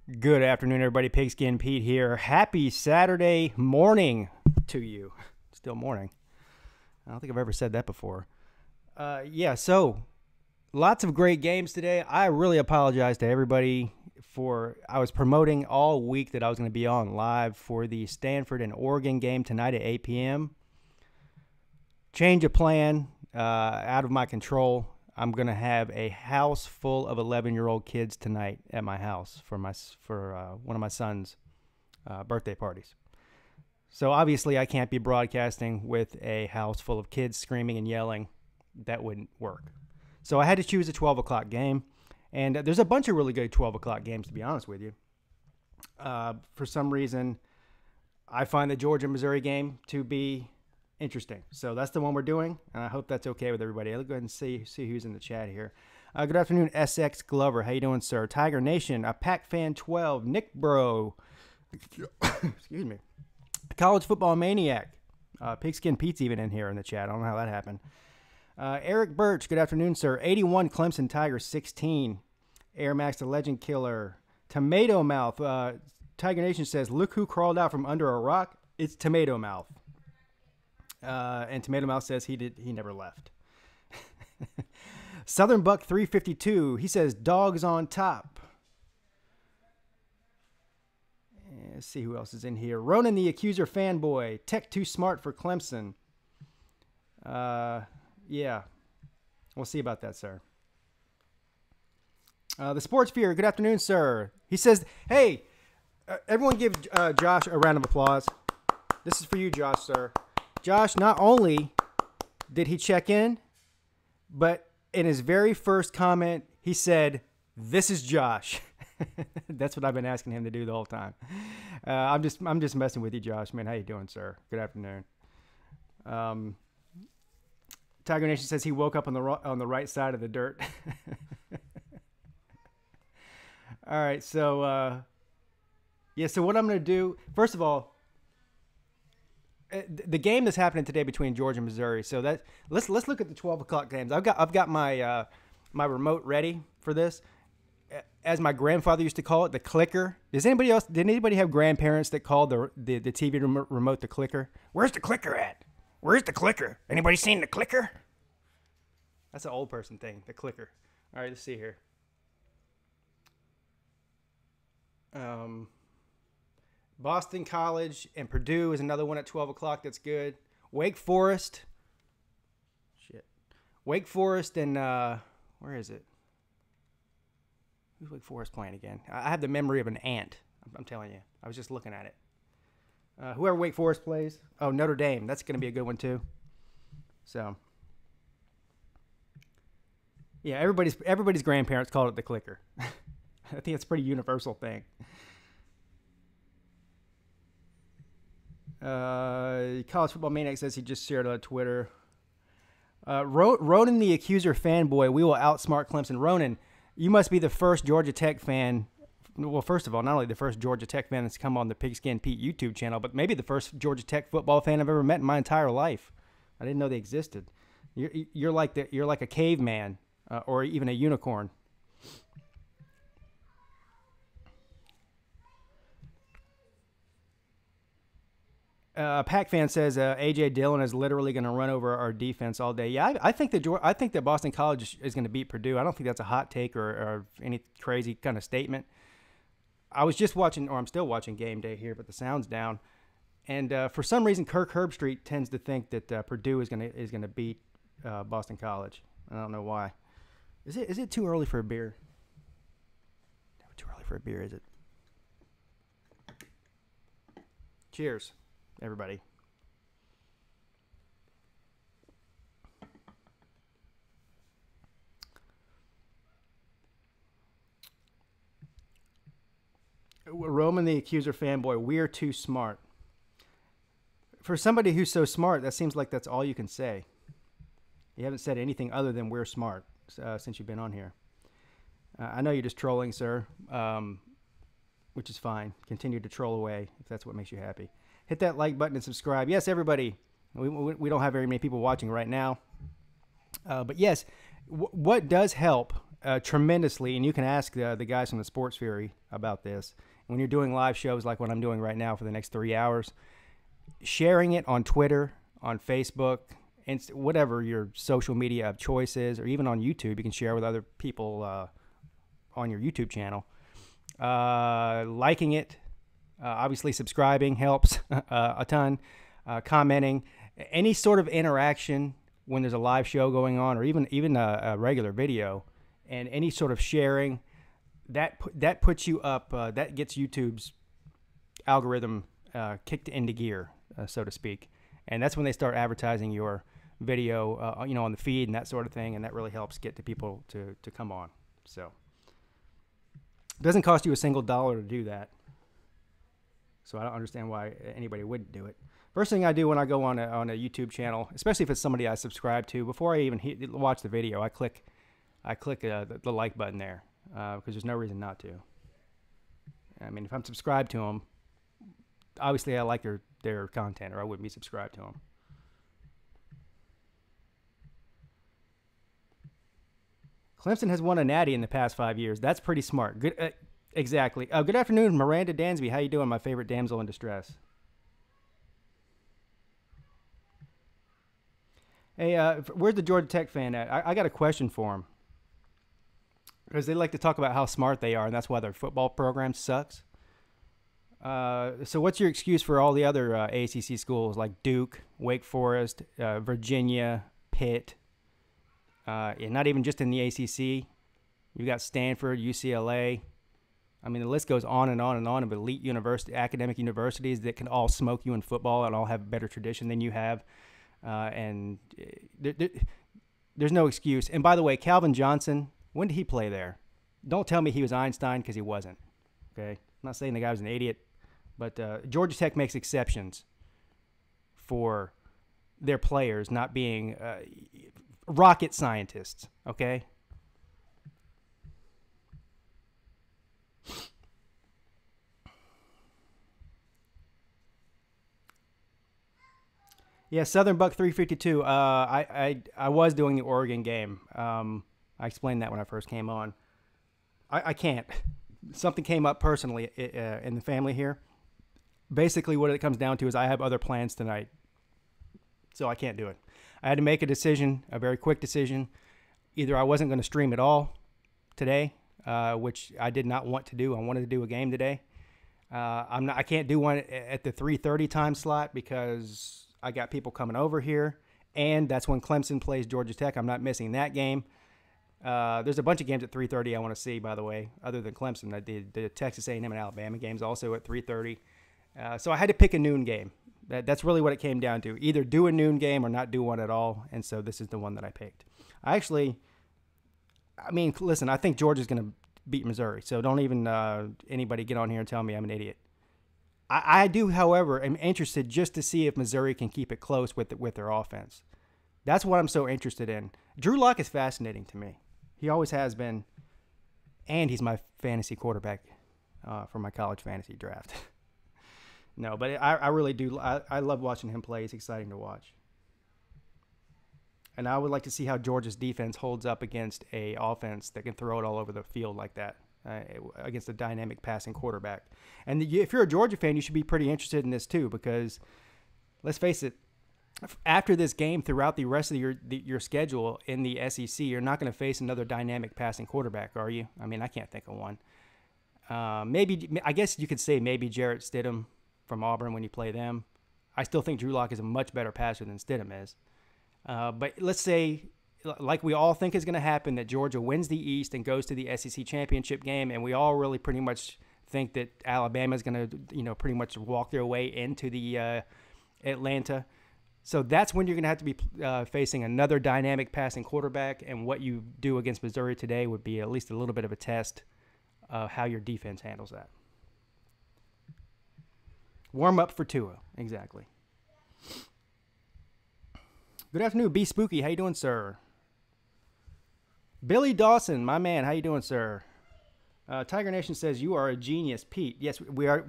Good afternoon, everybody. Pigskin Pete here. Happy Saturday morning to you. Still morning. I don't think I've ever said that before. So lots of great games today. I really apologize to everybody I was promoting all week that I was going to be on live for the Stanford and Oregon game tonight at 8 p.m. Change of plan, out of my control. I'm going to have a house full of 11-year-old kids tonight at my house for one of my son's birthday parties. So obviously I can't be broadcasting with a house full of kids screaming and yelling. That wouldn't work. So I had to choose a 12 o'clock game. And there's a bunch of really good 12 o'clock games, to be honest with you. For some reason, I find the Georgia-Missouri game to be interesting. So that's the one we're doing, and I hope that's okay with everybody. I'll go ahead and see who's in the chat here. Good afternoon, SX Glover. How you doing, sir? Tiger Nation, a Pac Fan 12, Nick Bro, excuse me, College Football Maniac, Pigskin Pete's even in here in the chat. I don't know how that happened. Eric Birch, good afternoon, sir. 81 Clemson Tigers 16. Air Max the Legend Killer. Tomato Mouth. Tiger Nation says, look who crawled out from under a rock. It's Tomato Mouth. And Tomato Mouth says he never left. Southern Buck 352. He says dogs on top. Let's see who else is in here. Ronan the Accuser fanboy. Tech too smart for Clemson. Yeah. We'll see about that, sir. The Sports Fear. Good afternoon, sir. He says, hey, everyone give Josh a round of applause. This is for you, Josh, sir. Josh, not only did he check in, but in his very first comment, he said, this is Josh. That's what I've been asking him to do the whole time. I'm just messing with you, Josh. Man, how you doing, sir? Good afternoon. Tiger Nation says he woke up on the right side of the dirt. All right, so so what I'm going to do, first of all, the game that's happening today between Georgia and Missouri. So let's look at the 12 o'clock games. I've got my my remote ready for this. As my grandfather used to call it, the clicker. Did anybody have grandparents that called the TV remote the clicker? Where's the clicker at? Where's the clicker? Anybody seen the clicker? That's an old person thing, the clicker. All right, let's see here. Boston College and Purdue is another one at 12 o'clock. That's good. Wake Forest. Wake Forest and where is it? Who's Wake Forest playing again? I have the memory of an ant. I'm telling you. I was just looking at it. Whoever Wake Forest plays. Oh, Notre Dame. That's going to be a good one too. So, yeah, everybody's grandparents called it the clicker. I think it's a pretty universal thing. College Football Maniac says he just shared on Twitter. Ronan the Accuser fanboy, we will outsmart Clemson. Ronan, you must be the first Georgia Tech fan. Well, first of all, not only the first Georgia Tech fan that's come on the Pigskin Pete YouTube channel, but maybe the first Georgia Tech football fan I've ever met in my entire life. I didn't know they existed. You're like a caveman, or even a unicorn. Pac fan says A.J. Dillon is literally going to run over our defense all day. Yeah, I think that Boston College is going to beat Purdue. I don't think that's a hot take or any crazy kind of statement. I was just watching, or I'm still watching Game Day here, but the sound's down. And for some reason, Kirk Herbstreit tends to think that Purdue is going to beat Boston College. I don't know why. Is it too early for a beer? Never too early for a beer, is it? Cheers, everybody. Roman the Accuser fanboy, we're too smart. For somebody who's so smart, that seems like that's all you can say. You haven't said anything other than we're smart since you've been on here. I know you're just trolling, sir, which is fine. Continue to troll away if that's what makes you happy. Hit that like button and subscribe. Yes, everybody. We don't have very many people watching right now. But yes, what does help tremendously, and you can ask the guys from the Sports Fury about this. When you're doing live shows like what I'm doing right now for the next 3 hours, sharing it on Twitter, on Facebook, and whatever your social media of choice is, or even on YouTube, you can share with other people on your YouTube channel. Liking it, obviously subscribing helps a ton. Commenting, any sort of interaction when there's a live show going on, or even a regular video, and any sort of sharing, that puts you up. That gets YouTube's algorithm kicked into gear, so to speak, and that's when they start advertising your video, on the feed and that sort of thing, and that really helps get the people to come on. So it doesn't cost you a single dollar to do that. So I don't understand why anybody wouldn't do it. First thing I do when I go on a YouTube channel, especially if it's somebody I subscribe to, before I even watch the video, I click the like button there, because there's no reason not to. I mean, if I'm subscribed to them, obviously I like their content, or I wouldn't be subscribed to them. Clemson has won a natty in the past 5 years. That's pretty smart. Good, exactly. Good afternoon, Miranda Dansby. How you doing, my favorite damsel in distress? Hey, where's the Georgia Tech fan at? I got a question for him, because they like to talk about how smart they are, and that's why their football program sucks. So what's your excuse for all the other ACC schools like Duke, Wake Forest, Virginia, Pitt? And not even just in the ACC. You've got Stanford, UCLA. I mean, the list goes on and on and on of elite academic universities that can all smoke you in football and all have better tradition than you have. And there's no excuse. And by the way, Calvin Johnson, when did he play there? Don't tell me he was Einstein, because he wasn't. Okay? I'm not saying the guy was an idiot, but Georgia Tech makes exceptions for their players not being rocket scientists, okay? Yeah, Southern Buck 352. I was doing the Oregon game. I explained that when I first came on. I can't. Something came up personally in the family here. Basically, what it comes down to is I have other plans tonight, so I can't do it. I had to make a decision, a very quick decision. Either I wasn't going to stream at all today, which I did not want to do. I wanted to do a game today. I can't do one at the 3:30 time slot because I got people coming over here, and that's when Clemson plays Georgia Tech. I'm not missing that game. There's a bunch of games at 3:30 I want to see, by the way, other than Clemson. I did the Texas A&M and Alabama games also at 3:30. So I had to pick a noon game. That's really what it came down to. Either do a noon game or not do one at all. And so this is the one that I picked. Listen, I think Georgia's going to beat Missouri. So don't even anybody get on here and tell me I'm an idiot. I do, however, am interested just to see if Missouri can keep it close with their offense. That's what I'm so interested in. Drew Lock is fascinating to me. He always has been. And he's my fantasy quarterback for my college fantasy draft. No, but I really do. I love watching him play. It's exciting to watch. And I would like to see how Georgia's defense holds up against a offense that can throw it all over the field like that, against a dynamic passing quarterback. And if you're a Georgia fan, you should be pretty interested in this too, because let's face it, after this game, throughout the rest of your schedule in the SEC, you're not going to face another dynamic passing quarterback, are you? I mean, I can't think of one. I guess you could say maybe Jarrett Stidham from Auburn when you play them. I still think Drew Lock is a much better passer than Stidham is. But let's say, like we all think is going to happen, that Georgia wins the East and goes to the SEC championship game, and we all really pretty much think that Alabama is going to, pretty much walk their way into the Atlanta. So that's when you're going to have to be facing another dynamic passing quarterback, and what you do against Missouri today would be at least a little bit of a test of how your defense handles that. Warm up for Tua, exactly. Good afternoon, B Spooky. How you doing, sir? Billy Dawson, my man. How you doing, sir? Tiger Nation says you are a genius, Pete. Yes, we are.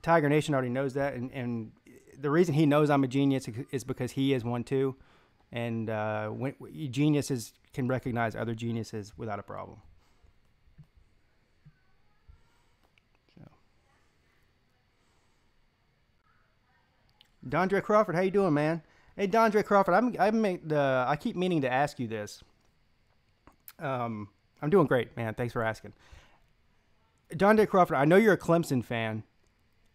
Tiger Nation already knows that, and the reason he knows I'm a genius is because he is one too. and geniuses can recognize other geniuses without a problem. So. Dondre Crawford, how you doing, man? Hey, Dondre Crawford, I keep meaning to ask you this. I'm doing great, man. Thanks for asking. Dondre Crawford, I know you're a Clemson fan.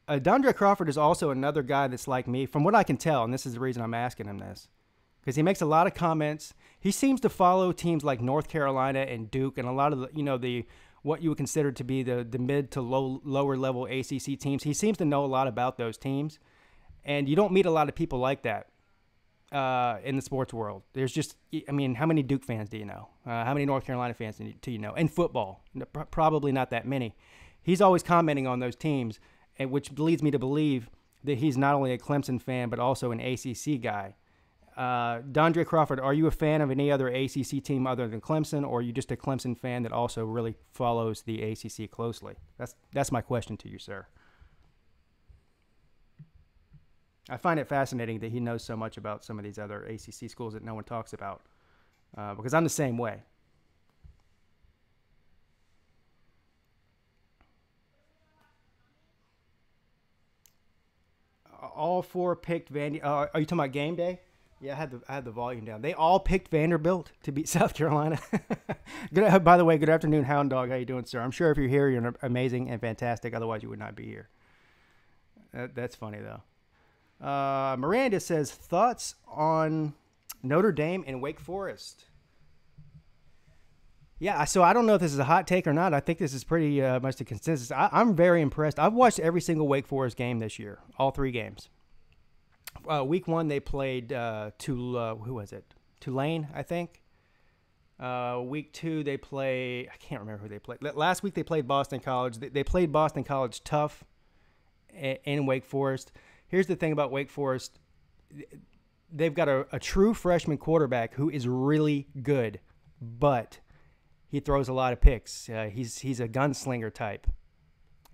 Dondre Crawford is also another guy that's like me, from what I can tell, and this is the reason I'm asking him this, because he makes a lot of comments. He seems to follow teams like North Carolina and Duke, and a lot of the what you would consider to be the mid to lower level ACC teams. He seems to know a lot about those teams, and you don't meet a lot of people like that in the sports world. There's just, I mean, how many Duke fans do you know? How many North Carolina fans do you know? In football, probably not that many. He's always commenting on those teams, and which leads me to believe that he's not only a Clemson fan, but also an ACC guy. Dondre Crawford, are you a fan of any other ACC team other than Clemson, or are you just a Clemson fan that also really follows the ACC closely? That's my question to you, sir. I find it fascinating that he knows so much about some of these other ACC schools that no one talks about, because I'm the same way. All four picked Vandy. Are you talking about game day? Yeah, I had the volume down. They all picked Vanderbilt to beat South Carolina. By the way, good afternoon, Hound Dog. How you doing, sir? I'm sure if you're here, you're amazing and fantastic. Otherwise, you would not be here. That's funny, though. Miranda says, thoughts on Notre Dame and Wake Forest? Yeah, so I don't know if this is a hot take or not. I think this is pretty much the consensus. I'm very impressed. I've watched every single Wake Forest game this year, all 3 games. Week 1, they played who was it? Tulane, I think. Week 2, they I can't remember who they played. Last week, they played Boston College. They played Boston College tough in Wake Forest. Here's the thing about Wake Forest. They've got a true freshman quarterback who is really good, but he throws a lot of picks. He's a gunslinger type.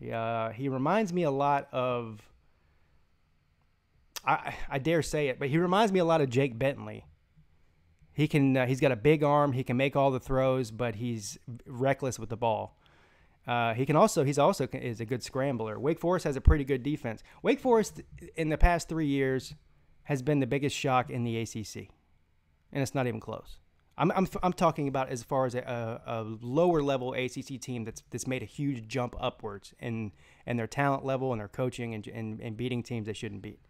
He reminds me a lot of, I dare say it, but he reminds me a lot of Jake Bentley. He's got a big arm. He can make all the throws, but he's reckless with the ball. He's also is a good scrambler. Wake Forest has a pretty good defense. Wake Forest in the past 3 years has been the biggest shock in the ACC, and it's not even close. I'm talking about as far as a lower level ACC team that's made a huge jump upwards in their talent level and their coaching and beating teams they shouldn't beat.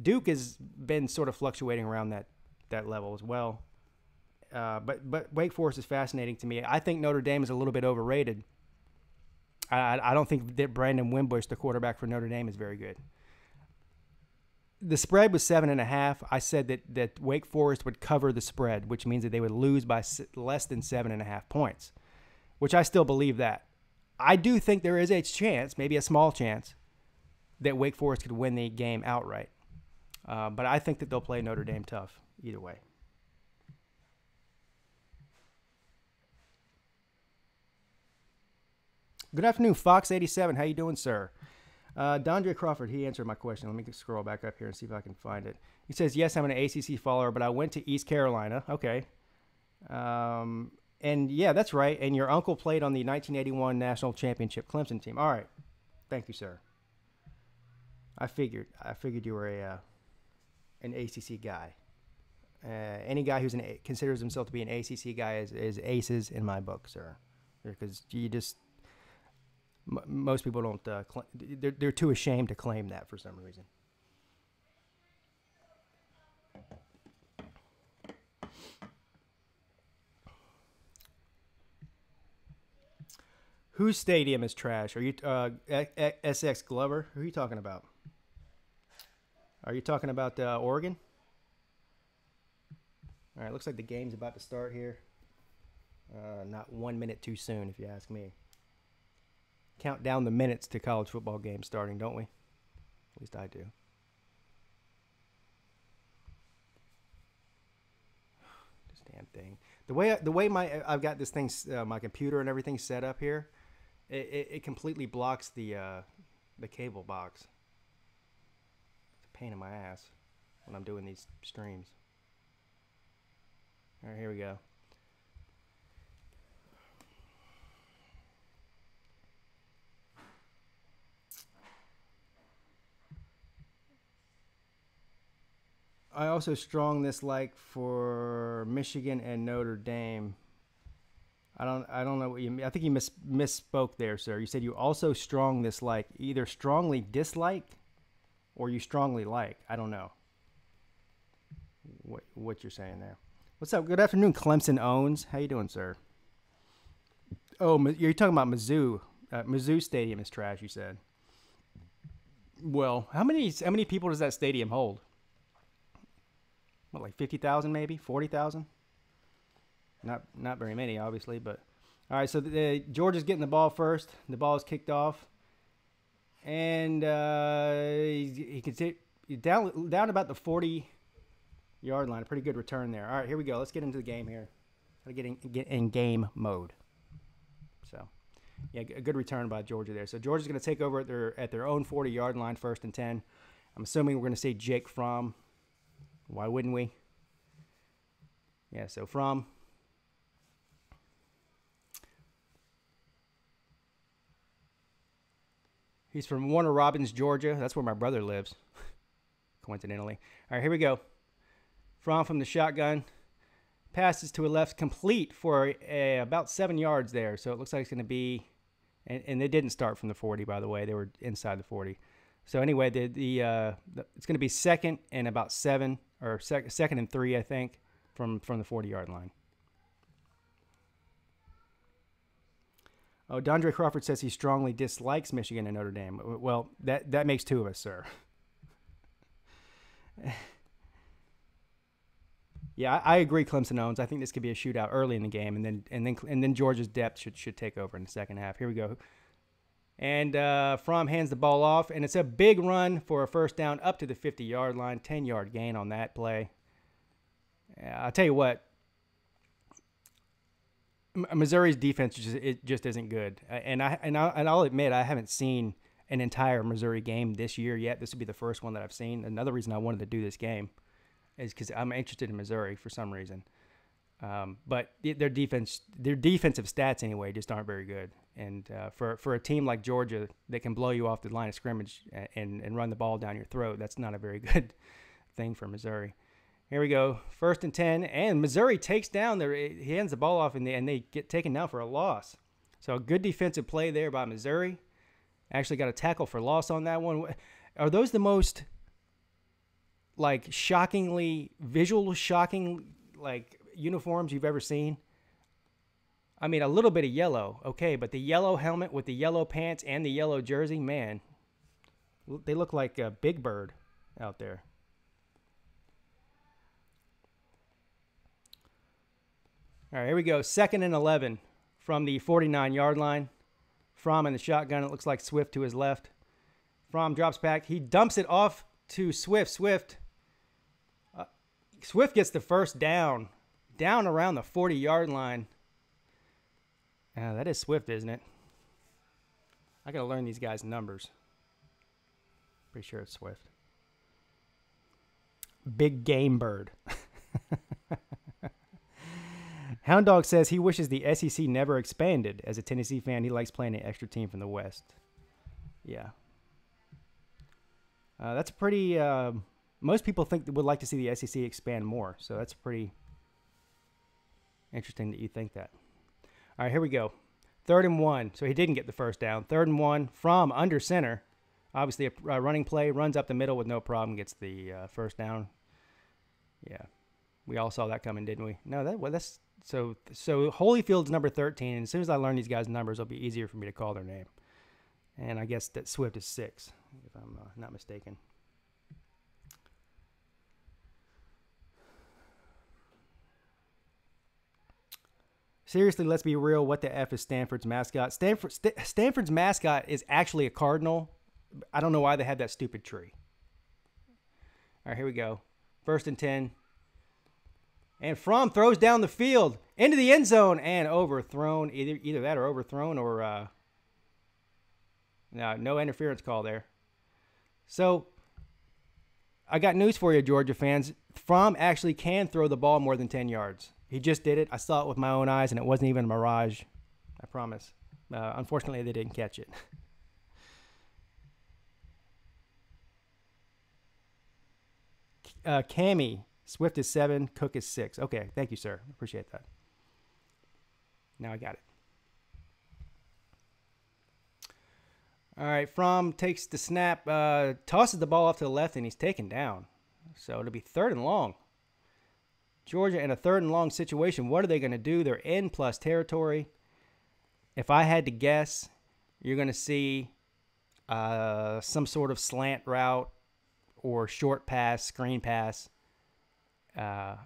Duke has been sort of fluctuating around that level as well. But Wake Forest is fascinating to me. I think Notre Dame is a little bit overrated. I don't think that Brandon Wimbush, the quarterback for Notre Dame, is very good. The spread was 7.5. I said that Wake Forest would cover the spread, which means that they would lose by less than 7.5 points, which I still believe that. I do think there is a chance, maybe a small chance, that Wake Forest could win the game outright. But I think that they'll play Notre Dame tough either way. Good afternoon, Fox87. How you doing, sir? Dondre Crawford, he answered my question. Let me scroll back up here and see if I can find it. He says, yes, I'm an ACC follower, but I went to East Carolina. Okay. And, yeah, that's right. And your uncle played on the 1981 National Championship Clemson team. All right. Thank you, sir. I figured you were an ACC guy. Any guy who's considers himself to be an ACC guy is aces in my book, sir. Because you just... most people don't. They're too ashamed to claim that for some reason. Whose stadium is trash? Are you SX Glover? Who are you talking about? Are you talking about Oregon? All right, looks like the game's about to start here. Not 1 minute too soon, if you ask me. Count down the minutes to college football games starting, don't we? At least I do. This damn thing. The way I've got this thing, my computer and everything set up here, it completely blocks the cable box. It's a pain in my ass when I'm doing these streams. All right, here we go. I also strong this like for Michigan and Notre Dame. I don't know what you mean. I think you misspoke there, sir. You said you also strong this like, either strongly dislike or you strongly like. I don't know what you're saying there. What's up? Good afternoon, Clemson Owens. How you doing, sir? Oh, you're talking about Mizzou. Mizzou Stadium is trash, you said. Well, how many people does that stadium hold? What, like 50,000 maybe? 40,000? Not very many, obviously, but all right. So Georgia's getting the ball first. The ball is kicked off, and he can see down about the 40-yard line. A pretty good return there. All right, here we go. Let's get into the game here. Gotta get in game mode. So, yeah, a good return by Georgia there. So Georgia's going to take over at their own 40-yard line, 1st and 10. I'm assuming we're going to see Jake Fromm. Why wouldn't we? Yeah, so Fromm. He's from Warner Robins, Georgia. That's where my brother lives, coincidentally. All right, here we go. Fromm from the shotgun. Passes to a left, complete for about 7 yards there. So it looks like it's going to be, and they didn't start from the 40, by the way. They were inside the 40. So anyway, it's going to be 2nd and about 7, or 2nd and 3, I think, from the 40-yard line. Oh, Dondre Crawford says he strongly dislikes Michigan and Notre Dame. Well, that makes 2 of us, sir. Yeah, I agree, Clemson Owens. I think this could be a shootout early in the game, and then Georgia's depth should take over in the second half. Here we go. And Fromm hands the ball off, and it's a big run for a 1st down up to the 50-yard line. 10-yard gain on that play. I'll tell you what. Missouri's defense just isn't good, and I'll admit I haven't seen an entire Missouri game this year yet. This would be the first one that I've seen. Another reason I wanted to do this game is because I'm interested in Missouri for some reason. But their defensive stats anyway just aren't very good, and for a team like Georgia that can blow you off the line of scrimmage and run the ball down your throat, that's not a very good thing for Missouri. Here we go, 1st and 10, and Missouri takes down he hands the ball off, and they get taken down for a loss. So a good defensive play there by Missouri. Actually got a tackle for loss on that one. Are those the most like shocking like uniforms you've ever seen? I mean, a little bit of yellow, okay, but the yellow helmet with the yellow pants and the yellow jersey, man, they look like a Big Bird out there. All right, here we go. 2nd and 11 from the 49-yard line. Fromm in the shotgun. It looks like Swift to his left. Fromm drops back. He dumps it off to Swift. Swift gets the 1st down around the 40-yard line. That is Swift, isn't it? I got to learn these guys' numbers. Pretty sure it's Swift. Big game bird. Hound Dog says he wishes the SEC never expanded. As a Tennessee fan, he likes playing an extra team from the West. Yeah. That's pretty... most people would like to see the SEC expand more, so that's pretty interesting that you think that. All right, here we go. 3rd and 1. So he didn't get the 1st down. 3rd and 1 from under center. Obviously, a running play. Runs up the middle with no problem. Gets the 1st down. Yeah. We all saw that coming, didn't we? No, that's... So Holyfield's number 13, and as soon as I learn these guys' numbers, it'll be easier for me to call their name. And I guess that Swift is 6, if I'm not mistaken. Seriously, let's be real. What the F is Stanford's mascot? Stanford's mascot is actually a cardinal. I don't know why they have that stupid tree. All right, here we go. 1st and 10. And Fromm throws down the field into the end zone and overthrown. Either that or overthrown or no interference call there. So I got news for you, Georgia fans. Fromm actually can throw the ball more than 10 yards. He just did it. I saw it with my own eyes, and it wasn't even a mirage. I promise. Unfortunately, they didn't catch it. Cammy, Swift is 7, Cook is 6. Okay, thank you, sir. Appreciate that. Now I got it. All right, Fromm takes the snap, tosses the ball off to the left, and he's taken down. So it'll be 3rd and long. Georgia in a 3rd and long situation. What are they going to do? They're in plus territory. If I had to guess, you're going to see some sort of slant route or short pass, screen pass, and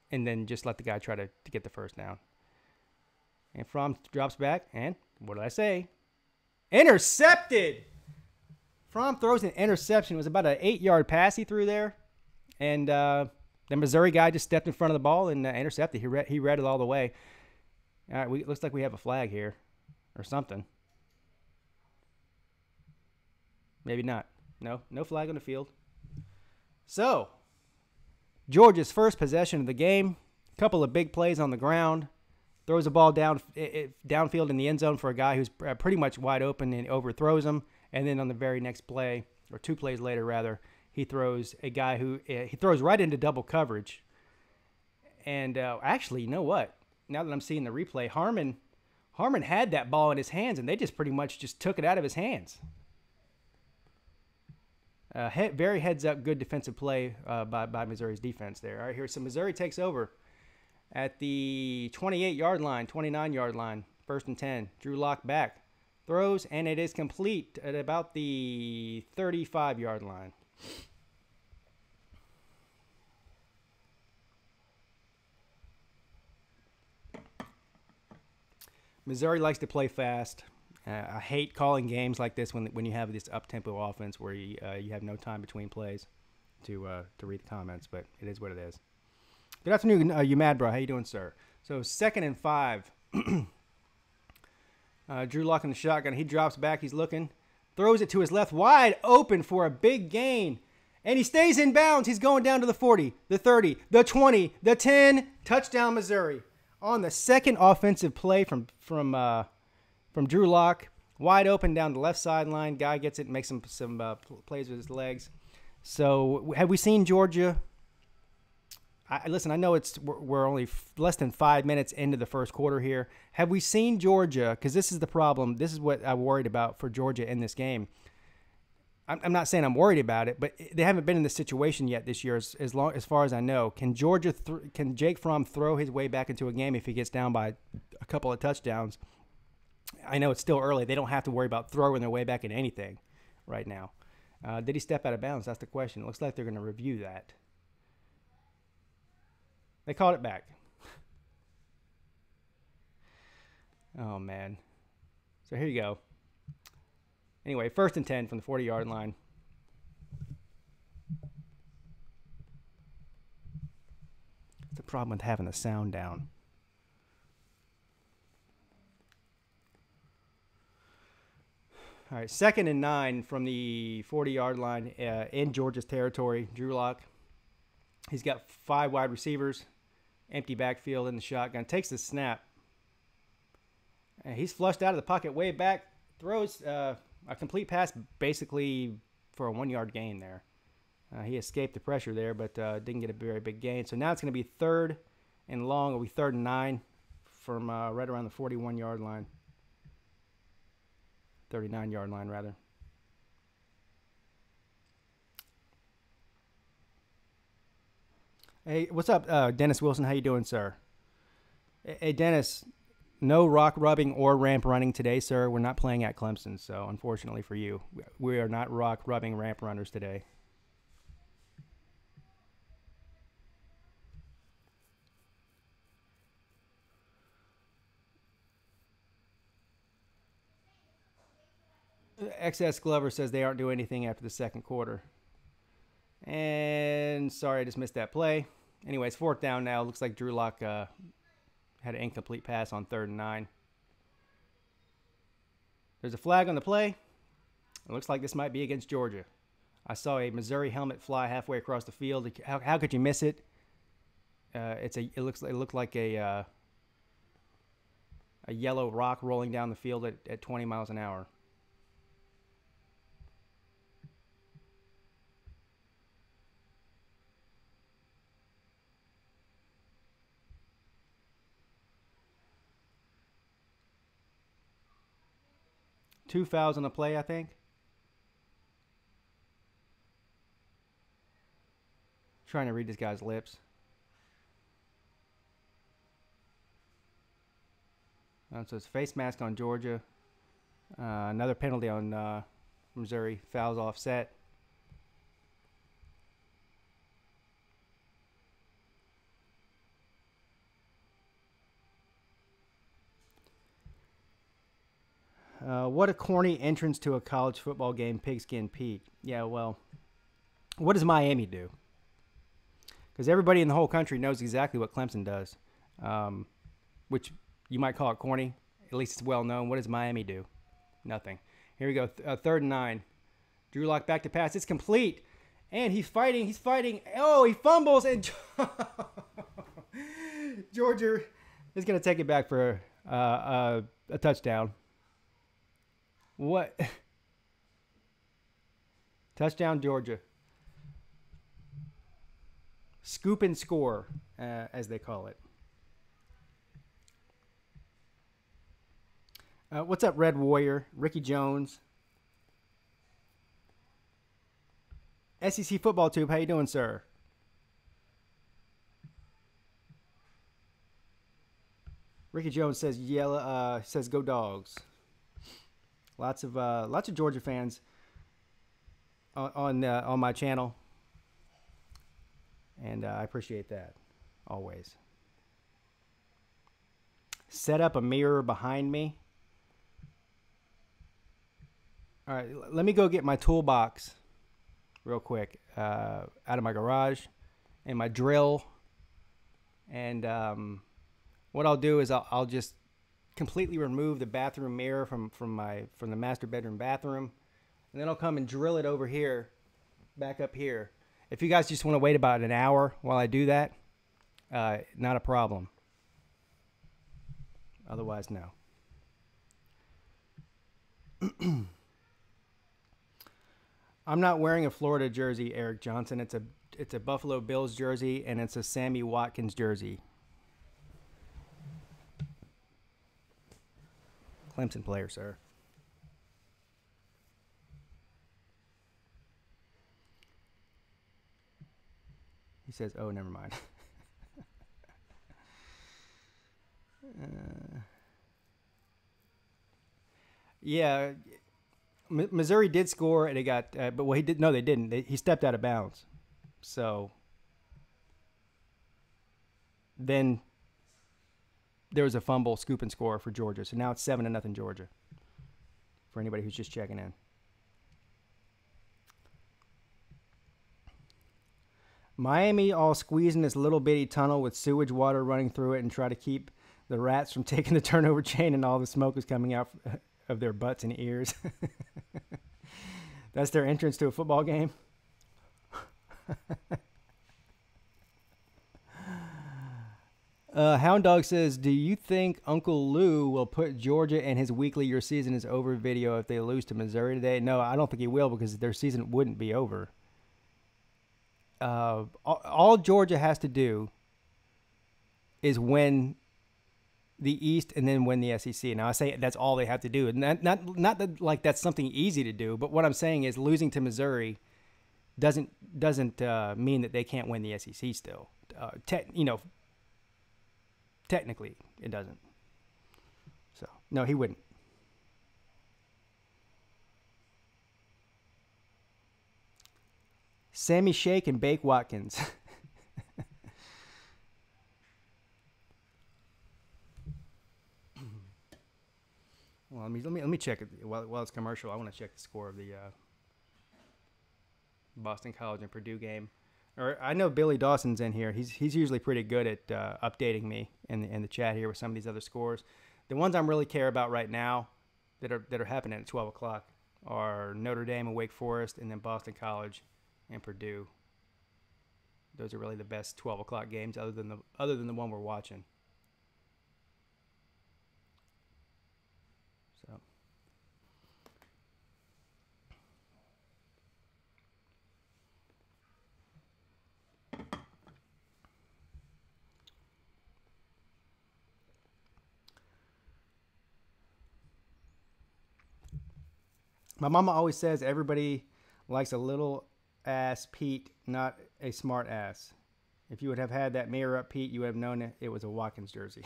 then just let the guy try to get the first down. And Fromm drops back, and what did I say? Intercepted! Fromm throws an interception. It was about an 8-yard pass he threw there. And the Missouri guy just stepped in front of the ball and intercepted. He read it all the way. All right, looks like we have a flag here or something. Maybe not. No flag on the field. So, Georgia's first possession of the game. A couple of big plays on the ground. Throws a ball downfield in the end zone for a guy who's pretty much wide open and overthrows him. And then on the very next play, or 2 plays later rather, he throws a guy who he throws right into double coverage. And actually, you know what? Now that I'm seeing the replay, Harmon had that ball in his hands, and they just pretty much just took it out of his hands. Very heads-up, good defensive play by Missouri's defense there. All right, here, so Missouri takes over at the 28-yard line, 29-yard line, 1st and 10. Drew Lock back, throws, and it is complete at about the 35-yard line. Missouri likes to play fast. I hate calling games like this when you have this up-tempo offense where you have no time between plays to read the comments, but it is what it is. Good afternoon, you mad bro. How you doing, sir? So 2nd and 5. Drew Lock in the shotgun. He drops back. He's looking. Throws it to his left, wide open for a big gain. And he stays in bounds. He's going down to the 40, the 30, the 20, the 10. Touchdown, Missouri. On the second offensive play from Drew Lock, wide open down the left sideline. Guy gets it and makes some plays with his legs. So have we seen Georgia? Listen, I know we're only less than 5 minutes into the first quarter here. Have we seen Georgia? Because this is the problem. This is what I'm worried about for Georgia in this game. I'm not saying I'm worried about it, but they haven't been in this situation yet this year, as far as I know. Can can Jake Fromm throw his way back into a game if he gets down by a couple of touchdowns? I know it's still early. They don't have to worry about throwing their way back into anything right now. Did he step out of bounds? That's the question. It looks like they're going to review that. They called it back. Oh, man. So here you go. Anyway, 1st and 10 from the 40-yard line. It's the problem with having the sound down. All right, 2nd and 9 from the 40-yard line in Georgia's territory. Drew Lock. He's got 5 wide receivers. Empty backfield in the shotgun. Takes the snap. And he's flushed out of the pocket way back. Throws a complete pass basically for a 1-yard gain there. He escaped the pressure there, but didn't get a very big gain. So now it's going to be 3rd and long. It'll be 3rd and 9 from right around the 41-yard line. 39-yard line, rather. Hey, what's up, Dennis Wilson? How you doing, sir? Hey, Dennis, no rock rubbing or ramp running today, sir. We're not playing at Clemson, so unfortunately for you, we are not rock rubbing ramp runners today. XS Glover says they aren't doing anything after the second quarter. And sorry, I just missed that play. Anyways, 4th down now. Looks like Drew Lock had an incomplete pass on 3rd and 9. There's a flag on the play. It looks like this might be against Georgia. I saw a Missouri helmet fly halfway across the field. How could you miss it? It looked like a yellow rock rolling down the field at 20 miles an hour. Two fouls on the play, I think. Trying to read this guy's lips. So it's face mask on Georgia. Another penalty on Missouri. Fouls offset. What a corny entrance to a college football game, Pigskin Pete. Yeah, well, what does Miami do? Because everybody in the whole country knows exactly what Clemson does, which you might call it corny. At least it's well known. What does Miami do? Nothing. Here we go. 3rd and 9. Drew Lock back to pass. It's complete. And he's fighting. He's fighting. Oh, he fumbles. And Georgia is going to take it back for a touchdown. What? Touchdown, Georgia. Scoop and score, as they call it. What's up, Red Warrior? Ricky Jones. SEC Football Tube, how you doing, sir? Ricky Jones says says go Dogs. Lots of Georgia fans on my channel, and I appreciate that always. Set up a mirror behind me. All right, let me go get my toolbox real quick out of my garage and my drill. And what I'll do is I'll just completely remove the bathroom mirror from the master bedroom bathroom, and then I'll come and drill it over here, back up here. If you guys just want to wait about an hour while I do that, not a problem. Otherwise, no. I'm not wearing a Florida jersey, Eric Johnson. It's a Buffalo Bills jersey, and it's a Sammy Watkins jersey. Clemson player, sir. He says, oh, never mind. Yeah, Missouri did score, and it got, but well, he did. No, they didn't. He stepped out of bounds. So then there was a fumble, scoop and score for Georgia. So now it's 7-0 Georgia. For anybody who's just checking in. Miami all squeezed in this little bitty tunnel with sewage water running through it and try to keep the rats from taking the turnover chain, and all the smoke is coming out of their butts and ears. That's their entrance to a football game. Hound Dog says, do you think Uncle Lou will put Georgia in his weekly "Your season is over" video if they lose to Missouri today? No, I don't think he will, because their season wouldn't be over. All Georgia has to do is win the East and then win the SEC. Now, I say that's all they have to do. And not that like that's something easy to do, but what I'm saying is losing to Missouri doesn't mean that they can't win the SEC still. Technically, it doesn't. So, no, he wouldn't. Sammy Shake and Bake Watkins. Well, let me check it while it's commercial. I want to check the score of the Boston College and Purdue game. Or I know Billy Dawson's in here. He's usually pretty good at updating me in the chat here with some of these other scores. The ones I really care about right now that are happening at 12 o'clock are Notre Dame and Wake Forest, and then Boston College and Purdue. Those are really the best 12 o'clock games, other than the one we're watching. So. My mama always says everybody likes a little ass Pete, not a smart ass. If you would have had that mirror up Pete, you would have known it was a Watkins jersey.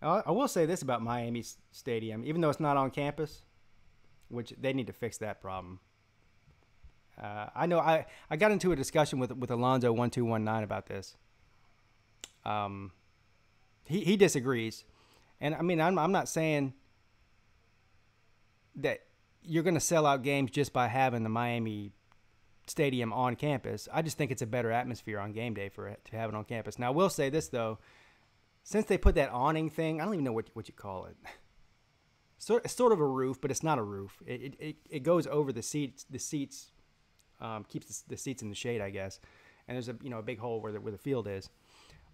I will say this about Miami Stadium, even though it's not on campus, which they need to fix that problem. I know I got into a discussion with Alonzo1219 about this. He disagrees, and I mean I'm not saying that you're going to sell out games just by having the Miami Stadium on campus. I just think it's a better atmosphere on game day to have it on campus. Now I will say this though, since they put that awning thing, I don't even know what you call it. It's sort of a roof, but it's not a roof. It goes over the seats. The seats keeps the seats in the shade, I guess. And there's a big hole where the field is.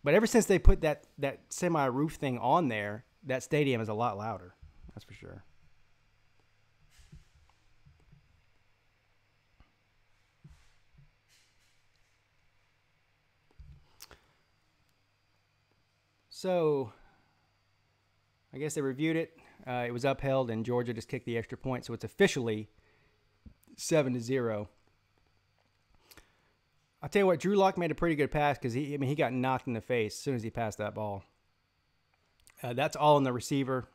But ever since they put that semi-roof thing on there, that stadium is a lot louder. That's for sure. So, I guess they reviewed it. It was upheld, and Georgia just kicked the extra point, so it's officially 7-0. I'll tell you what, Drew Lock made a pretty good pass because he got knocked in the face as soon as he passed that ball. That's all on the receiver.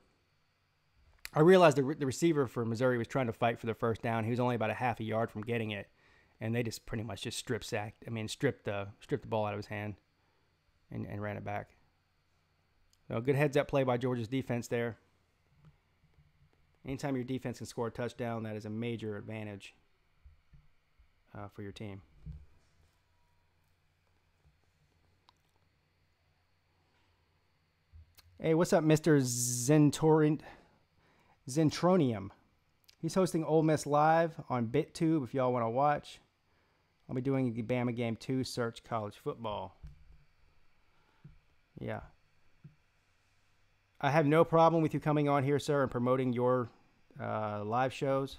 I realized the receiver for Missouri was trying to fight for the first down. He was only about a half a yard from getting it, and they just pretty much just stripped the ball out of his hand and ran it back. So good heads-up play by Georgia's defense there. Anytime your defense can score a touchdown, that is a major advantage for your team. Hey, what's up, Mr. Zentronium? He's hosting Ole Miss Live on BitTube if y'all want to watch. I'll be doing the Bama Game 2, search college football. Yeah. I have no problem with you coming on here, sir, and promoting your live shows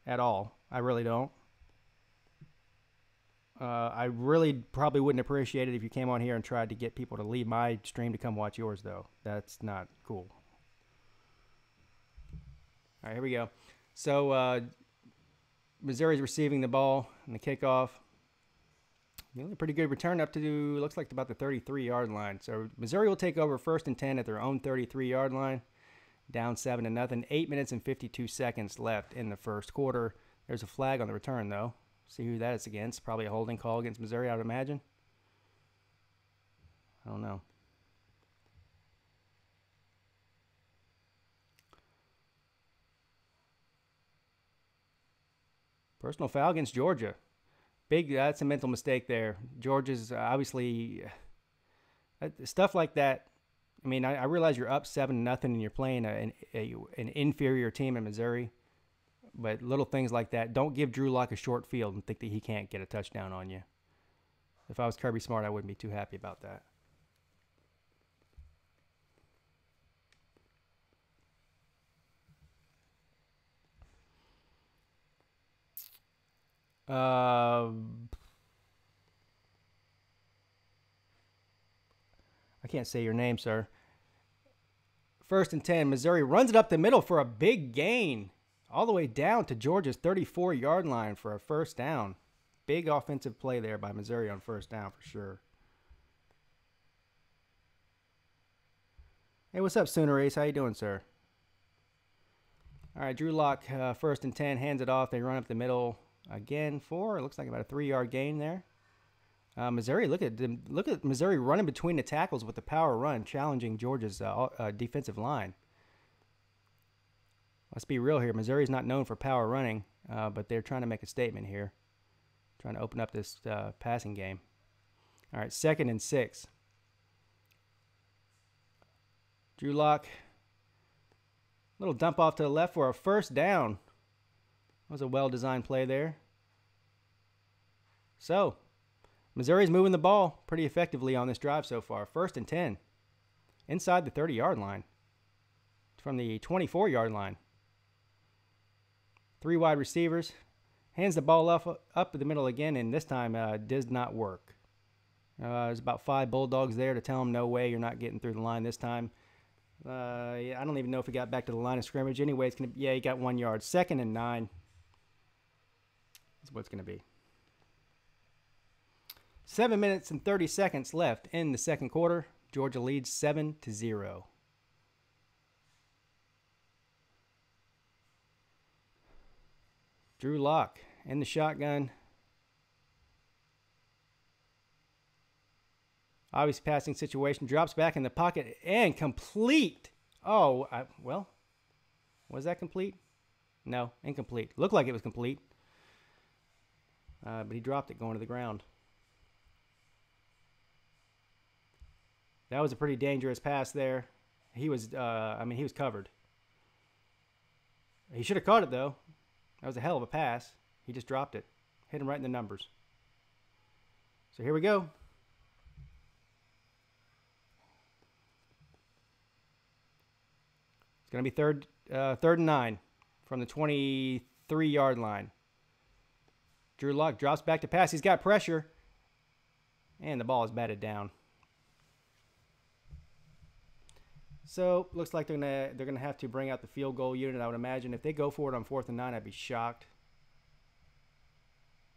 at all. I really don't. I really probably wouldn't appreciate it if you came on here and tried to get people to leave my stream to come watch yours, though. That's not cool. All right, here we go. So Missouri's receiving the ball in the kickoff. A pretty good return up to, looks like about the 33-yard line. So Missouri will take over 1st and 10 at their own 33-yard line, down 7-0. 8 minutes and 52 seconds left in the first quarter. There's a flag on the return, though. See who that is against. Probably a holding call against Missouri, I would imagine. I don't know. Personal foul against Georgia. That's a mental mistake there. Georgia's obviously stuff like that. I mean, I realize you're up 7-0 and you're playing an inferior team in Missouri, but little things like that. Don't give Drew Lock a short field and think that he can't get a touchdown on you. If I was Kirby Smart, I wouldn't be too happy about that. I can't say your name, sir. 1st and 10. Missouri runs it up the middle for a big gain. All the way down to Georgia's 34-yard line for a first down. Big offensive play there by Missouri on first down for sure. Hey, what's up, Sooner Ace? How you doing, sir? All right, Drew Lock, 1st and 10, hands it off. They run up the middle again for, it looks like about a 3-yard gain there. Missouri, look at Missouri running between the tackles with the power run, challenging Georgia's defensive line. Let's be real here. Missouri's not known for power running, but they're trying to make a statement here, trying to open up this passing game. All right, 2nd and 6. Drew Lock. Little dump off to the left for a first down. That was a well-designed play there. So, Missouri's moving the ball pretty effectively on this drive so far. 1st and 10. Inside the 30-yard line. From the 24-yard line. 3 wide receivers. Hands the ball up in the middle again, and this time does not work. There's about 5 Bulldogs there to tell him, no way, you're not getting through the line this time. Yeah, I don't even know if he got back to the line of scrimmage. Anyway, it's gonna, yeah, he got 1 yard. 2nd and 9. That's what it's going to be. 7 minutes and 30 seconds left in the second quarter. Georgia leads 7-0. Drew Lock in the shotgun. Obvious passing situation. Drops back in the pocket and complete. Oh, well, was that complete? No, incomplete. Looked like it was complete. But he dropped it going to the ground. That was a pretty dangerous pass there. He was, he was covered. He should have caught it, though. That was a hell of a pass. He just dropped it. Hit him right in the numbers. So here we go. It's going to be third and 9 from the 23-yard line. Drew Lock drops back to pass. He's got pressure. And the ball is batted down. So, looks like they're gonna have to bring out the field goal unit, I would imagine. If they go for it on 4th and 9, I'd be shocked.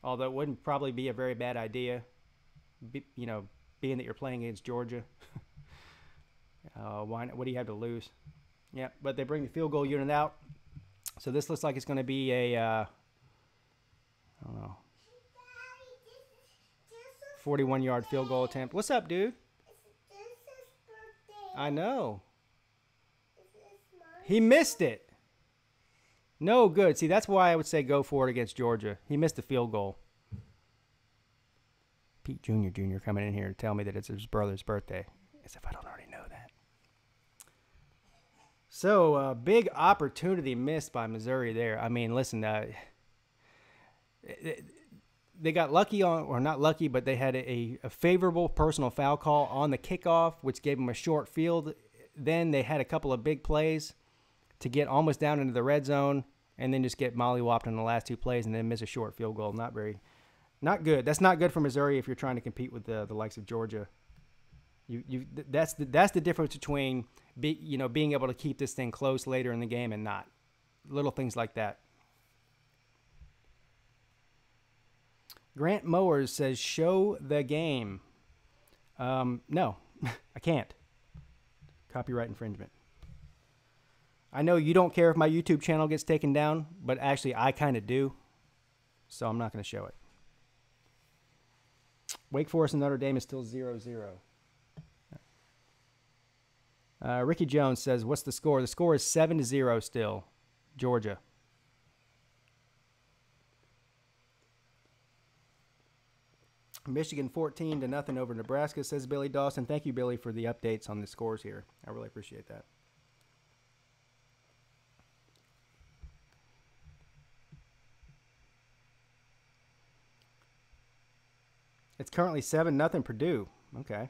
Although it wouldn't probably be a very bad idea, being that you're playing against Georgia. Why not? What do you have to lose? Yeah, but they bring the field goal unit out. So this looks like it's going to be a, I don't know, 41-yard field goal attempt. What's up, dude? I know. He missed it. No good. See, that's why I would say go for it against Georgia. He missed the field goal. Pete Jr. coming in here to tell me that it's his brother's birthday. As if I don't already know that. So, big opportunity missed by Missouri there. I mean, listen, they got lucky on, or not lucky, but they had a favorable personal foul call on the kickoff, which gave them a short field. Then they had a couple of big plays to get almost down into the red zone, and then just get mollywopped in the last 2 plays, and then miss a short field goal. Not good. That's not good for Missouri if you're trying to compete with the likes of Georgia. That's the difference between being able to keep this thing close later in the game and not. Little things like that. Grant Mowers says, show the game. No, I can't. Copyright infringement. I know you don't care if my YouTube channel gets taken down, but actually I kind of do. So I'm not going to show it. Wake Forest and Notre Dame is still 0-0. Ricky Jones says, what's the score? The score is 7-0 still. Georgia. Michigan 14-0 over Nebraska, says Billy Dawson. Thank you, Billy, for the updates on the scores here. I really appreciate that. It's currently 7-0 Purdue. Okay.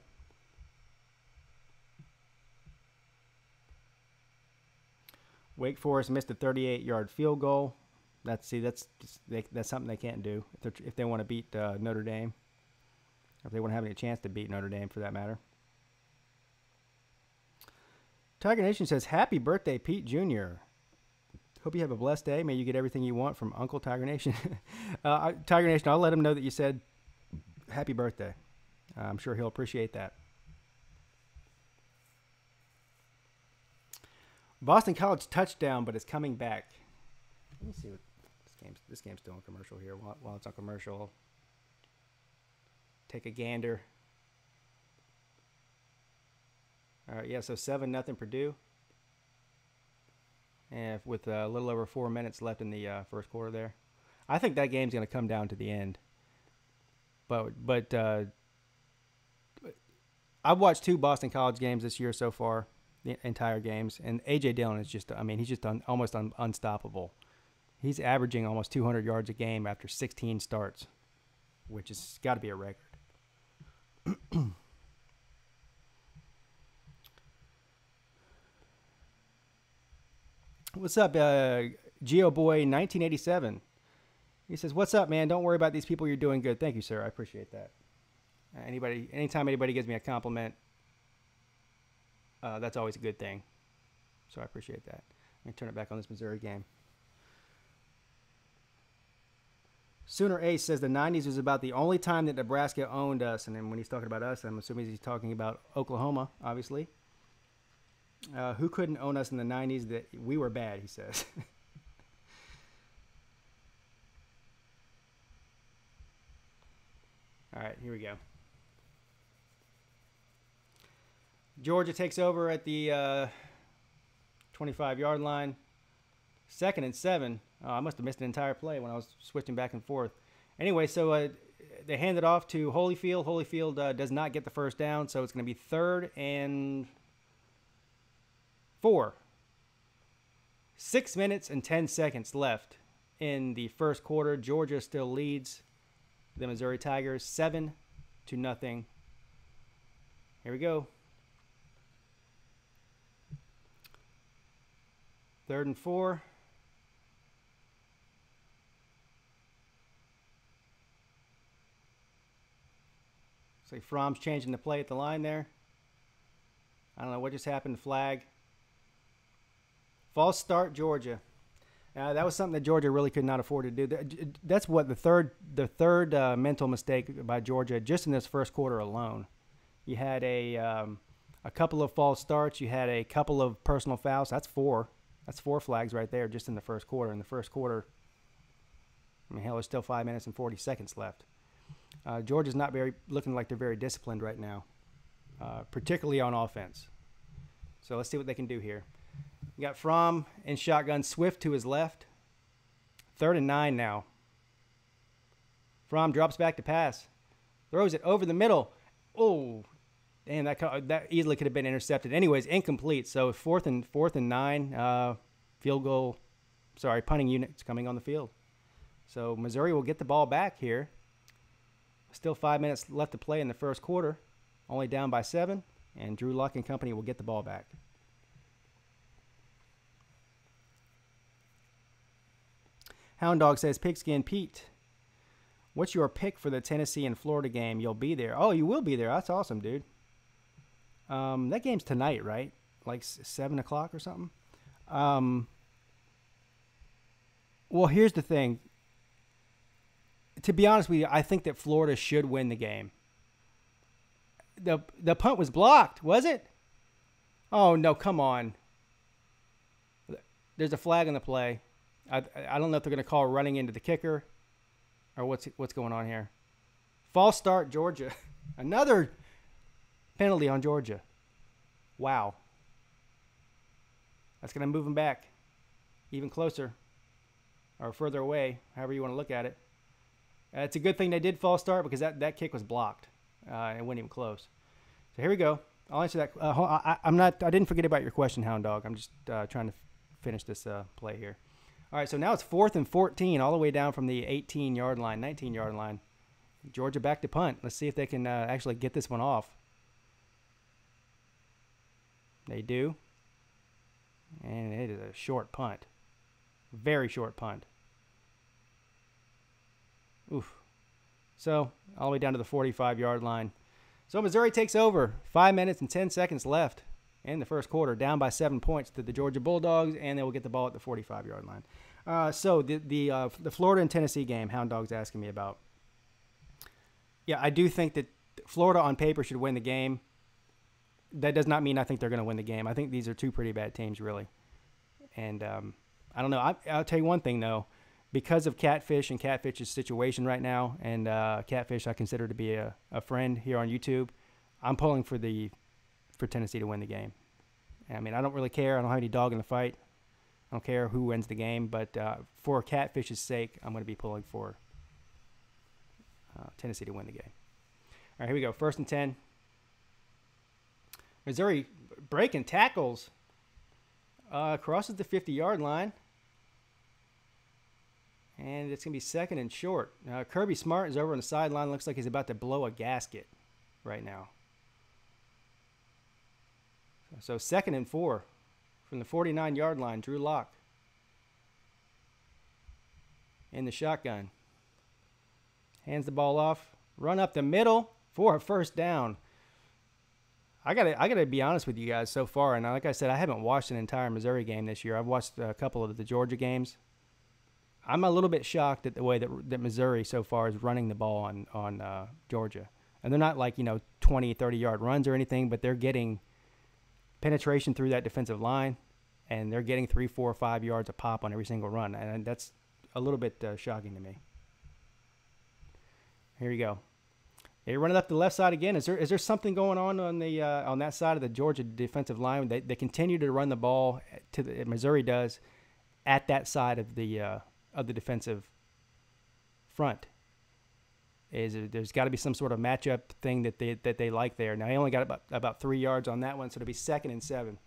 Wake Forest missed a 38-yard field goal. That's something they can't do if they want to beat Notre Dame. If they want to have any chance to beat Notre Dame, for that matter. Tiger Nation says, happy birthday, Pete Jr. Hope you have a blessed day. May you get everything you want from Uncle Tiger Nation. Tiger Nation, I'll let him know that you said happy birthday. I'm sure he'll appreciate that. Boston College touchdown, but it's coming back. Let me see what this game's still on commercial here. While it's on commercial, take a gander. All right, yeah, so 7-0 Purdue. And with a little over 4 minutes left in the first quarter there. I think that game's going to come down to the end. But I've watched 2 Boston College games this year so far. the entire games. And A.J. Dillon is just, I mean, he's just almost unstoppable. He's averaging almost 200 yards a game after 16 starts, which has got to be a record. What's up, Geo Boy 1987? He says, "What's up, man? Don't worry about these people. You're doing good." Thank you, sir. I appreciate that. Anytime anybody gives me a compliment, that's always a good thing. So I appreciate that. Let me turn it back on this Missouri game. Sooner Ace says the 90s was about the only time that Nebraska owned us. And then when he's talking about us, I'm assuming he's talking about Oklahoma, obviously. Who couldn't own us in the 90s? That we were bad, he says. All right, here we go. Georgia takes over at the 25-yard line. 2nd and 7. Oh, I must have missed an entire play when I was switching back and forth. Anyway, so they hand it off to Holyfield. Holyfield does not get the first down, so it's going to be 3rd and 4. 6 minutes and 10 seconds left in the first quarter. Georgia still leads the Missouri Tigers 7-0. Here we go. 3rd and 4. So Fromm's changing the play at the line there. I don't know what just happened. Flag. False start, Georgia. That was something that Georgia really could not afford to do. That's what the third mental mistake by Georgia just in this first quarter alone. You had a couple of false starts. You had a couple of personal fouls. That's 4. That's 4 flags right there just in the first quarter. In the first quarter, I mean, hell, there's still 5 minutes and 40 seconds left. Georgia's not looking like they're very disciplined right now, particularly on offense. So let's see what they can do here. You got Fromm in shotgun, Swift to his left. 3rd and 9 now. Fromm drops back to pass. Throws it over the middle. Oh, damn, that easily could have been intercepted. Anyways, incomplete. So 4th and 9, field goal. Sorry, punting units coming on the field. So Missouri will get the ball back here. Still 5 minutes left to play in the first quarter. Only down by 7, and Drew Luck and company will get the ball back. Hound Dog says, Pigskin Pete, what's your pick for the Tennessee and Florida game? You'll be there. Oh, you will be there. That's awesome, dude. That game's tonight, right? Like 7 o'clock or something? Well, here's the thing. To be honest with you, I think that Florida should win the game. The punt was blocked, was it? Oh, no, come on. There's a flag on the play. I don't know if they're going to call running into the kicker or what's going on here. False start, Georgia. Another penalty on Georgia. Wow. That's going to move them back even closer or further away, however you want to look at it. It's a good thing they did false start because that kick was blocked. It wasn't even close. So here we go. I'll answer that. I didn't forget about your question, Hound Dog. I'm just trying to finish this play here. All right, so now it's 4th and 14, all the way down from the 18-yard line, 19-yard line. Georgia back to punt. Let's see if they can actually get this one off. They do. And it is a short punt. Very short punt. Oof. So, all the way down to the 45-yard line. So, Missouri takes over. 5 minutes and 10 seconds left in the first quarter, down by 7 points to the Georgia Bulldogs, and they will get the ball at the 45-yard line. So, the Florida and Tennessee game, Hound Dog's asking me about. Yeah, I do think that Florida on paper should win the game. That does not mean I think they're going to win the game. I think these are two pretty bad teams, really. And I don't know. I'll tell you one thing, though. Because of Catfish and Catfish's situation right now, and Catfish I consider to be a friend here on YouTube, I'm pulling for Tennessee to win the game. I mean, I don't really care. I don't have any dog in the fight. I don't care who wins the game, but for Catfish's sake, I'm going to be pulling for Tennessee to win the game. All right, here we go. 1st and 10. Missouri breaking tackles. Crosses the 50-yard line. And it's going to be second and short. Kirby Smart is over on the sideline. Looks like he's about to blow a gasket right now. So 2nd and 4 from the 49-yard line. Drew Lock in the shotgun. Hands the ball off. Run up the middle for a first down. I gotta be honest with you guys so far. And like I said, I haven't watched an entire Missouri game this year. I've watched a couple of the Georgia games. I'm a little bit shocked at the way that Missouri so far is running the ball on Georgia. And they're not like, 20, 30-yard runs or anything, but they're getting penetration through that defensive line, and they're getting 3, 4, 5 yards a pop on every single run. And that's a little bit shocking to me. Here you go. They're running up the left side again. Is there something going on that side of the Georgia defensive line? They continue to run the ball Missouri does at that side of the defensive front. There's got to be some sort of matchup thing that they like there. Now, he only got about 3 yards on that one, so it'll be 2nd and 7.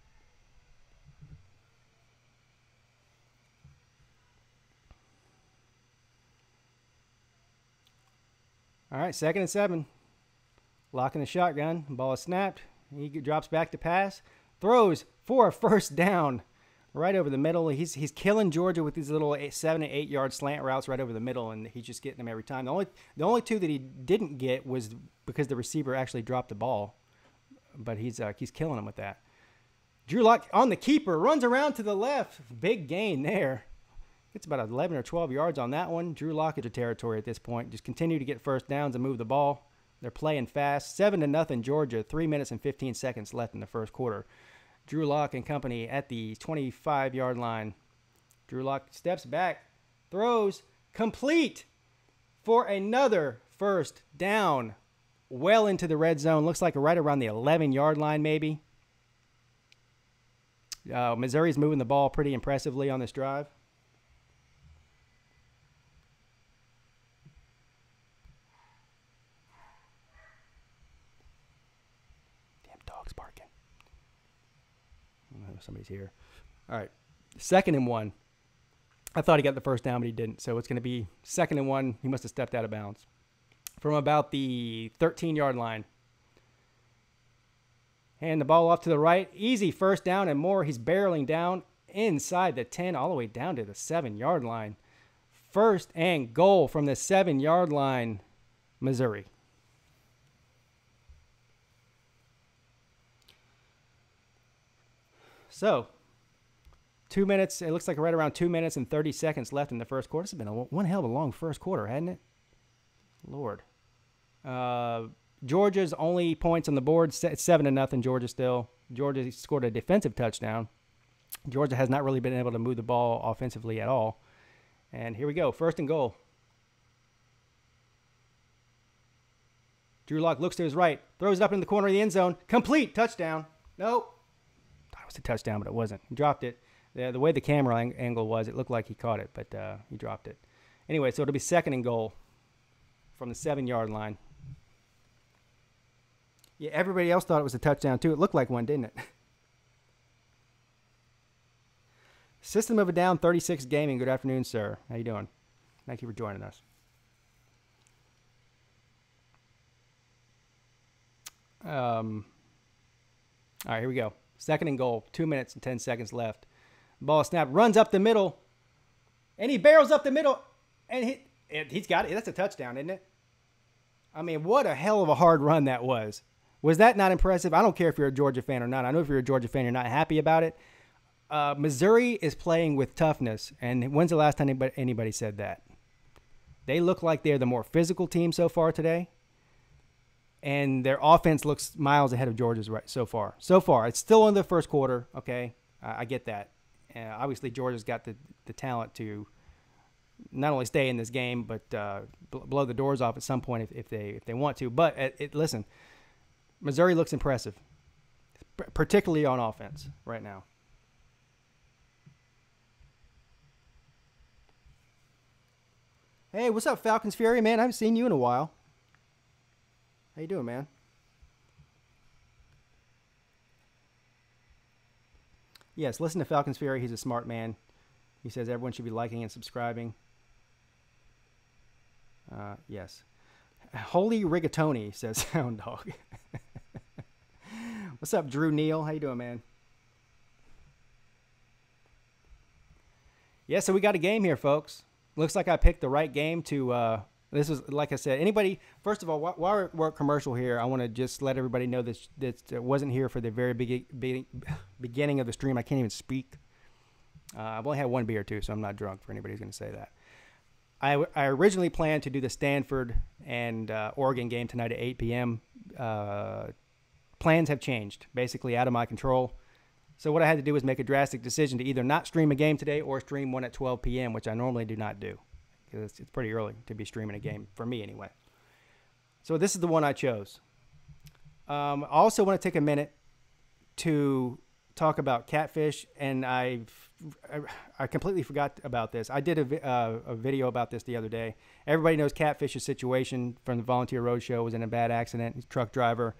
All right, 2nd and 7. Locking the shotgun. Ball is snapped. He drops back to pass. Throws for a first down. Right over the middle. He's killing Georgia with these little 7 and 8 yard slant routes right over the middle, and he's just getting them every time. The only two that he didn't get was because the receiver actually dropped the ball, but he's killing him with that. Drew Lock on the keeper, runs around to the left. Big gain there. Gets about 11 or 12 yards on that one. Drew Lock into territory at this point. Just continue to get first downs and move the ball. They're playing fast. 7-0 Georgia. 3 minutes and 15 seconds left in the first quarter. Drew Lock and company at the 25-yard line. Drew Lock steps back, throws, complete for another first down. Well into the red zone. Looks like right around the 11-yard line maybe. Missouri's moving the ball pretty impressively on this drive. Damn dog's barking. Somebody's here. All right. 2nd and 1. I thought he got the first down, but he didn't. So it's going to be 2nd and 1. He must have stepped out of bounds. From about the 13-yard line. Hand the ball off to the right. Easy first down and more. He's barreling down inside the 10 all the way down to the 7-yard line. 1st and goal from the 7-yard line, Missouri. So, 2 minutes, it looks like right around 2 minutes and 30 seconds left in the first quarter. This has been one hell of a long first quarter, hasn't it? Lord. Georgia's only points on the board, 7-0 Georgia still. Georgia scored a defensive touchdown. Georgia has not really been able to move the ball offensively at all. And here we go, 1st and goal. Drew Lock looks to his right, throws it up in the corner of the end zone. Complete, touchdown. Nope. Thought it was a touchdown, but it wasn't. He dropped it. The way the camera angle was, it looked like he caught it, but he dropped it. Anyway, so it'll be 2nd and goal from the 7-yard line. Yeah, everybody else thought it was a touchdown, too. It looked like one, didn't it? System of a Down 36 Gaming. Good afternoon, sir. How you doing? Thank you for joining us. All right, here we go. 2nd and goal. 2 minutes and 10 seconds left. Ball snap. Runs up the middle. And he barrels up the middle. And he's got it. That's a touchdown, isn't it? I mean, what a hell of a hard run that was. Was that not impressive? I don't care if you're a Georgia fan or not. I know if you're a Georgia fan, you're not happy about it. Missouri is playing with toughness. And when's the last time anybody said that? They look like they're the more physical team so far today. And their offense looks miles ahead of Georgia's right so far. So far. It's still in the first quarter, okay? I get that. Obviously, Georgia's got the talent to not only stay in this game, but blow the doors off at some point if they want to. But listen, Missouri looks impressive, particularly on offense right now. Hey, what's up, Falcons Fury, man? I haven't seen you in a while. How you doing, man? Yes, listen to Falcon's Fury. He's a smart man. He says everyone should be liking and subscribing. Yes. Holy rigatoni, says Hound Dog. What's up, Drew Neal? How you doing, man? Yeah, so we got a game here, folks. Looks like I picked the right game to this is, like I said, anybody, first of all, while we're at commercial here, I want to just let everybody know that wasn't here for the very beginning of the stream. I can't even speak. I've only had one beer, too, so I'm not drunk for anybody who's going to say that. I originally planned to do the Stanford and Oregon game tonight at 8 p.m. Plans have changed, basically out of my control. So what I had to do was make a drastic decision to either not stream a game today or stream one at 12 p.m., which I normally do not do. Because it's pretty early to be streaming a game, for me anyway. So this is the one I chose. I also want to take a minute to talk about catfish, and I completely forgot about this. I did a video about this the other day. Everybody knows Catfish's situation from the Volunteer Roadshow. Was in a bad accident. He's a truck driver.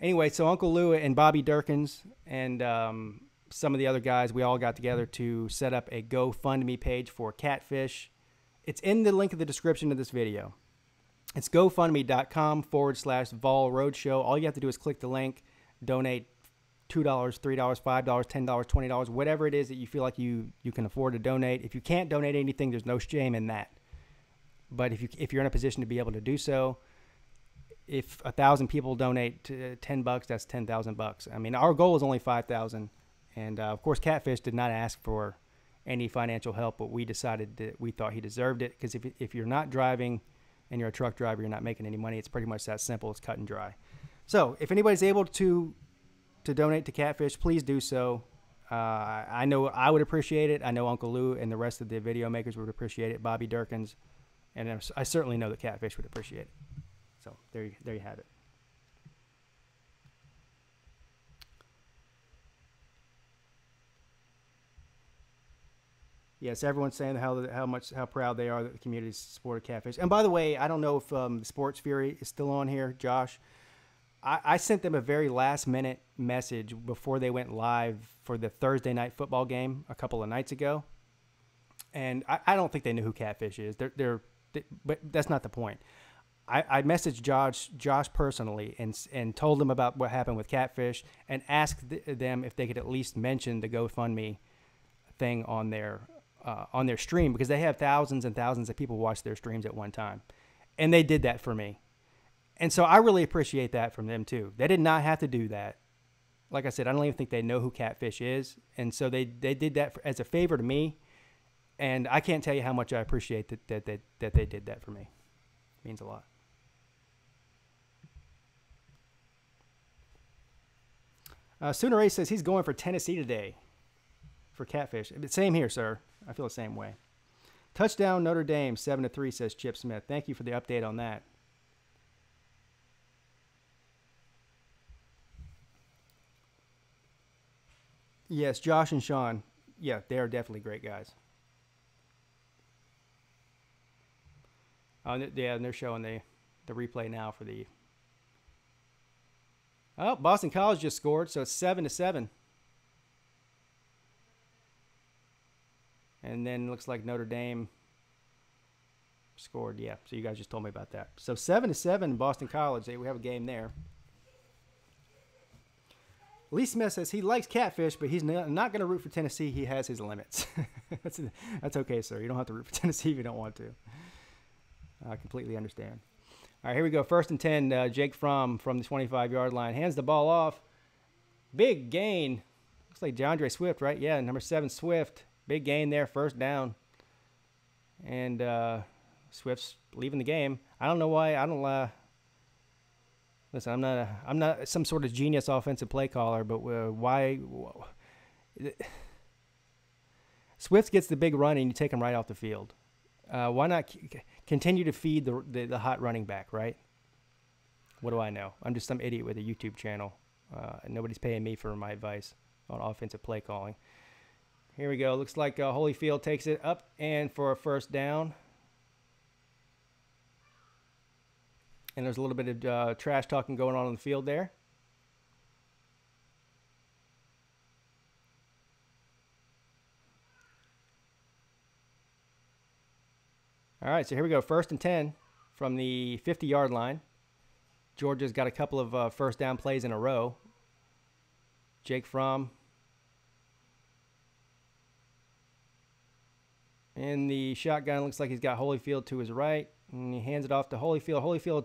Anyway, so Uncle Lou and Bobby Durkins and some of the other guys, we all got together to set up a GoFundMe page for Catfish. It's in the link in the description of this video. It's gofundme.com/Vol Roadshow. All you have to do is click the link, donate $2, $3, $5, $10, $20, whatever it is that you feel like you can afford to donate. If you can't donate anything, there's no shame in that. But if you're in a position to be able to do so, if 1,000 people donate $10, that's $10,000. I mean, our goal is only 5,000, and of course, Catfish did not ask for any financial help, but we decided that we thought he deserved it, because if you're not driving and you're a truck driver, you're not making any money. It's pretty much that simple. It's cut and dry. So if anybody's able to donate to Catfish, please do so. I know I would appreciate it. I know Uncle Lou and the rest of the video makers would appreciate it. Bobby Durkins, and I certainly know that Catfish would appreciate it. So there you have it. Yes, everyone's saying how proud they are that the community supported Catfish. And by the way, I don't know if Sports Fury is still on here, Josh. I sent them a very last-minute message before they went live for the Thursday night football game a couple of nights ago, and I don't think they knew who Catfish is. But that's not the point. I messaged Josh personally and told him about what happened with Catfish and asked them if they could at least mention the GoFundMe thing on their stream, because they have thousands and thousands of people watch their streams at one time, and they did that for me. And so I really appreciate that from them too. They did not have to do that. Like I said, I don't even think they know who Catfish is, and so they did that as a favor to me, and I can't tell you how much I appreciate that they did that for me. It means a lot. Sooner Ray says he's going for Tennessee today for Catfish. Same here, sir. I feel the same way. Touchdown Notre Dame 7-3, says Chip Smith. Thank you for the update on that. Yes, Josh and Sean. Yeah, they are definitely great guys. Yeah, and they're showing the replay now for the. Oh, Boston College just scored, so it's 7-7. And then looks like Notre Dame scored. Yeah, so you guys just told me about that. So 7-7, Boston College. We have a game there. Lee Smith says he likes Catfish, but he's not going to root for Tennessee. He has his limits. That's okay, sir. You don't have to root for Tennessee if you don't want to. I completely understand. All right, here we go. 1st and 10. Jake from the 25-yard line hands the ball off. Big gain. Looks like DeAndre Swift, right? Yeah, number 7, Swift. Big gain there, 1st down. And Swift's leaving the game. I don't know why. I don't. Listen, I'm not some sort of genius offensive play caller, but why? Swift gets the big run and you take him right off the field. Why not continue to feed the hot running back, right? What do I know? I'm just some idiot with a YouTube channel. Nobody's paying me for my advice on offensive play calling. Here we go. Looks like Holyfield takes it up and for a 1st down. And there's a little bit of trash talking going on the field there. All right, so here we go. 1st and 10 from the 50-yard line. Georgia's got a couple of first down plays in a row. Jake Fromm in the shotgun. Looks like he's got Holyfield to his right, and he hands it off to Holyfield. Holyfield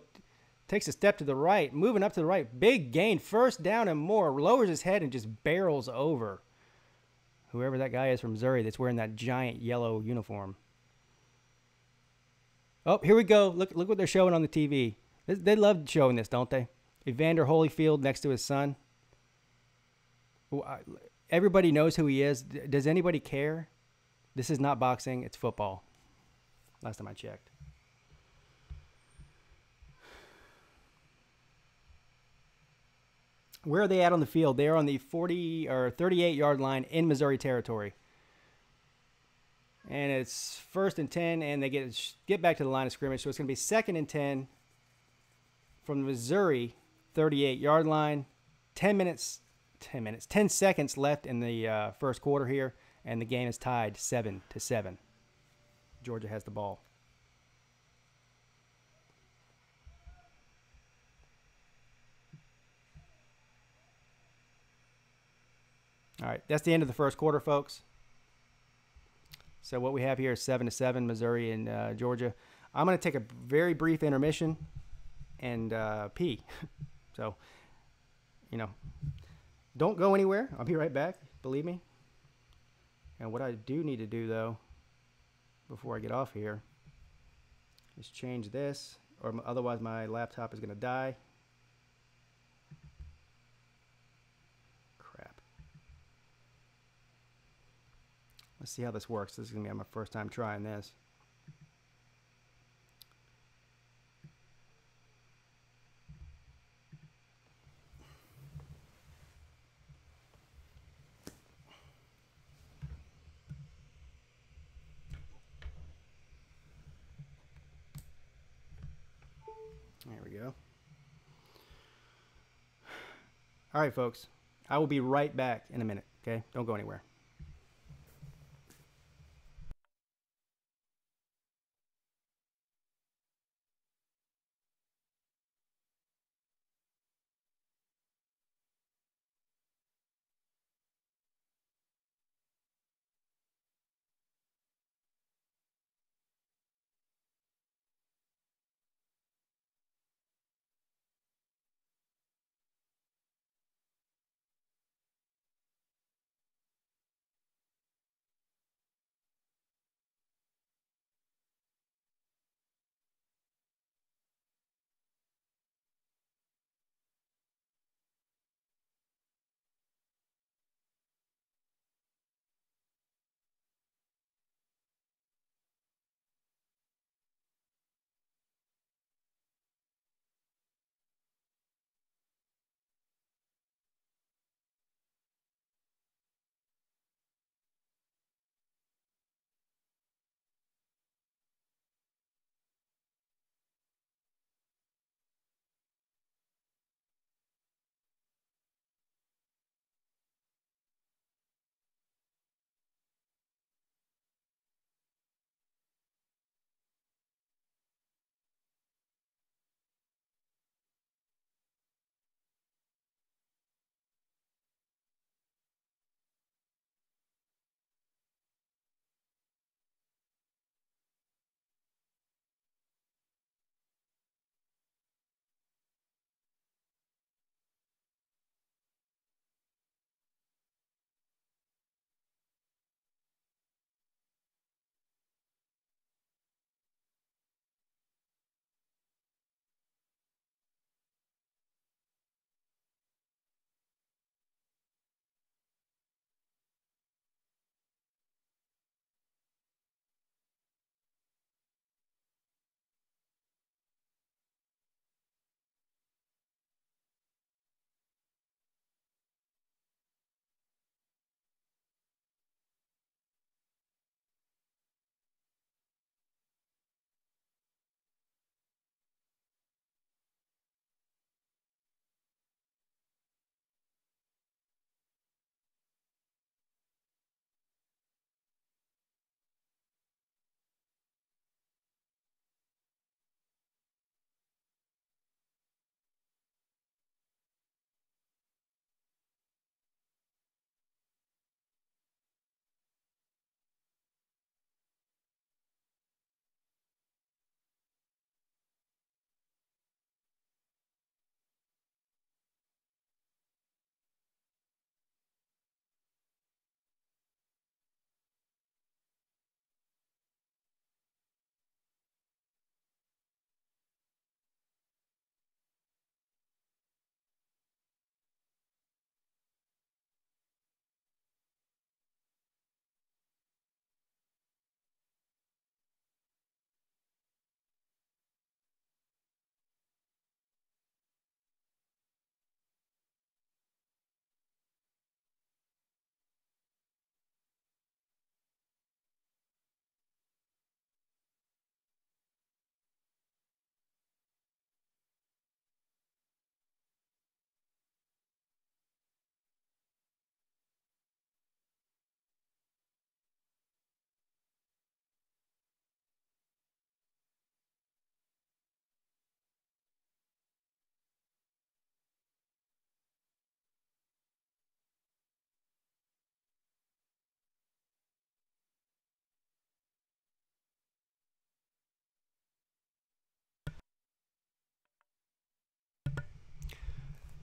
takes a step to the right, moving up to the right. Big gain, 1st down and more. Lowers his head and just barrels over whoever that guy is from Missouri that's wearing that giant yellow uniform. Oh, here we go. Look what they're showing on the TV. They love showing this, don't they? Evander Holyfield next to his son. Everybody knows who he is. Does anybody care? This is not boxing. It's football. Last time I checked. Where are they at on the field? They're on the 40 or 38-yard line in Missouri territory. And it's 1st and 10, and they get back to the line of scrimmage. So it's going to be 2nd and 10 from the Missouri 38-yard line. 10 seconds left in the first quarter here, and the game is tied 7-7. Georgia has the ball. All right, that's the end of the first quarter, folks. So what we have here is 7-7, Missouri and Georgia. I'm going to take a very brief intermission and pee. So, don't go anywhere. I'll be right back, believe me. And what I do need to do, though, before I get off here, is change this, or otherwise my laptop is going to die. Let's see how this works. This is going to be my first time trying this. There we go. All right, folks. I will be right back in a minute, okay? Don't go anywhere.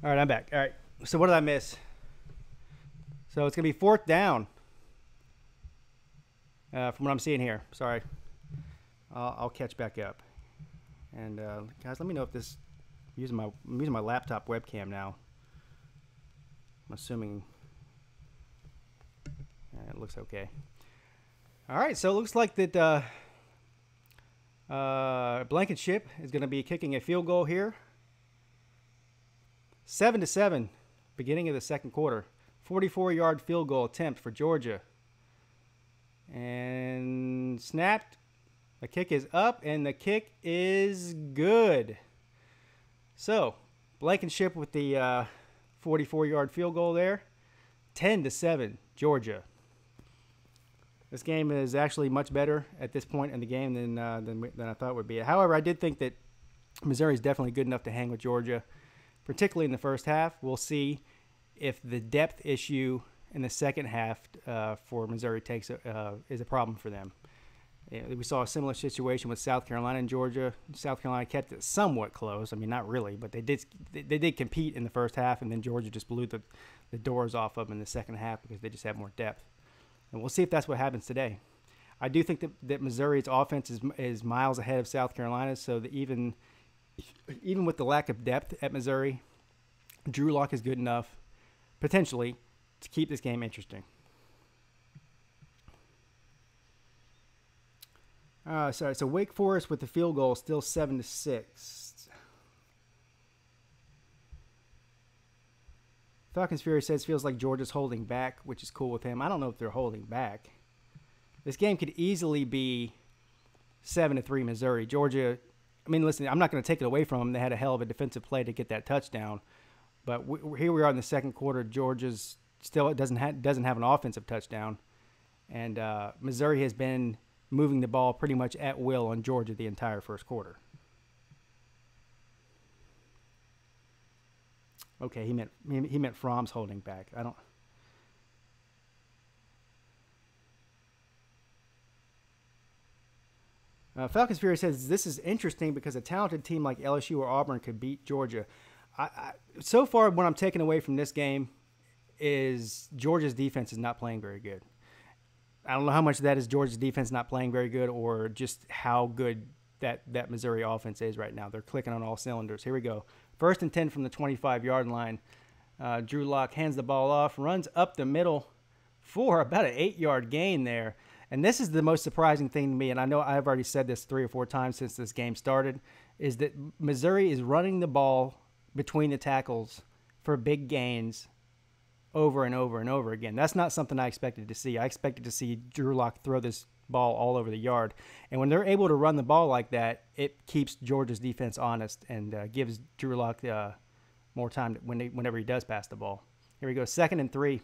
All right, I'm back. All right. So what did I miss? So it's going to be 4th down from what I'm seeing here. Sorry. I'll catch back up. And guys, let me know if this... I'm using my laptop webcam now. I'm assuming it looks okay. All right, so it looks like that Blankenship is going to be kicking a field goal here. 7-7, beginning of the second quarter. 44-yard field goal attempt for Georgia. And snapped. The kick is up, and the kick is good. So, Blankenship with the 44-yard field goal there. 10-7, Georgia. This game is actually much better at this point in the game than I thought it would be. However, I did think that Missouri is definitely good enough to hang with Georgia, particularly in the first half. We'll see if the depth issue in the second half for Missouri is a problem for them. We saw a similar situation with South Carolina and Georgia. South Carolina kept it somewhat close. I mean, not really, but they did compete in the first half, and then Georgia just blew the doors off of them in the second half because they just have more depth. And we'll see if that's what happens today. I do think that Missouri's offense is miles ahead of South Carolina's, so that even with the lack of depth at Missouri, Drew Lock is good enough, potentially, to keep this game interesting. So Wake Forest with the field goal, still 7-6. Falcons Fury says feels like Georgia's holding back, which is cool with him. I don't know if they're holding back. This game could easily be 7-3 Missouri. Georgia, I mean, listen, I'm not going to take it away from them. They had a hell of a defensive play to get that touchdown. But here we are in the second quarter. Georgia's still doesn't have an offensive touchdown. And Missouri has been moving the ball pretty much at will on Georgia the entire first quarter. Okay, he meant Fromm's holding back. I don't. Falcons Fury says this is interesting because a talented team like LSU or Auburn could beat Georgia. So far, what I'm taking away from this game is Georgia's defense is not playing very good. I don't know how much of that is Georgia's defense not playing very good or just how good that Missouri offense is right now. They're clicking on all cylinders. Here we go. 1st and 10 from the 25-yard line. Drew Lock hands the ball off, runs up the middle for about an 8-yard gain there. And this is the most surprising thing to me, and I know I've already said this 3 or 4 times since this game started, is that Missouri is running the ball between the tackles for big gains over and over and over again. That's not something I expected to see. I expected to see Drew Lock throw this ball all over the yard. And when they're able to run the ball like that, it keeps Georgia's defense honest and gives Drew Lock more time whenever he does pass the ball. Here we go, 2nd and 3.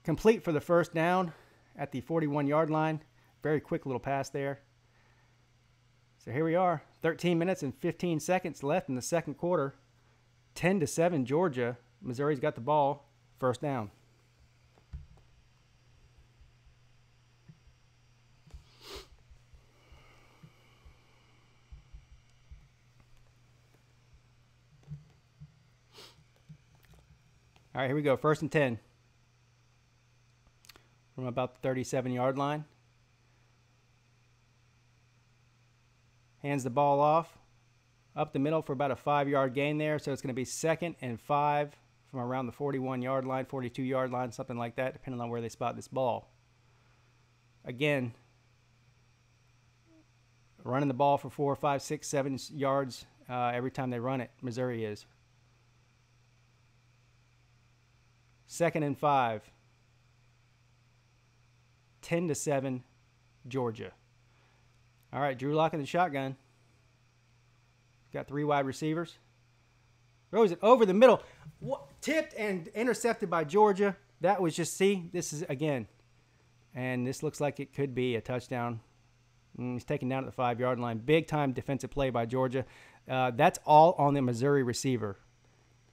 Complete for the first down at the 41-yard line. Very quick little pass there. So here we are, 13 minutes and 15 seconds left in the second quarter. 10-7 Georgia. Missouri's got the ball. First down. All right, here we go. 1st and 10 from about the 37-yard line. Hands the ball off up the middle for about a 5-yard gain there. So it's going to be 2nd and 5 from around the 41-yard line, 42-yard line, something like that, depending on where they spot this ball. Again, running the ball for 4, 5, 6, 7 yards every time they run it. Missouri is. 2nd and 5. 10-7, Georgia. All right, Drew Lock in the shotgun. Got 3 wide receivers. Throws it over the middle. Tipped and intercepted by Georgia. That was just, see, this is, again, and this looks like it could be a touchdown. He's taken down at the 5-yard line. Big-time defensive play by Georgia. That's all on the Missouri receiver.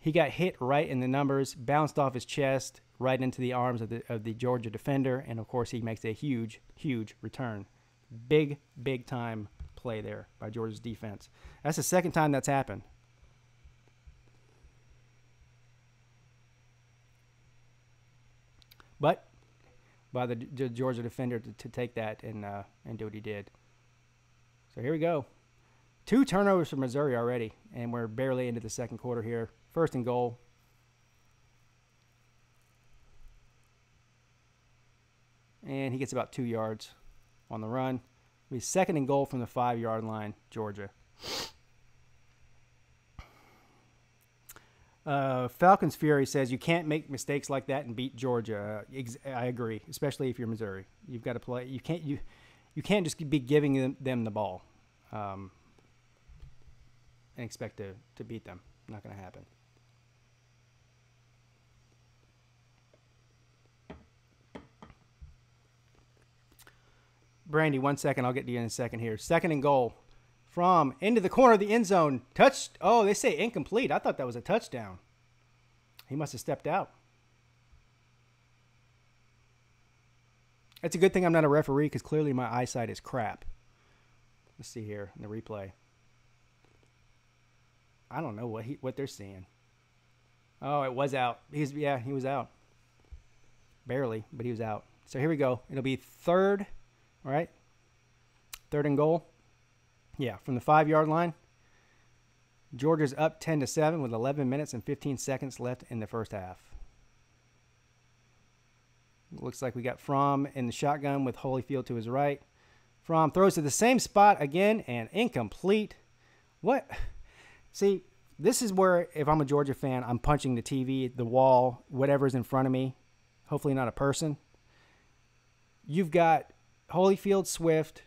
He got hit right in the numbers, bounced off his chest, right into the arms of the Georgia defender, and, of course, he makes a huge, huge return. Big-time play there by Georgia's defense. That's the second time that's happened. but by the Georgia defender to take that and do what he did. So here we go. 2 turnovers for Missouri already, and we're barely into the second quarter here. 1st and goal. And he gets about 2 yards on the run. It'll be 2nd and goal from the 5-yard line, Georgia. Falcons Fury says you can't make mistakes like that and beat Georgia. I agree, especially if you're Missouri. You've got to play. You can't just be giving them the ball and expect to beat them. Not going to happen. Brandy, 1 second. I'll get to you in a second here. 2nd and goal from into the corner of the end zone. Touch. Oh, they say incomplete. I thought that was a touchdown. He must have stepped out. It's a good thing I'm not a referee because clearly my eyesight is crap. Let's see here in the replay. I don't know what they're seeing. Oh, it was out. He was out. Barely, but he was out. So here we go. It'll be 3rd, all right? 3rd and goal. Yeah, from the 5-yard line. Georgia's up 10-7 with 11 minutes and 15 seconds left in the first half. Looks like we got Fromm in the shotgun with Holyfield to his right. Fromm throws to the same spot again and incomplete. What? See, this is where if I'm a Georgia fan, I'm punching the TV, the wall, whatever's in front of me. Hopefully not a person. You've got Holyfield, Swift,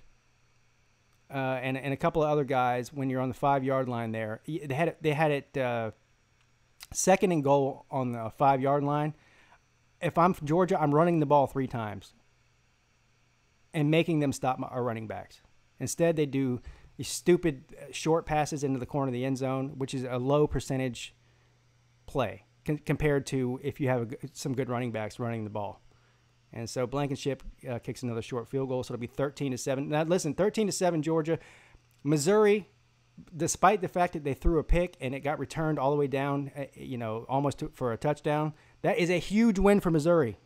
and a couple of other guys when you're on the 5-yard line there. They had it 2nd and goal on the 5-yard line. If I'm Georgia, I'm running the ball 3 times and making them stop our running backs. Instead, they do these stupid short passes into the corner of the end zone, which is a low percentage play compared to if you have some good running backs running the ball. And so Blankenship kicks another short field goal, so it'll be 13-7. Now, listen, 13-7 Georgia. Missouri, despite the fact that they threw a pick and it got returned all the way down, almost for a touchdown, that is a huge win for Missouri.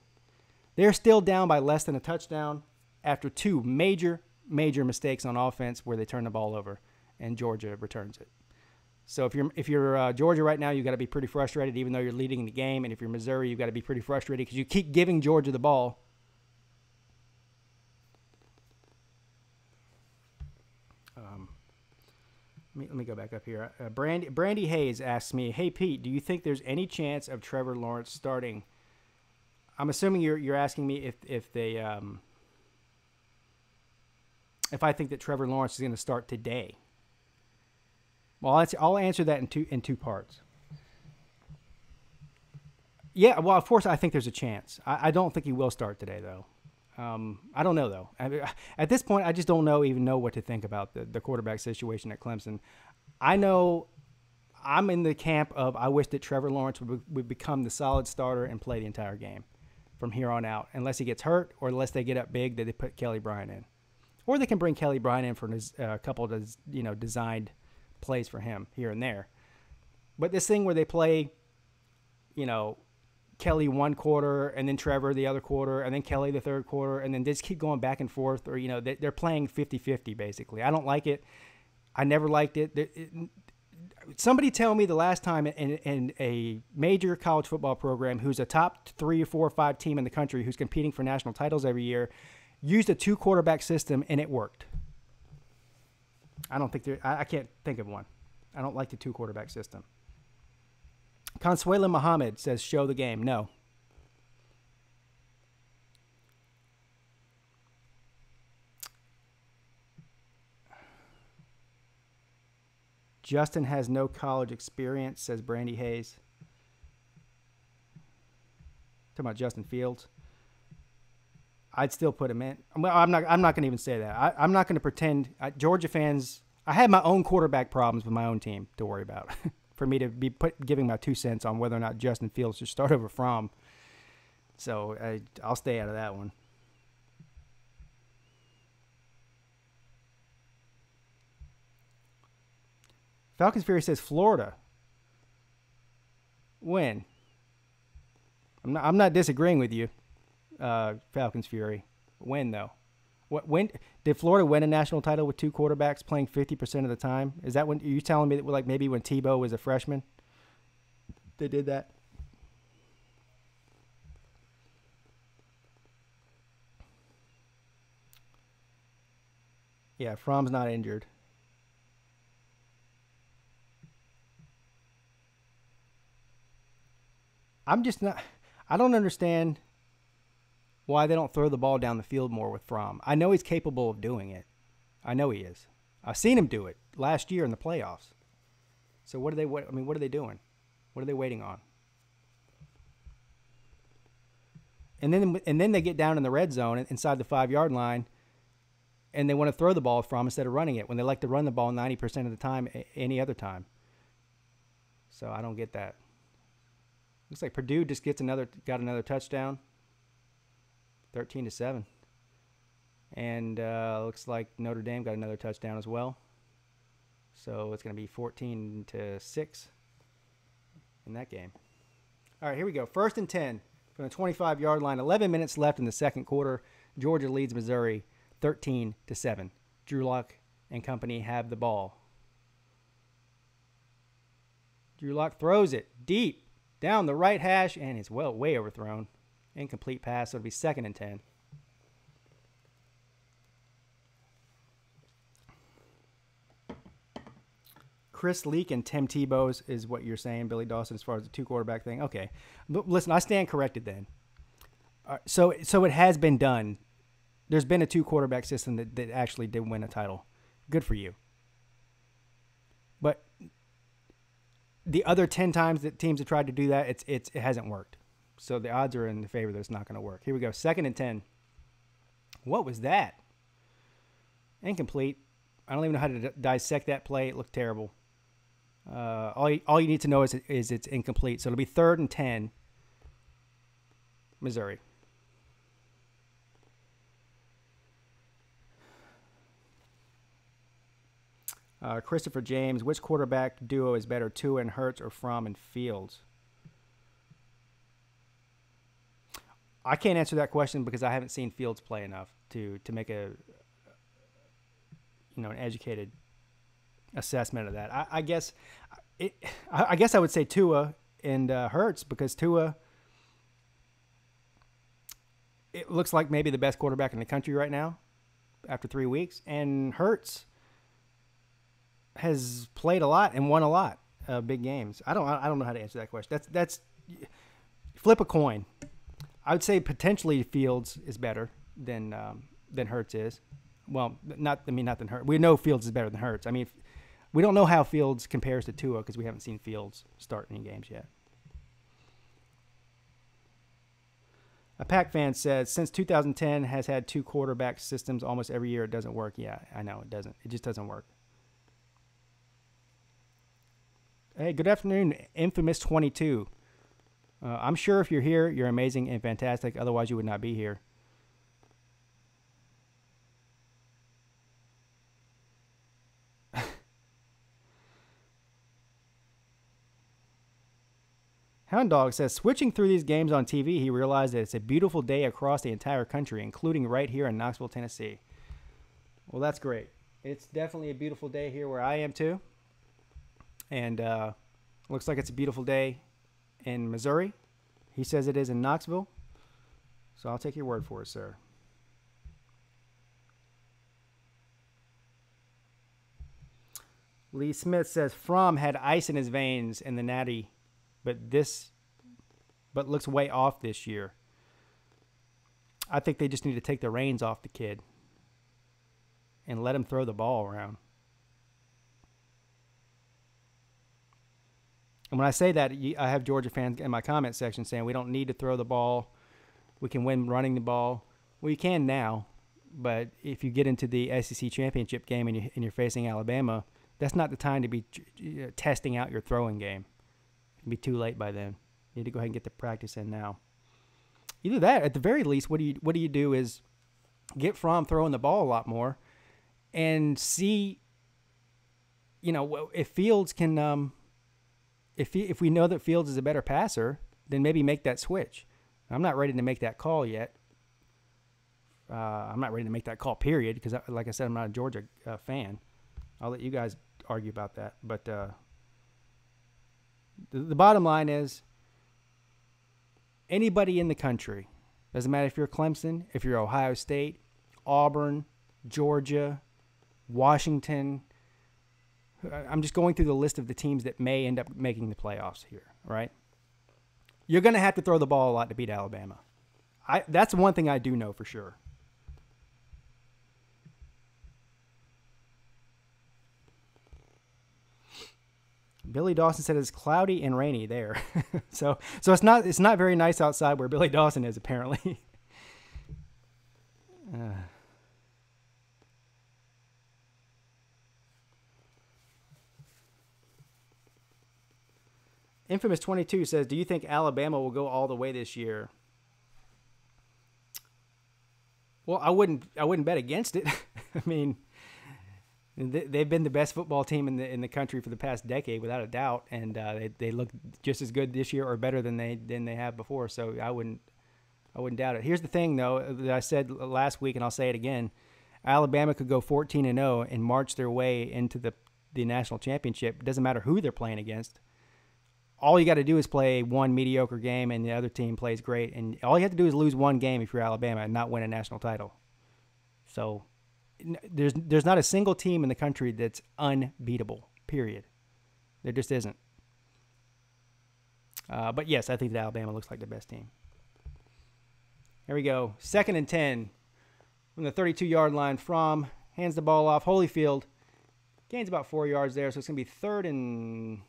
They're still down by less than a touchdown after 2 major mistakes on offense where they turn the ball over, and Georgia returns it. So if you're Georgia right now, you've got to be pretty frustrated, even though you're leading the game. And if you're Missouri, you've got to be pretty frustrated because you keep giving Georgia the ball. Let me go back up here. Brandy Hayes asks me, "Hey Pete, do you think there's any chance of Trevor Lawrence starting?" I'm assuming you're asking me if I think that Trevor Lawrence is going to start today. Well, I'll answer that in two parts. Yeah, well, of course, I think there's a chance. I don't think he will start today, though. I don't know, though. At this point, I just don't even know what to think about the quarterback situation at Clemson. I know I'm in the camp of I wish that Trevor Lawrence would become the solid starter and play the entire game from here on out, unless he gets hurt or unless they get up big that they put Kelly Bryant in. Or they can bring Kelly Bryant in for a couple of designed plays for him here and there. But this thing where they play, Kelly 1 quarter and then Trevor the other quarter and then Kelly the 3rd quarter and then they just keep going back and forth, or, they're playing 50-50 basically. I don't like it. I never liked it. Somebody tell me the last time in a major college football program who's a top 3 or 4 or 5 team in the country who's competing for national titles every year used a 2-quarterback system and it worked. I don't think I can't think of one. I don't like the 2-quarterback system. Consuelo Muhammad says, show the game. No. Justin has no college experience, says Brandy Hayes. Talking about Justin Fields. I'd still put him in. I'm not going to even say that. I'm not going to pretend. Georgia fans, I had my own quarterback problems with my own team to worry about for me to be giving my 2 cents on whether or not Justin Fields should start over Fromm. So I'll stay out of that one. Falcons Fury says Florida. When? I'm not disagreeing with you. Falcons Fury. When though? When did Florida win a national title with two quarterbacks playing 50% of the time? Is that when, are you telling me that, like, maybe when Tebow was a freshman they did that? Yeah, Fromm's not injured. I'm just not. I don't understand why they don't throw the ball down the field more with Fromm. I know he's capable of doing it. I know he is. I've seen him do it last year in the playoffs. So what are they? I mean, what are they doing? What are they waiting on? And then they get down in the red zone inside the 5-yard line, and they want to throw the ball from instead of running it when they like to run the ball 90% of the time any other time. So I don't get that. Looks like Purdue just got another touchdown, 13-7, and looks like Notre Dame got another touchdown as well. So it's going to be 14-6 in that game. All right, here we go. 1st and 10 from the 25-yard line. 11 minutes left in the second quarter. Georgia leads Missouri 13-7. Drew Lock and company have the ball. Drew Lock throws it deep down the right hash, and it's way overthrown. Incomplete pass, so it'll be 2nd and 10. Chris Leak and Tim Tebow is what you're saying, Billy Dawson, as far as the two quarterback thing. Okay, but listen, I stand corrected then. So it has been done. There's been a two quarterback system that actually did win a title. Good for you. But the other 10 times that teams have tried to do that, it hasn't worked. So the odds are in the favor that it's not going to work. Here we go. 2nd and 10. What was that? Incomplete. I don't even know how to dissect that play. It looked terrible. All you need to know is it's incomplete. So it'll be 3rd and 10. Missouri. Christopher James, which quarterback duo is better, Tua and Hurts or Fromm and Fields? I can't answer that question because I haven't seen Fields play enough to make an educated assessment of that. I guess I would say Tua and Hurts, because Tua, it looks like maybe the best quarterback in the country right now after 3 weeks, and Hurts has played a lot and won a lot of big games. I don't know how to answer that question. That's flip a coin. I would say potentially Fields is better than Hurts is. Well, not than Hurts. We know Fields is better than Hurts. I mean, we don't know how Fields compares to Tua because we haven't seen Fields start any games yet. A Pack fan says, since 2010 has had two quarterback systems almost every year, it doesn't work. Yeah, I know it doesn't. It just doesn't work. Hey, good afternoon, Infamous 22. I'm sure if you're here, you're amazing and fantastic. Otherwise, you would not be here. Hound Dog says, switching through these games on TV, he realized that it's a beautiful day across the entire country, including right here in Knoxville, Tennessee. Well, that's great. It's definitely a beautiful day here where I am too. And looks like it's a beautiful day in Missouri. He says it is in Knoxville. So I'll take your word for it, sir. Lee Smith says, Fromm had ice in his veins in the Natty, but looks way off this year. I think they just need to take the reins off the kid and let him throw the ball around. And when I say that, I have Georgia fans in my comment section saying we don't need to throw the ball. We can win running the ball. Well, you can now, but if you get into the SEC championship game and you're facing Alabama, that's not the time to be testing out your throwing game. It'll be too late by then. You need to go ahead and get the practice in now. Either that, at the very least, what do you do is get Fromm throwing the ball a lot more and see, if Fields can if we know that Fields is a better passer, then maybe make that switch. I'm not ready to make that call yet, I'm not ready to make that call, period, because, like I said, I'm not a Georgia fan. I'll let you guys argue about that. But the bottom line is anybody in the country, doesn't matter if you're Clemson, if you're Ohio State, Auburn, Georgia, Washington. I'm just going through the list of the teams that may end up making the playoffs here, right? You're going to have to throw the ball a lot to beat Alabama. That's one thing I do know for sure. Billy Dawson said it's cloudy and rainy there. so it's not very nice outside where Billy Dawson is, apparently. Infamous 22 says, do you think Alabama will go all the way this year? Well, I wouldn't bet against it. I mean, they've been the best football team in the country for the past decade, without a doubt, and they look just as good this year or better than they have before. So I wouldn't doubt it. Here's the thing, though, that I said last week, and I'll say it again: Alabama could go 14-0 and march their way into the national championship. It doesn't matter who they're playing against. All you got to do is play one mediocre game, and the other team plays great. And all you have to do is lose one game if you're Alabama and not win a national title. So there's not a single team in the country that's unbeatable, period. There just isn't. But, yes, I think that Alabama looks like the best team. Here we go. 2nd and 10 from the 32-yard line. Fromm hands the ball off. Holyfield gains about 4 yards there, so it's going to be 3rd and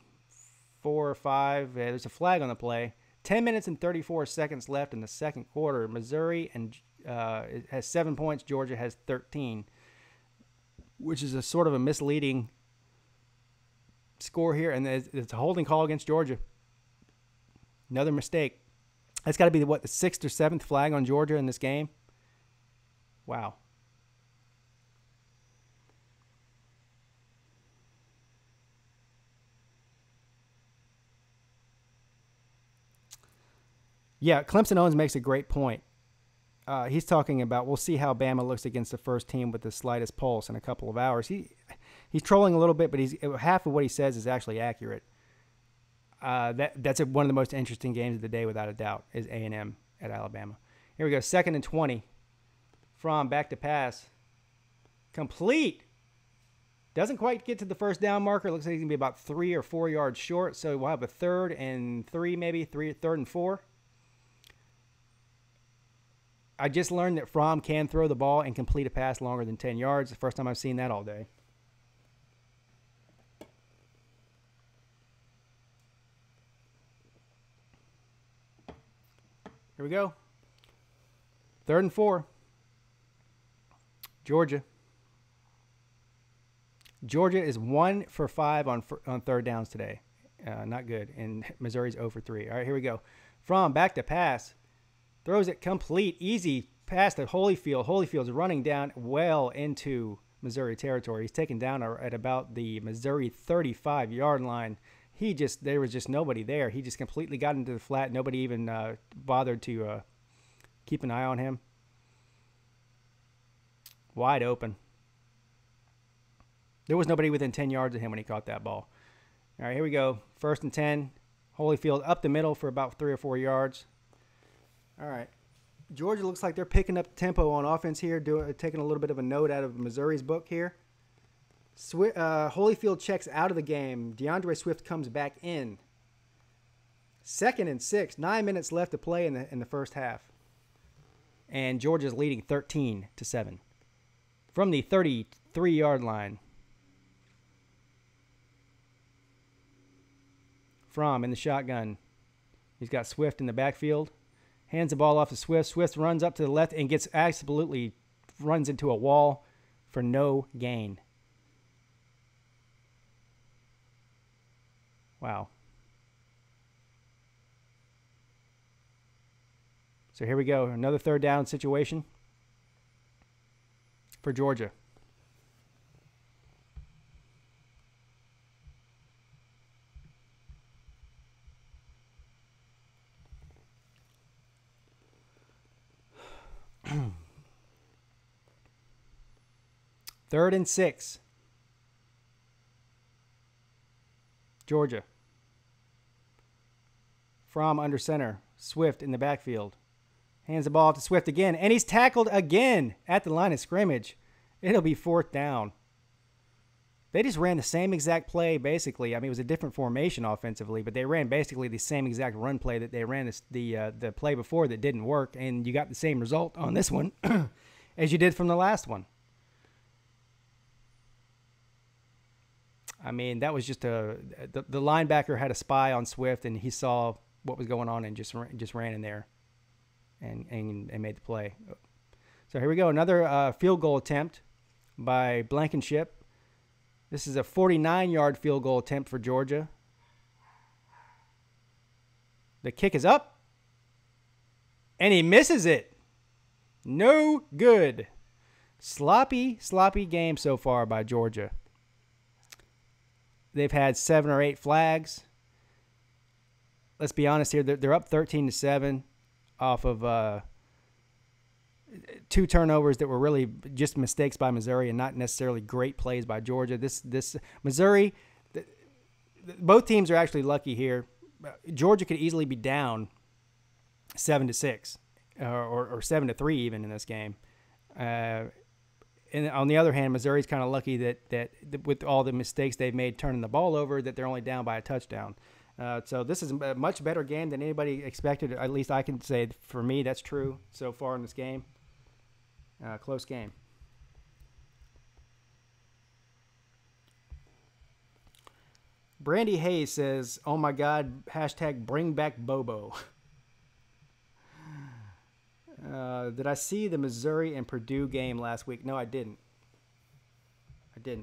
4 or 5. There's a flag on the play. 10 minutes and 34 seconds left in the second quarter. Missouri has 7 points. Georgia has 13, which is a sort of a misleading score here. And it's a holding call against Georgia. Another mistake. That's got to be, the 6th or 7th flag on Georgia in this game? Wow. Yeah, Clemson Owens makes a great point. He's talking about, we'll see how Bama looks against the first team with the slightest pulse in a couple of hours. He's trolling a little bit, but half of what he says is actually accurate. That's one of the most interesting games of the day, without a doubt, is A&M at Alabama. Here we go, 2nd and 20. Fromm back to pass. Complete. Doesn't quite get to the first down marker. It looks like he's going to be about 3 or 4 yards short, so we'll have a 3rd and 3, maybe 3rd and 4. I just learned that Fromm can throw the ball and complete a pass longer than 10 yards. The first time I've seen that all day. Here we go. 3rd and 4. Georgia. Georgia is 1 for 5 on 3rd downs today. Not good. And Missouri's 0 for 3. All right, here we go. Fromm back to pass. Throws it complete. Easy pass to Holyfield. Holyfield's running down well into Missouri territory. He's taken down at about the Missouri 35-yard line. There was just nobody there. He just completely got into the flat. Nobody even bothered to keep an eye on him. Wide open. There was nobody within 10 yards of him when he caught that ball. All right, here we go. 1st and 10. Holyfield up the middle for about 3 or 4 yards. All right. Georgia looks like they're picking up tempo on offense here, taking a little bit of a note out of Missouri's book here. Holyfield checks out of the game. DeAndre Swift comes back in. 2nd and 6. 9 minutes left to play in the first half. And Georgia's leading 13-7 from the 33-yard line. Fromm in the shotgun. He's got Swift in the backfield. Hands the ball off to Swift. Swift runs up to the left and runs into a wall for no gain. Wow. So here we go. Another 3rd down situation for Georgia. 3rd and 6. Georgia. From under center. Swift in the backfield. Hands the ball to Swift again. And he's tackled again at the line of scrimmage. It'll be 4th down. They just ran the same exact play, basically. I mean, it was a different formation offensively, but they ran basically the same exact run play that they ran the play before that didn't work, and you got the same result on this one as you did from the last one. I mean, that was just the linebacker had a spy on Swift, and he saw what was going on and just ran in there and made the play. So here we go, another field goal attempt by Blankenship. This is a 49-yard field goal attempt for Georgia. The kick is up. And he misses it. No good. Sloppy game so far by Georgia. They've had 7 or 8 flags. Let's be honest here. They're up 13-7 off of 2 turnovers that were really just mistakes by Missouri and not necessarily great plays by Georgia. This Missouri, both teams are actually lucky here. Georgia could easily be down 7-6 or 7-3 even in this game. And on the other hand, Missouri's kind of lucky that with all the mistakes they've made turning the ball over, that they're only down by a touchdown. So this is a much better game than anybody expected. At least I can say for me that's true so far in this game. Close game. Brandy Hayes says, "Oh my God, hashtag bring back Bobo." Did I see the Missouri and Purdue game last week? No, I didn't.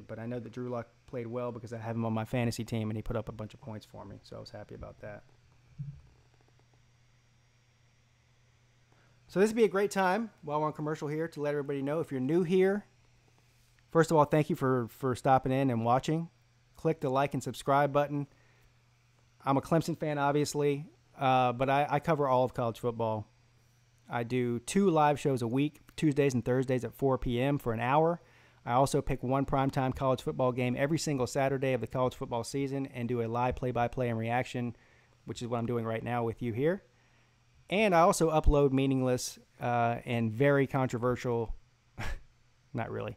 But I know that Drew Lock played well because I have him on my fantasy team and he put up a bunch of points for me, so I was happy about that. So this would be a great time while we're on commercial here to let everybody know if you're new here. First of all, thank you for stopping in and watching. Click the like and subscribe button. I'm a Clemson fan, obviously, but I cover all of college football. I do 2 live shows a week, Tuesdays and Thursdays at 4 p.m. for an hour. I also pick one primetime college football game every single Saturday of the college football season and do a live play-by-play and reaction, which is what I'm doing right now with you here. And I also upload meaningless and very controversial, not really,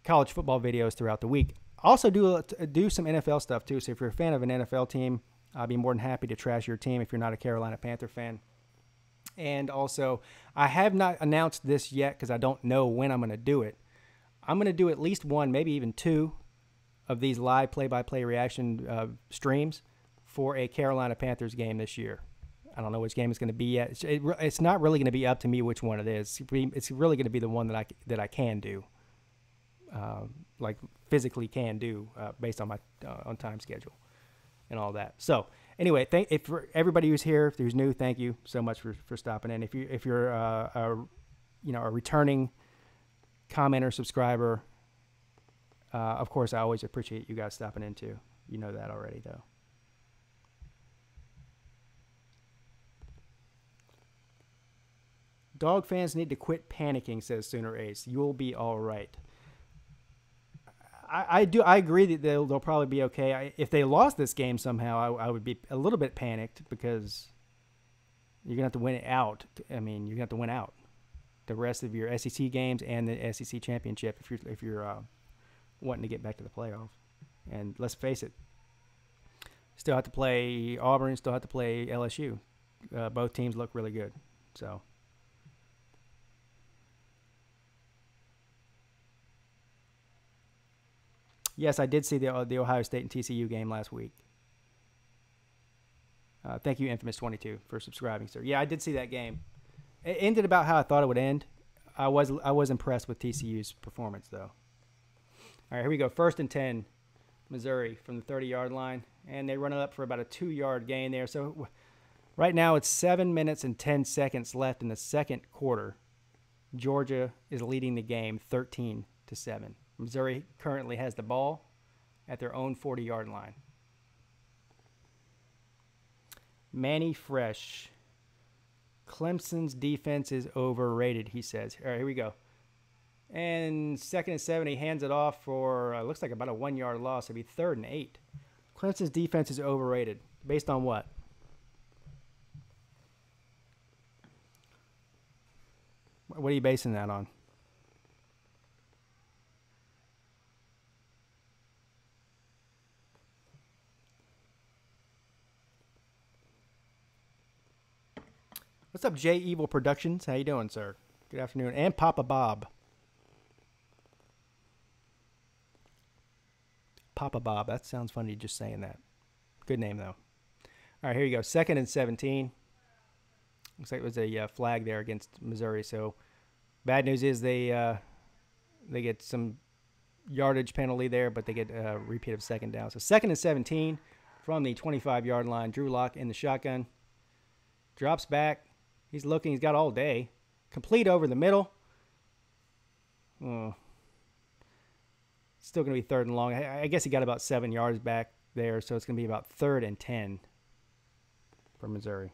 college football videos throughout the week. Also do some NFL stuff too. So if you're a fan of an NFL team, I'll be more than happy to trash your team if you're not a Carolina Panther fan. And also, I have not announced this yet because I don't know when I'm going to do it. I'm going to do at least 1, maybe even 2 of these live play-by-play reaction streams for a Carolina Panthers game this year. I don't know which game it's going to be yet. It's not really going to be up to me which one it is. It's really going to be the one that I can do, like physically can do based on my on time schedule and all that. So anyway, for everybody who's here, who's new, thank you so much for stopping in. If you're a returning commenter, subscriber, of course I always appreciate you guys stopping in too. You know that already though. Dog fans need to quit panicking, says Sooner Ace. You'll be all right. I agree that they'll probably be okay. If they lost this game somehow, I would be a little bit panicked because you're gonna have to win it out. I mean, you're gonna have to win out the rest of your SEC games and the SEC championship if you're wanting to get back to the playoff. And let's face it, still have to play Auburn, still have to play LSU. Both teams look really good, so. Yes, I did see the Ohio State and TCU game last week. Thank you, Infamous22, for subscribing, sir. Yeah, I did see that game. It ended about how I thought it would end. I was impressed with TCU's performance, though. All right, here we go. 1st and 10, Missouri from the 30-yard line. And they run it up for about a 2-yard gain there. So right now it's 7 minutes and 10 seconds left in the second quarter. Georgia is leading the game 13-7. Missouri currently has the ball at their own 40-yard line. Manny Fresh. Clemson's defense is overrated, he says. All right, here we go. And 2nd and 7, he hands it off for, looks like about a 1-yard loss. It'd be 3rd and 8. Clemson's defense is overrated. Based on what? What are you basing that on? What's up, J Evil Productions? How you doing, sir? Good afternoon. And Papa Bob. Papa Bob. That sounds funny just saying that. Good name, though. All right, here you go. 2nd and 17. Looks like it was a flag there against Missouri. So bad news is they get some yardage penalty there, but they get a repeat of 2nd down. So 2nd and 17 from the 25-yard line. Drew Lock in the shotgun. Drops back. He's looking. He's got all day. Complete over the middle. Oh. Still going to be 3rd and long. I guess he got about 7 yards back there, so it's going to be about 3rd and 10 for Missouri.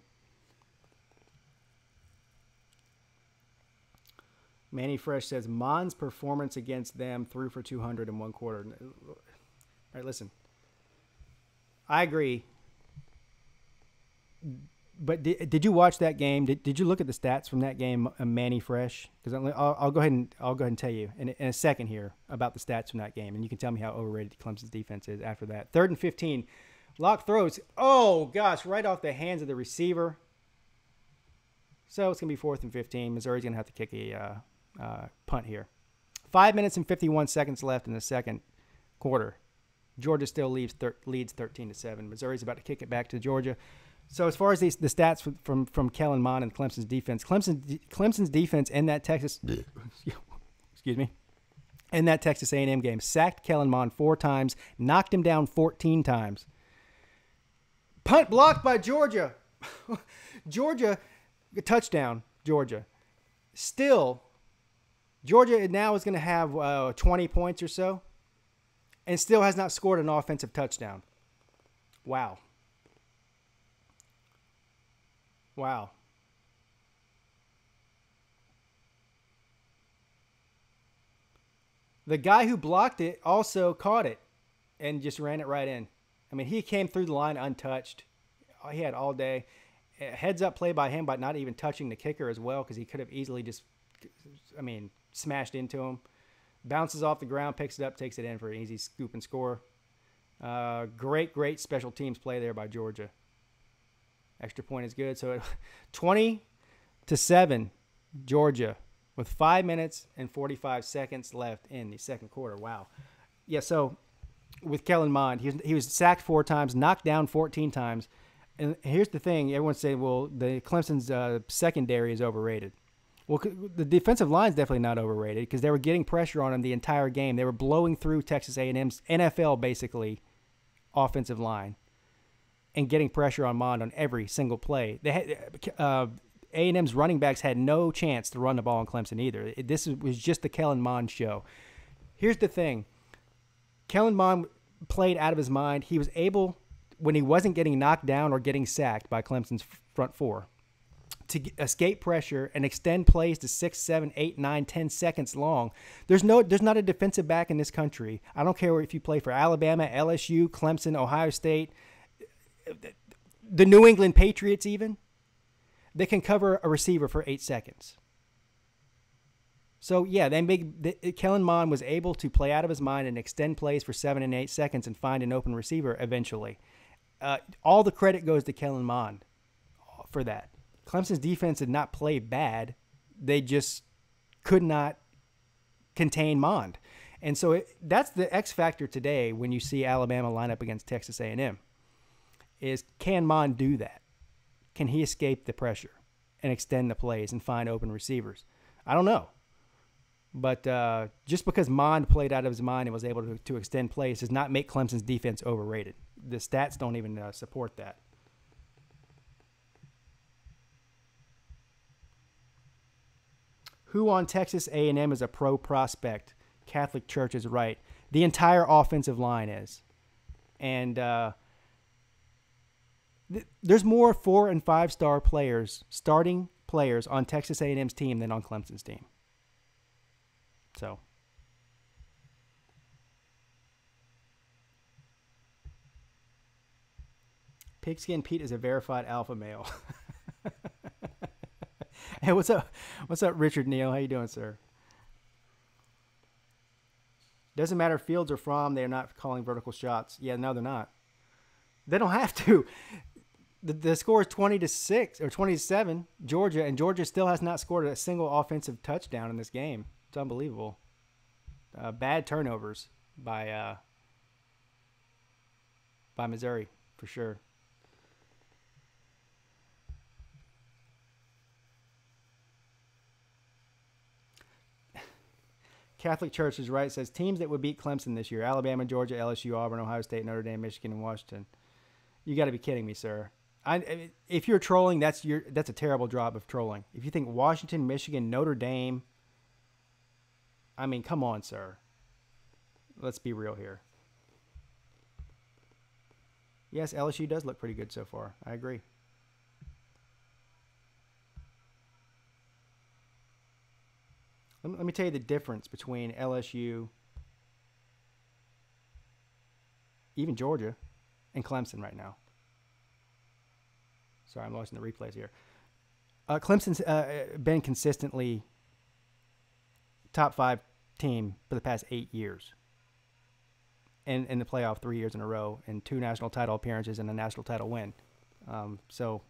Manny Fresh says, Mon's performance against them threw for 200 in 1 quarter. All right, listen. I agree. But did you watch that game? Did you look at the stats from that game, Manny Fresh? Because I'll go ahead and tell you in a second here about the stats from that game, and you can tell me how overrated Clemson's defense is after that. 3rd and 15, Lock throws. Oh gosh, right off the hands of the receiver. So it's gonna be 4th and 15. Missouri's gonna have to kick a punt here. 5 minutes and 51 seconds left in the 2nd quarter. Georgia still leads 13-7. Missouri's about to kick it back to Georgia. So as far as the stats from Kellen Mond and Clemson's defense, Clemson's defense in that Texas A&M game sacked Kellen Mond 4 times, knocked him down 14 times. Punt blocked by Georgia. Georgia, touchdown, Georgia. Still, Georgia now is going to have 20 points or so and still has not scored an offensive touchdown. Wow. Wow. The guy who blocked it also caught it and just ran it right in. I mean, he came through the line untouched. He had all day. A heads-up play by him by not even touching the kicker as well, because he could have easily just, smashed into him. Bounces off the ground, picks it up, takes it in for an easy scoop and score. Great special teams play there by Georgia. Extra point is good. So 20-7, Georgia, with 5 minutes and 45 seconds left in the 2nd quarter. Wow. Yeah, so with Kellen Mond, he was sacked 4 times, knocked down 14 times. And here's the thing. Everyone's saying, well, the Clemson's secondary is overrated. Well, the defensive line is definitely not overrated because they were getting pressure on him the entire game. They were blowing through Texas A&M's NFL, basically, offensive line and getting pressure on Mond on every single play. They had A&M's running backs had no chance to run the ball on Clemson either. This was just the Kellen Mond show. Here's the thing. Kellen Mond played out of his mind. He was able, when he wasn't getting knocked down or getting sacked by Clemson's front 4, to escape pressure and extend plays to 6, 7, 8, 9, 10 seconds long. There's not a defensive back in this country. I don't care if you play for Alabama, LSU, Clemson, Ohio State, the New England Patriots even, they can cover a receiver for 8 seconds. So, yeah, Kellen Mond was able to play out of his mind and extend plays for 7 and 8 seconds and find an open receiver eventually. All the credit goes to Kellen Mond for that. Clemson's defense did not play bad. They just could not contain Mond. And so that's the X factor today when you see Alabama line up against Texas A&M. Is can Mond do that? Can he escape the pressure and extend the plays and find open receivers? I don't know. But just because Mond played out of his mind and was able to extend plays does not make Clemson's defense overrated. The stats don't even support that. Who on Texas A&M is a pro prospect? Catholic Church is right. The entire offensive line is. And there's more 4- and 5-star players, starting players on Texas A&M's team than on Clemson's team. So. Pigskin Pete is a verified alpha male. Hey, what's up? What's up, Richard Neal? How you doing, sir? Doesn't matter if Fields or Fromm, they're not calling vertical shots. Yeah, no, they're not. They don't have to. The score is 20-6 or 20-7, Georgia, and Georgia still has not scored a single offensive touchdown in this game. It's unbelievable. Bad turnovers by Missouri for sure. Catholic Church is right. It says teams that would beat Clemson this year: Alabama, Georgia, LSU, Auburn, Ohio State, Notre Dame, Michigan, and Washington. You got to be kidding me, sir. If you're trolling, that's a terrible job of trolling. If you think Washington, Michigan, Notre Dame, I mean, come on, sir. Let's be real here. Yes, LSU does look pretty good so far. I agree. Let me tell you the difference between LSU, even Georgia, and Clemson right now. Sorry, I'm watching the replays here. Clemson's been consistently top 5 team for the past 8 years. And in the playoff 3 years in a row, and 2 national title appearances and a national title win. So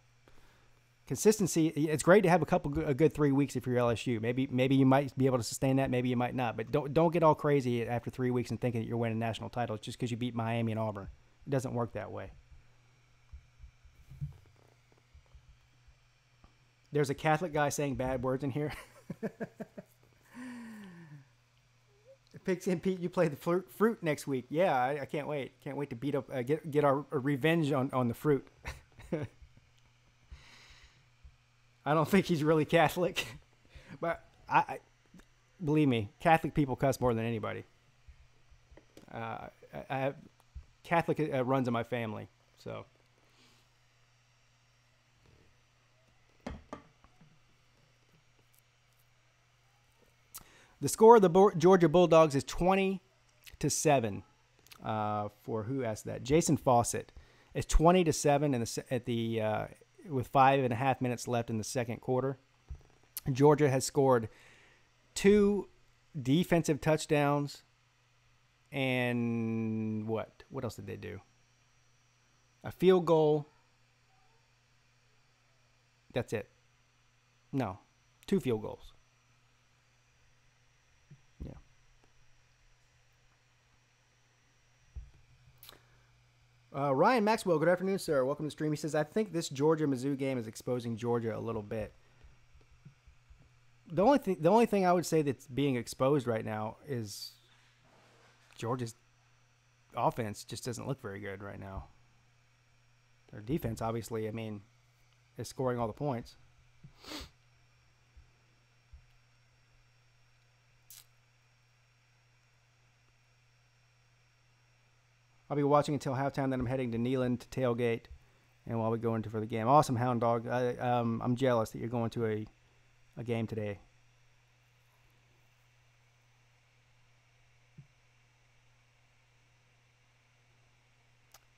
consistency, it's great to have a good 3 weeks if you're LSU. Maybe you might be able to sustain that, maybe you might not. But don't get all crazy after 3 weeks and thinking that you're winning national titles just because you beat Miami and Auburn. It doesn't work that way. There's a Catholic guy saying bad words in here. Pixie and Pete, you play the fruit next week. Yeah, I can't wait. Can't wait to beat up, get our revenge on the fruit. I don't think he's really Catholic, but I believe me, Catholic people cuss more than anybody. I have Catholic runs in my family, so. The score of the Georgia Bulldogs is 20-7. For who asked that? Jason Fawcett. It's 20-7 with 5.5 minutes left in the second quarter. Georgia has scored 2 defensive touchdowns, and what else did they do? A field goal. That's it. No, 2 field goals. Yeah. Ryan Maxwell, good afternoon, sir. Welcome to the stream. He says, I think this Georgia-Mizzou game is exposing Georgia a little bit. The only thing I would say that's being exposed right now is Georgia's offense just doesn't look very good right now. Their defense, obviously, I mean, is scoring all the points. I'll be watching until halftime, then I'm heading to Neyland to tailgate, and while we go into for the game. Awesome, Hound Dog. I'm jealous that you're going to a game today.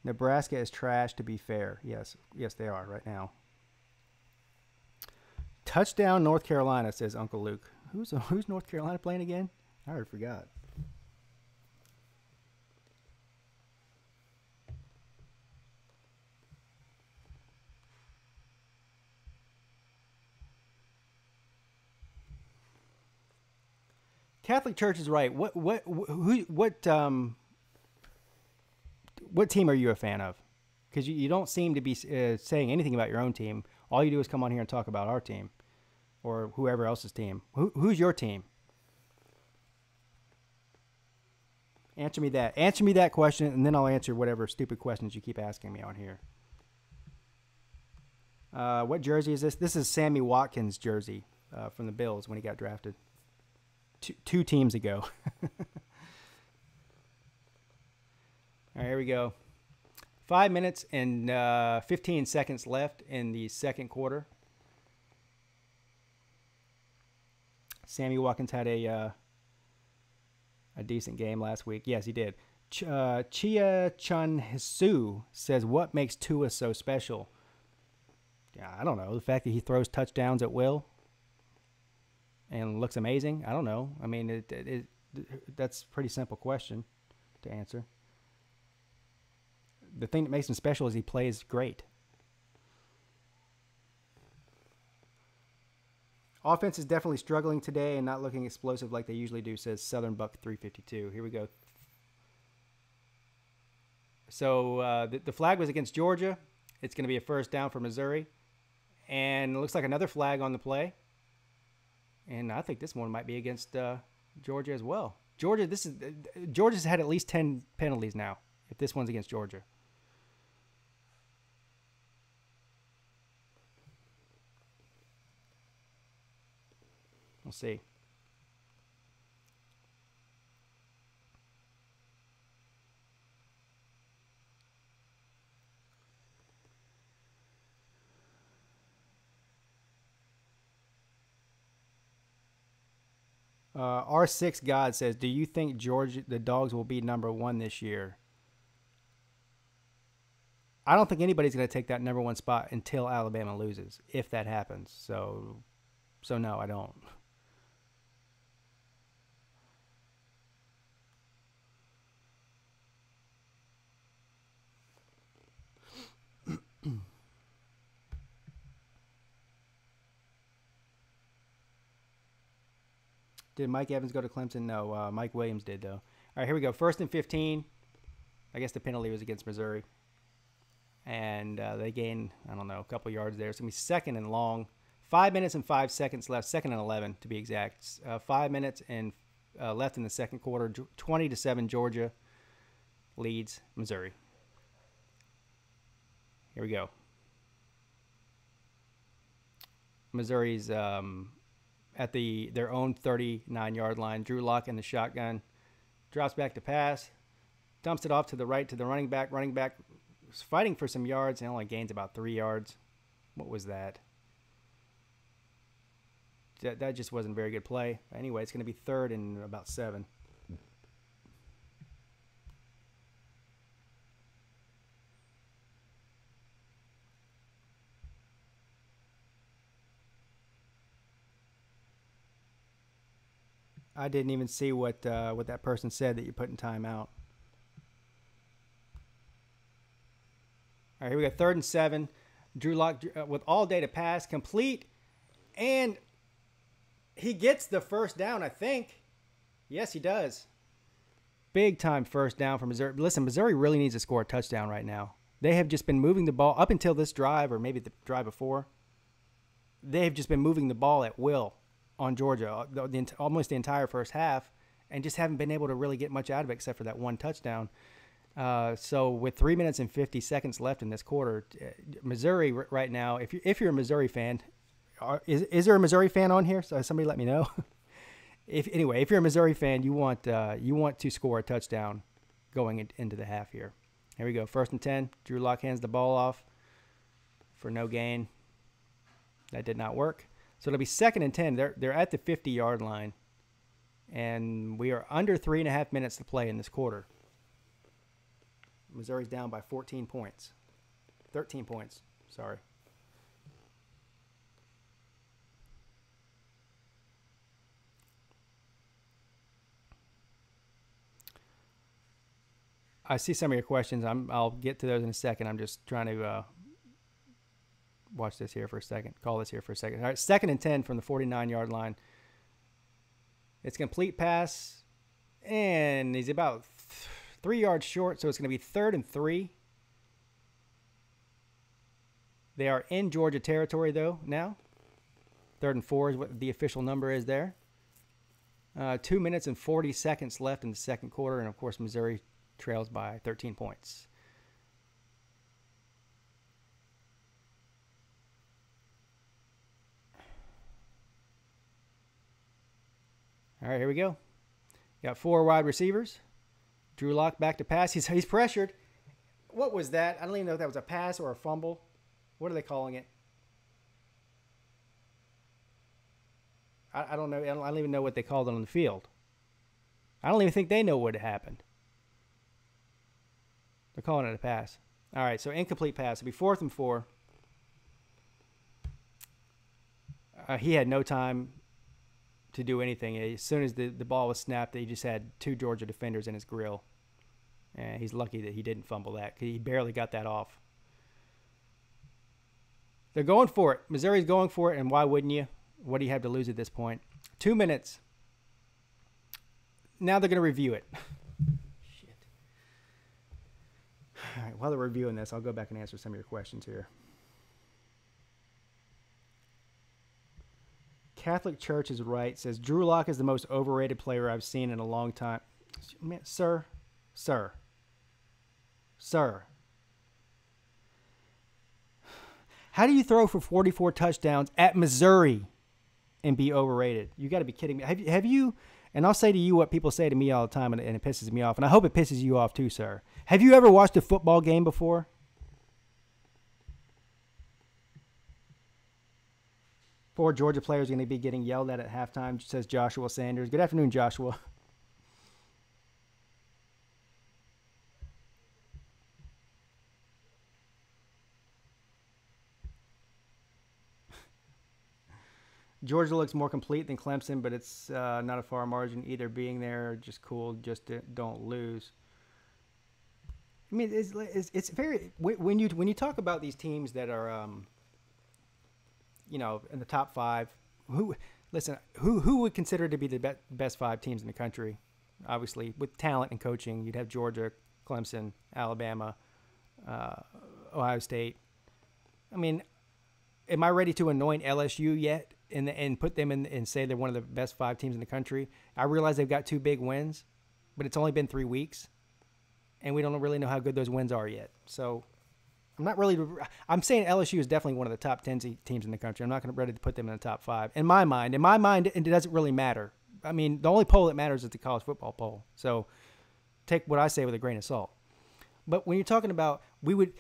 Nebraska is trash, to be fair. Yes, they are right now. Touchdown, North Carolina, says Uncle Luke. Who's North Carolina playing again? I already forgot. Catholic Church is right. What team are you a fan of? Because you don't seem to be saying anything about your own team. All you do is come on here and talk about our team or whoever else's team. Who's your team? Answer me that. Answer me that question, and then I'll answer whatever stupid questions you keep asking me on here. What jersey is this? This is Sammy Watkins' jersey from the Bills when he got drafted. Two teams ago. All right, here we go. 5 minutes and 15 seconds left in the second quarter. Sammy Watkins had a a decent game last week. Yes, he did. Chia Chun Hisu says, what makes Tua so special? Yeah, I don't know. The fact that he throws touchdowns at will and looks amazing. I don't know. I mean, that's a pretty simple question to answer. The thing that makes him special is he plays great. Offense is definitely struggling today and not looking explosive like they usually do, says Southern Buck 352. Here we go. So the flag was against Georgia. It's going to be a first down for Missouri. And it looks like another flag on the play. And I think this one might be against Georgia as well. Georgia's had at least 10 penalties now, if this one's against Georgia. We'll see. R6 God says, do you think the Dogs will be number 1 this year? I don't think anybody's going to take that number 1 spot until Alabama loses, if that happens. So no, I don't. Did Mike Evans go to Clemson? No, Mike Williams did, though. All right, here we go. 1st and 15. I guess the penalty was against Missouri. And they gained, I don't know, a couple yards there. It's going to be 2nd and long. 5 minutes and 5 seconds left. 2nd and 11, to be exact. 5 minutes and left in the second quarter. 20-7, Georgia leads Missouri. Here we go. Missouri's at their own 39-yard line. Drew Lock in the shotgun. Drops back to pass. Dumps it off to the right to the running back. Running back was fighting for some yards and only gains about 3 yards. What was that? That just wasn't a very good play. Anyway, it's going to be 3rd and about 7. I didn't even see what that person said that you put in timeout. All right, here we go. 3rd and 7. Drew Lock with all day to pass, complete, and he gets the first down, I think. Yes, he does. Big time first down for Missouri. Listen, Missouri really needs to score a touchdown right now. They have just been moving the ball up until this drive, or maybe the drive before. They have just been moving the ball at will on Georgia almost the entire first half, and just haven't been able to really get much out of it except for that one touchdown. So with 3 minutes and 50 seconds left in this quarter, Missouri right now, if you're a Missouri fan, is there a Missouri fan on here? So somebody let me know. If you're a Missouri fan, you want to score a touchdown going into the half here. Here we go. 1st and 10. Drew Lock hands the ball off for no gain. That did not work. So it'll be 2nd and 10. They're at the 50-yard line, and we are under 3.5 minutes to play in this quarter. Missouri's down by 13 points. Sorry. I see some of your questions. I'll get to those in a second. I'm just trying to watch this here for a second. Call this here for a second. All right, 2nd and 10 from the 49-yard line. It's complete pass, and he's about 3 yards short, so it's going to be 3rd and 3. They are in Georgia territory, though, now. 3rd and 4 is what the official number is there. 2 minutes and 40 seconds left in the second quarter, and, of course, Missouri trails by 13 points. All right, here we go. Got 4 wide receivers. Drew Lock back to pass. He's pressured. What was that? I don't even know if that was a pass or a fumble. What are they calling it? I don't know. I don't even know what they called it on the field. I don't even think they know what happened. They're calling it a pass. All right, so incomplete pass. It'll be 4th and 4. He had no time to do anything. As soon as the ball was snapped, he just had 2 Georgia defenders in his grill. And he's lucky that he didn't fumble that because he barely got that off. They're going for it. Missouri's going for it, and why wouldn't you? What do you have to lose at this point? 2 minutes. Now they're going to review it. Shit. All right, while they're reviewing this, I'll go back and answer some of your questions here. Catholic Church is right. Says Drew Lock is the most overrated player I've seen in a long time. Man, sir. How do you throw for 44 touchdowns at Missouri and be overrated? You got to be kidding me. Have you? And I'll say to you what people say to me all the time, and it pisses me off. And I hope it pisses you off too, sir. Have you ever watched a football game before? Four Georgia players are going to be getting yelled at halftime, says Joshua Sanders. Good afternoon, Joshua. Georgia looks more complete than Clemson, but it's not a far margin either. Being there, just cool, just don't lose. I mean, it's very when you talk about these teams that are in the top 5. Who would consider to be the best 5 teams in the country? Obviously, with talent and coaching, you'd have Georgia, Clemson, Alabama, Ohio State. I mean, am I ready to anoint LSU yet and put them in and say they're one of the best 5 teams in the country? I realize they've got 2 big wins, but it's only been 3 weeks, and we don't really know how good those wins are yet. So I'm saying LSU is definitely one of the top 10 teams in the country. I'm not ready to put them in the top 5. In my mind, it doesn't really matter. I mean, the only poll that matters is the college football poll. So take what I say with a grain of salt. But when you're talking about we would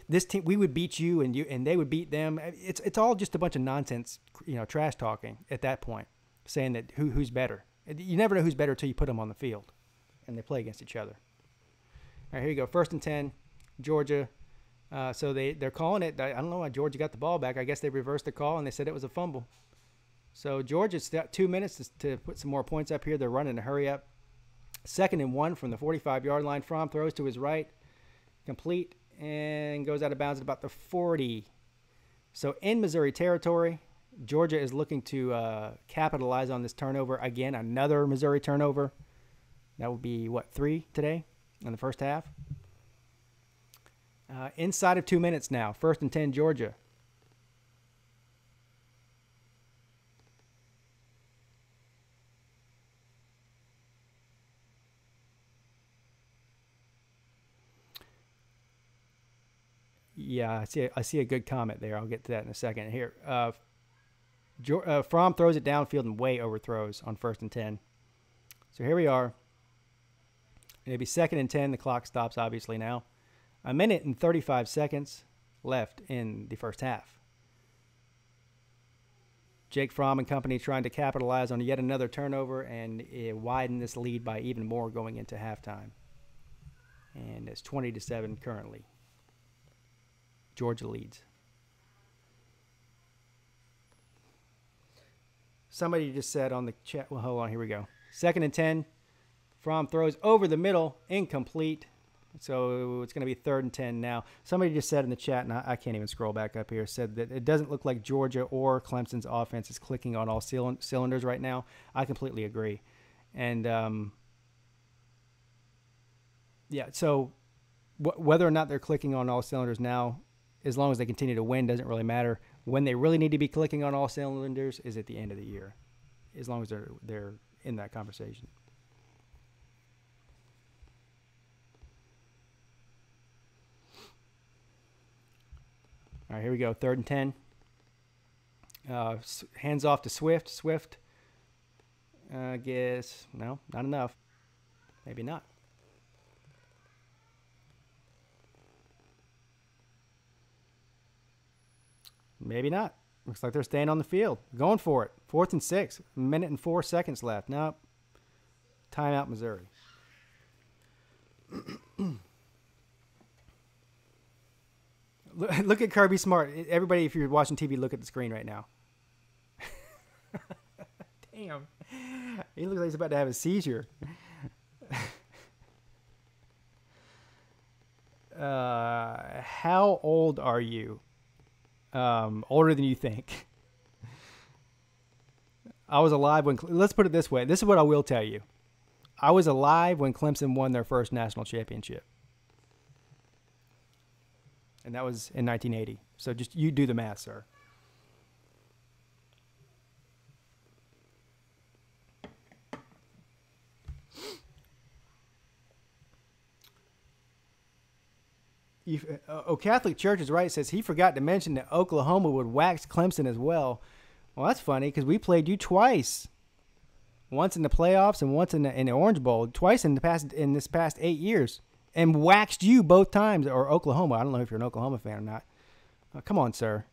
beat you and they would beat them, it's all just a bunch of nonsense, trash talking at that point, saying that who's better. You never know who's better until you put them on the field, and they play against each other. All right, here you go. 1st and 10, Georgia. So they're calling it. I don't know why Georgia got the ball back. I guess they reversed the call and they said it was a fumble. So Georgia's got 2 minutes to put some more points up here. They're running to hurry up. 2nd and 1 from the 45-yard line. Fromm throws to his right. Complete and goes out of bounds at about the 40. So in Missouri territory, Georgia is looking to capitalize on this turnover. Again, another Missouri turnover. That would be, 3 today in the first half? Inside of 2 minutes now. 1st and 10, Georgia. Yeah, I see a good comment there. I'll get to that in a second. Here, Fromm throws it downfield and way overthrows on 1st and 10. So here we are. It'll be 2nd and 10. The clock stops, obviously, now. 1 minute and 35 seconds left in the first half. Jake Fromm and company trying to capitalize on yet another turnover and widen this lead by even more going into halftime. And it's 20-7 currently. Georgia leads. Somebody just said on the chat, well, hold on, here we go. 2nd and 10. Fromm throws over the middle, incomplete. So it's going to be 3rd and 10 now. Somebody just said in the chat, and I can't even scroll back up here, said that it doesn't look like Georgia or Clemson's offense is clicking on all cylinders right now. I completely agree. And, so whether or not they're clicking on all cylinders now, as long as they continue to win, doesn't really matter. When they really need to be clicking on all cylinders is at the end of the year, as long as they're in that conversation. All right, here we go. 3rd and 10. Hands off to Swift. Swift, I guess, no, not enough. Maybe not. Maybe not. Looks like they're staying on the field. Going for it. 4th and 6. 1 minute and 4 seconds left. Nope. Timeout, Missouri. Look at Kirby Smart. Everybody, if you're watching TV, look at the screen right now. Damn. He looks like he's about to have a seizure. How old are you? Older than you think. I was alive when... Let's put it this way. This is what I will tell you. I was alive when Clemson won their first national championship. And that was in 1980. So just you do the math, sir. Catholic Church is right. It says he forgot to mention that Oklahoma would wax Clemson as well. Well, that's funny because we played you twice. Once in the playoffs and once in the Orange Bowl. Twice in this past 8 years. And waxed you both times, or Oklahoma. I don't know if you're an Oklahoma fan or not. Come on, sir.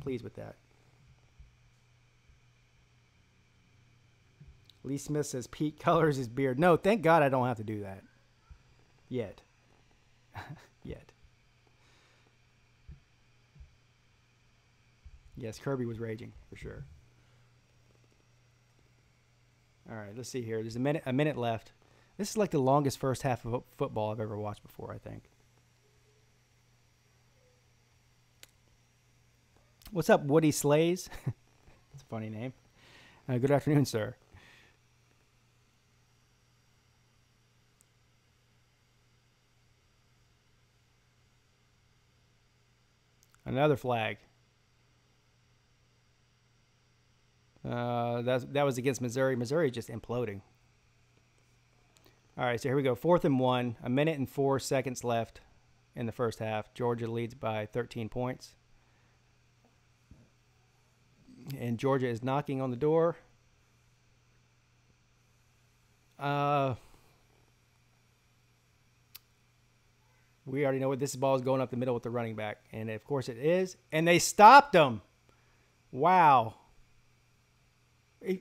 Pleased with that. Lee Smith says Pete colors his beard. No, thank God I don't have to do that. Yet. Yet. Yes, Kirby was raging, for sure. All right, let's see here. There's a minute left. This is like the longest first half of football I've ever watched before, I think. What's up, Woody Slays? That's a funny name. Good afternoon, sir. Another flag. That was against Missouri. Missouri just imploding. All right, so here we go. 4th and 1, a minute and 4 seconds left in the first half. Georgia leads by 13 points. And Georgia is knocking on the door. We already know what this ball is going up the middle with the running back. And, of course, it is. And they stopped them. Wow.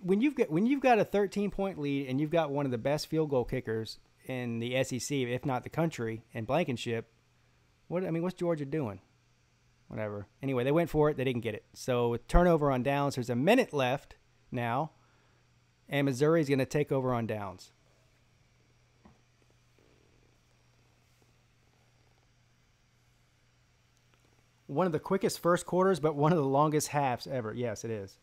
When you've got a 13-point lead and you've got one of the best field goal kickers in the SEC, if not the country, in Blankenship, what's Georgia doing? Whatever. Anyway, they went for it. They didn't get it. So with turnover on downs, there's a minute left now, and Missouri's going to take over on downs. One of the quickest first quarters, but one of the longest halves ever. Yes, it is.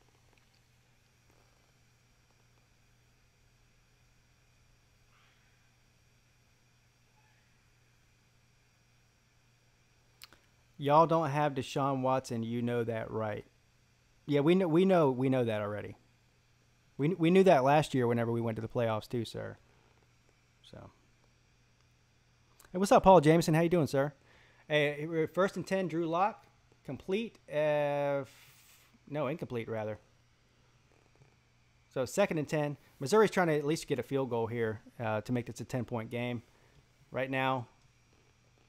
Y'all don't have Deshaun Watson. You know that, right? Yeah, we know that already. We knew that last year whenever we went to the playoffs too, sir. So, hey, what's up, Paul Jameson? How you doing, sir? Hey, 1st and 10, Drew Lock, complete. Incomplete rather. So 2nd and 10. Missouri's trying to at least get a field goal here to make this a 10-point game. Right now,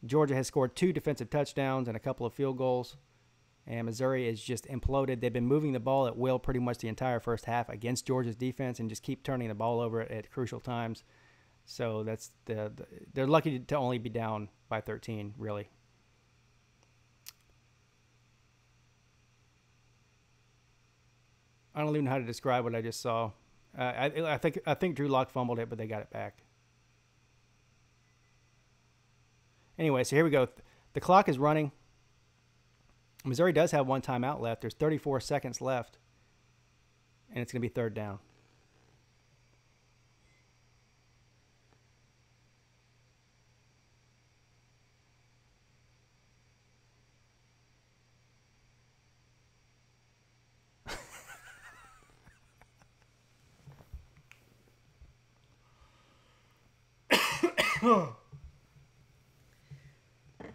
Georgia has scored 2 defensive touchdowns and a couple of field goals, and Missouri is just imploded. They've been moving the ball at will pretty much the entire first half against Georgia's defense and just keep turning the ball over at crucial times. So that's they're lucky to only be down by 13, really. I don't even know how to describe what I just saw. I think Drew Lock fumbled it, but they got it back. Anyway, so here we go. The clock is running. Missouri does have one timeout left. There's 34 seconds left, and it's going to be 3rd down.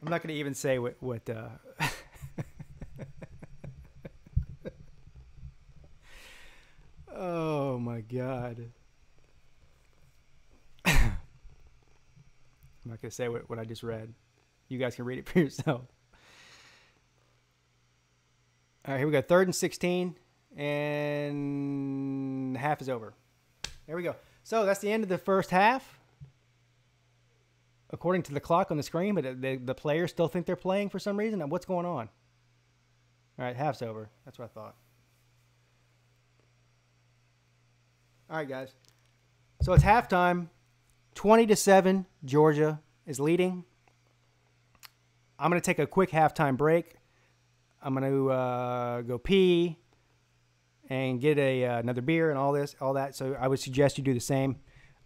I'm not going to even say what Oh my God. I'm not going to say what I just read. You guys can read it for yourself. All right, here we go. 3rd and 16, and half is over. There we go. So that's the end of the first half. according to the clock on the screen, but the players still think they're playing for some reason. What's going on? All right, half's over. That's what I thought. All right, guys. So it's halftime. 20-7, Georgia is leading. I'm going to take a quick halftime break. I'm going to go pee and get another beer and all that. So I would suggest you do the same.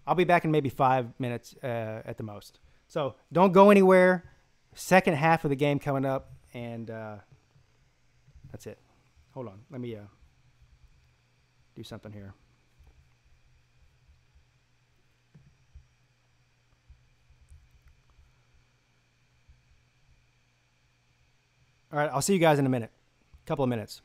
I'll be back in maybe 5 minutes at the most. So don't go anywhere. Second half of the game coming up, and that's it. Hold on. Let me do something here. All right, I'll see you guys in a minute. Couple of minutes.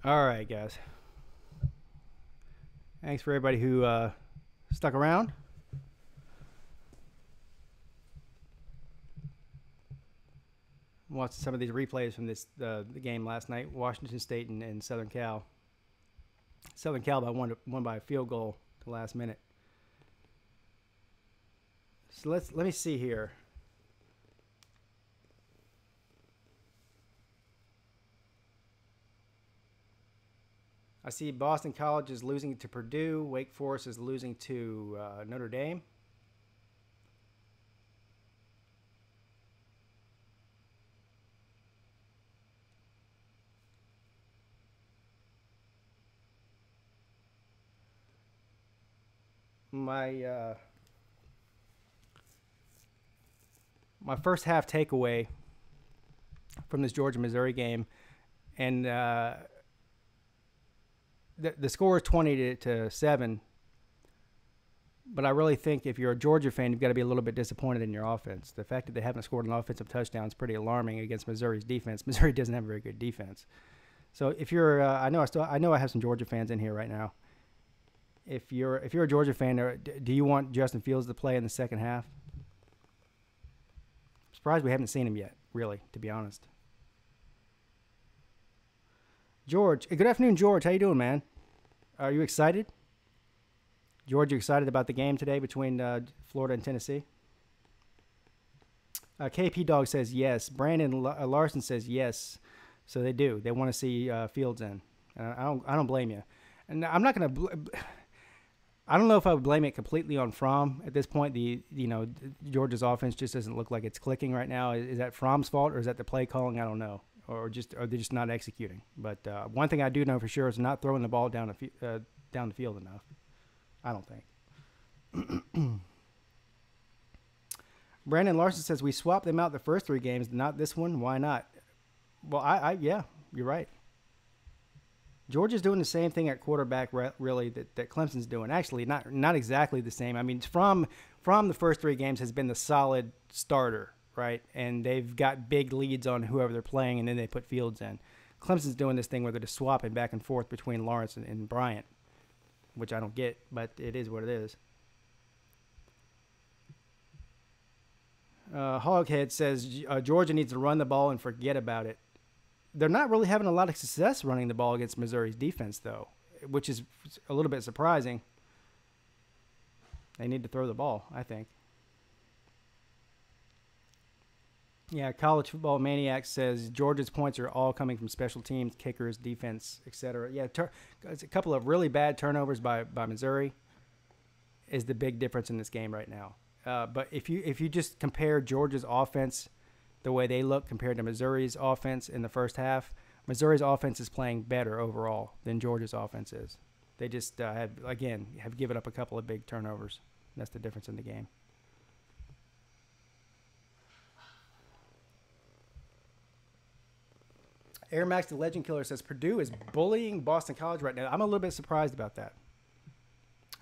All right, guys. Thanks for everybody who stuck around. Watched some of these replays from the game last night, Washington State and Southern Cal. Southern Cal won by a field goal at the last minute. So let me see here. I see Boston College is losing to Purdue. Wake Forest is losing to Notre Dame. My first half takeaway from this Georgia-Missouri game, and the score is 20-7. But I really think if you're a Georgia fan, you've got to be a little bit disappointed in your offense. The fact that they haven't scored an offensive touchdown is pretty alarming against Missouri's defense. Missouri doesn't have a very good defense. So if you're, I know I have some Georgia fans in here right now. If you're a Georgia fan, do you want Justin Fields to play in the second half? I'm surprised we haven't seen him yet, really, to be honest. George, good afternoon, George. How you doing, man? Are you excited? George, you excited about the game today between Florida and Tennessee? KP Dog says yes. Brandon Larson says yes. So they do. They want to see Fields in. I don't blame you. And I'm not going to. I don't know if I would blame it completely on Fromm at this point. Georgia's offense just doesn't look like it's clicking right now. Is that Fromm's fault, or is that the play calling? I don't know, or they're just not executing. But one thing I do know for sure is not throwing the ball down the field enough. I don't think. Brandon Larson says we swapped them out the first 3 games, not this one. Why not? Well, yeah, you're right. Georgia's doing the same thing at quarterback, really, that Clemson's doing. Actually, not exactly the same. I mean, from the first 3 games has been the solid starter, right? And they've got big leads on whoever they're playing, and then they put Fields in. Clemson's doing this thing where they're just swapping back and forth between Lawrence and Bryant, which I don't get, but it is what it is. Hoghead says Georgia needs to run the ball and forget about it. They're not really having a lot of success running the ball against Missouri's defense, though, which is a little bit surprising. They need to throw the ball, I think. Yeah, College Football Maniac says Georgia's points are all coming from special teams, kickers, defense, etc. Yeah, it's a couple of really bad turnovers by Missouri is the big difference in this game right now. But if you just compare Georgia's offense, the way they look compared to Missouri's offense in the first half, Missouri's offense is playing better overall than Georgia's offense is. They just have given up a couple of big turnovers. That's the difference in the game. Air Max the Legend Killer says Purdue is bullying Boston College right now. I'm a little bit surprised about that.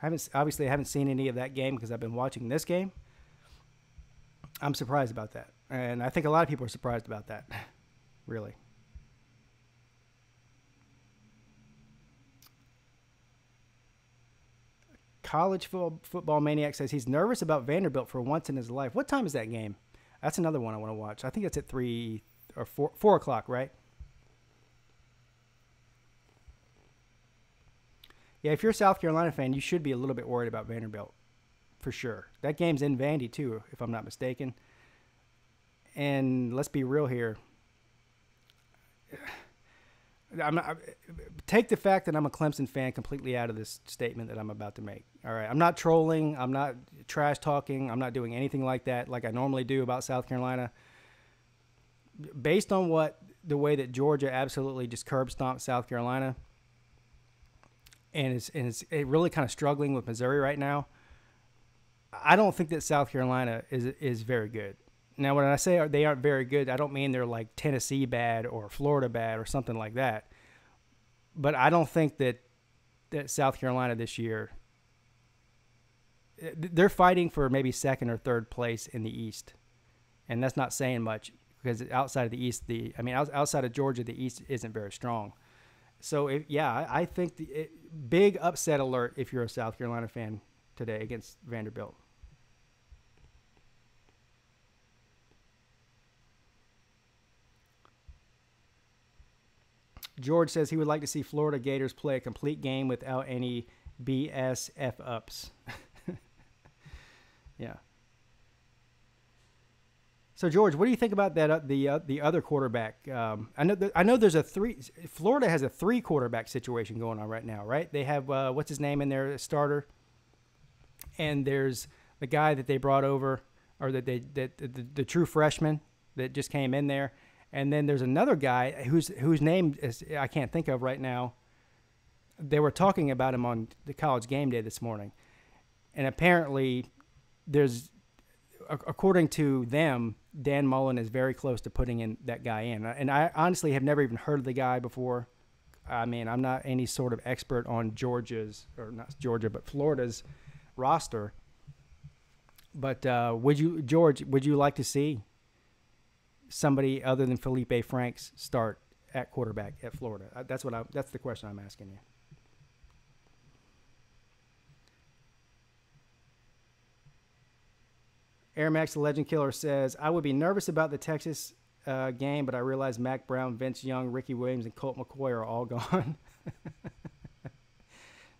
I haven't seen any of that game because I've been watching this game. I'm surprised about that. And I think a lot of people are surprised about that, really. College Football Maniac says he's nervous about Vanderbilt for once in his life. What time is that game? That's another one I want to watch. I think it's at 3 or 4 o'clock, right? Yeah, if you're a South Carolina fan, you should be a little bit worried about Vanderbilt, for sure. That game's in Vandy, too, if I'm not mistaken. And let's be real here. Take the fact that I'm a Clemson fan completely out of this statement that I'm about to make. All right, I'm not trolling. I'm not trash talking. I'm not doing anything like that like I normally do about South Carolina. Based on the way that Georgia absolutely just curb stomped South Carolina and is really kind of struggling with Missouri right now, I don't think that South Carolina is very good. Now, when I say they aren't very good, I don't mean they're like Tennessee bad or Florida bad or something like that. But I don't think that South Carolina this year, they're fighting for maybe second or third place in the East. And that's not saying much because outside of the East, outside of Georgia, the East isn't very strong. So, I think big upset alert if you're a South Carolina fan today against Vanderbilt. George says he would like to see Florida Gators play a complete game without any BS F-ups. Yeah. So George, what do you think about that? The other quarterback. I know there's Florida has a 3 quarterback situation going on right now, right? They have what's his name in their starter, and there's the guy that they brought over, or the true freshman that just came in there. And then there's another guy whose name I can't think of right now. They were talking about him on the College Game Day this morning. And apparently according to them, Dan Mullen is very close to putting in that guy in. And I honestly have never even heard of the guy before. I mean, I'm not any sort of expert on Florida's roster. But would you like to see somebody other than Felipe Franks start at quarterback at Florida? That's the question I'm asking you. Air Max the Legend Killer says, I would be nervous about the Texas game, but I realize Mac Brown, Vince Young, Ricky Williams, and Colt McCoy are all gone.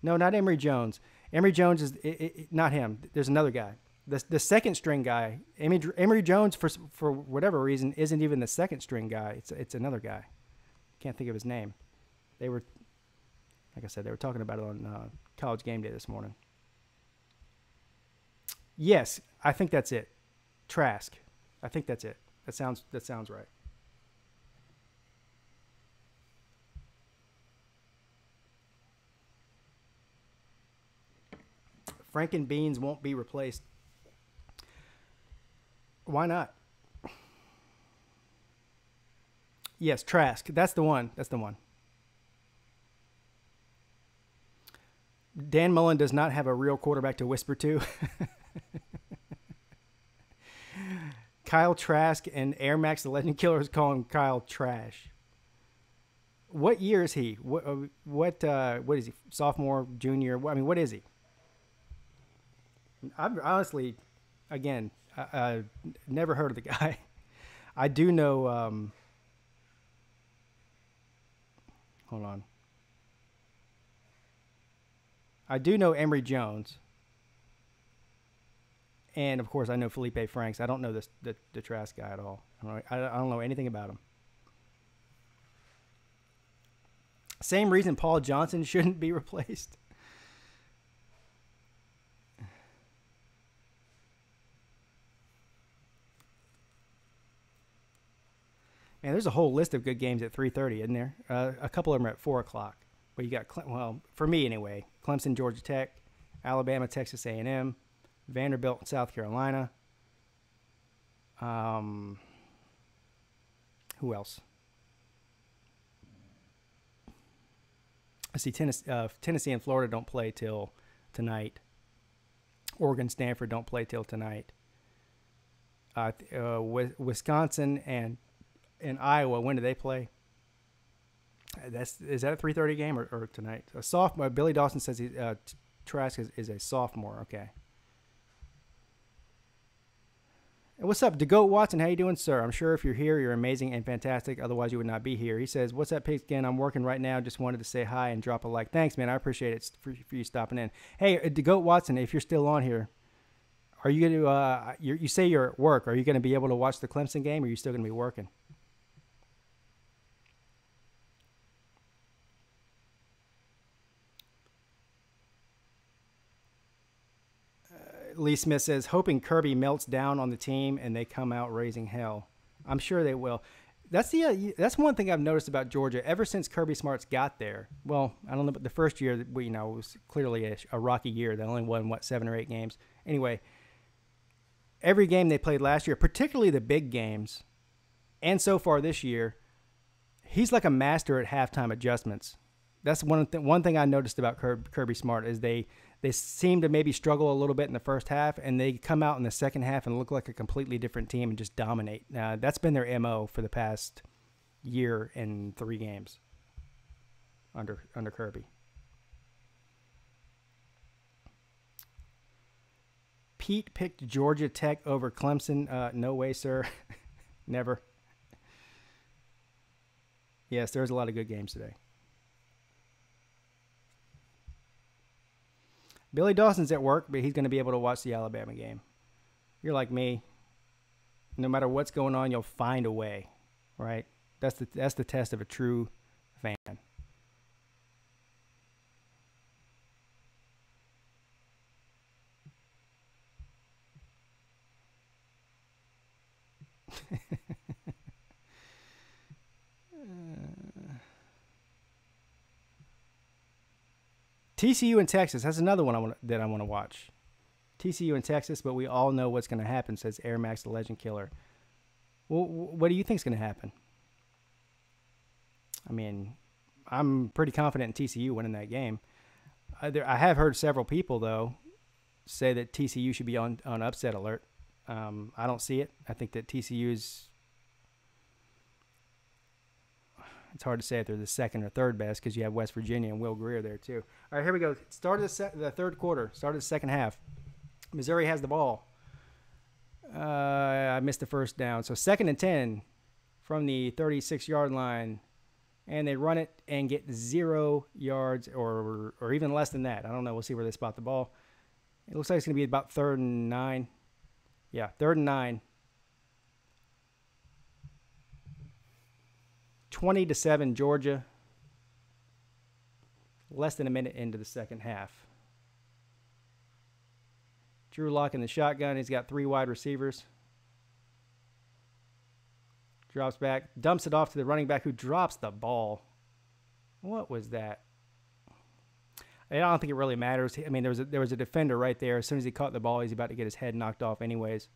No, not Emory Jones. Emory Jones is not him. There's another guy. The second string guy, Emory Jones, for whatever reason, isn't even the second string guy. It's another guy. Can't think of his name. They were, like I said, they were talking about it on College Game Day this morning. Yes, I think that's it. Trask. I think that's it. That sounds right. Franken Beans won't be replaced. Why not? Yes, Trask. That's the one. Dan Mullen does not have a real quarterback to whisper to. Kyle Trask and Air Max the Legend Killer is calling Kyle trash. What year is he? What is he? Sophomore, junior? I mean, what is he? I've honestly, again, never heard of the guy. I do know. Hold on. I do know Emory Jones. And, of course, I know Felipe Franks. I don't know the Trask guy at all. I don't know anything about him. Same reason Paul Johnson shouldn't be replaced. And there's a whole list of good games at 3:30, isn't there? A couple of them are at 4 o'clock. But you got, for me anyway, Clemson, Georgia Tech, Alabama, Texas A&M, Vanderbilt, South Carolina. Who else? I see Tennessee and Florida don't play till tonight. Oregon, Stanford don't play till tonight. Wisconsin and Iowa, when do they play? Is that a 3:30 game or tonight? A sophomore. Billy Dawson says Trask is a sophomore. Okay. And what's up, DeGoat Watson? How you doing, sir? I'm sure if you're here, you're amazing and fantastic. Otherwise, you would not be here. He says, "What's up, Pigskin? I'm working right now. Just wanted to say hi and drop a like. Thanks, man. I appreciate it for you stopping in. Hey, DeGoat Watson, if you're still on here, are you going to? You say you're at work. Are you going to be able to watch the Clemson game, or are you still going to be working?" Lee Smith says, hoping Kirby melts down on the team and they come out raising hell. I'm sure they will. That's one thing I've noticed about Georgia ever since Kirby Smart's got there. Well, I don't know, but the first year, it was clearly a rocky year. They only won, 7 or 8 games. Anyway, every game they played last year, particularly the big games, and so far this year, he's like a master at halftime adjustments. That's one thing I noticed about Kirby Smart is they seem to maybe struggle a little bit in the first half, and they come out in the second half and look like a completely different team and just dominate. That's been their MO for the past year and 3 games. under Kirby. Pete picked Georgia Tech over Clemson. No way, sir. Never. Yes, there's a lot of good games today. Billy Dawson's at work, but he's going to be able to watch the Alabama game. You're like me. No matter what's going on, you'll find a way, right? That's the test of a true fan. TCU and Texas. That's another one that I want to watch. TCU and Texas, but we all know what's going to happen, says Air Max the Legend Killer. Well, what do you think is going to happen? I mean, I'm pretty confident in TCU winning that game. I have heard several people, though, say that TCU should be on upset alert. I don't see it. I think that TCU's... It's hard to say if they're the second or third best because you have West Virginia and Will Grier there, too. All right, here we go. Start of the third quarter. Start of the second half. Missouri has the ball. I missed the first down. So 2nd and 10 from the 36-yard line. And they run it and get 0 yards or even less than that. I don't know. We'll see where they spot the ball. It looks like it's going to be about 3rd and 9. Yeah, 3rd and 9. 20-7 Georgia. Less than a minute into the second half. Drew Lock in the shotgun. He's got 3 wide receivers. Drops back. Dumps it off to the running back who drops the ball. What was that? I don't think it really matters. I mean, there was a defender right there. As soon as he caught the ball, he's about to get his head knocked off anyways.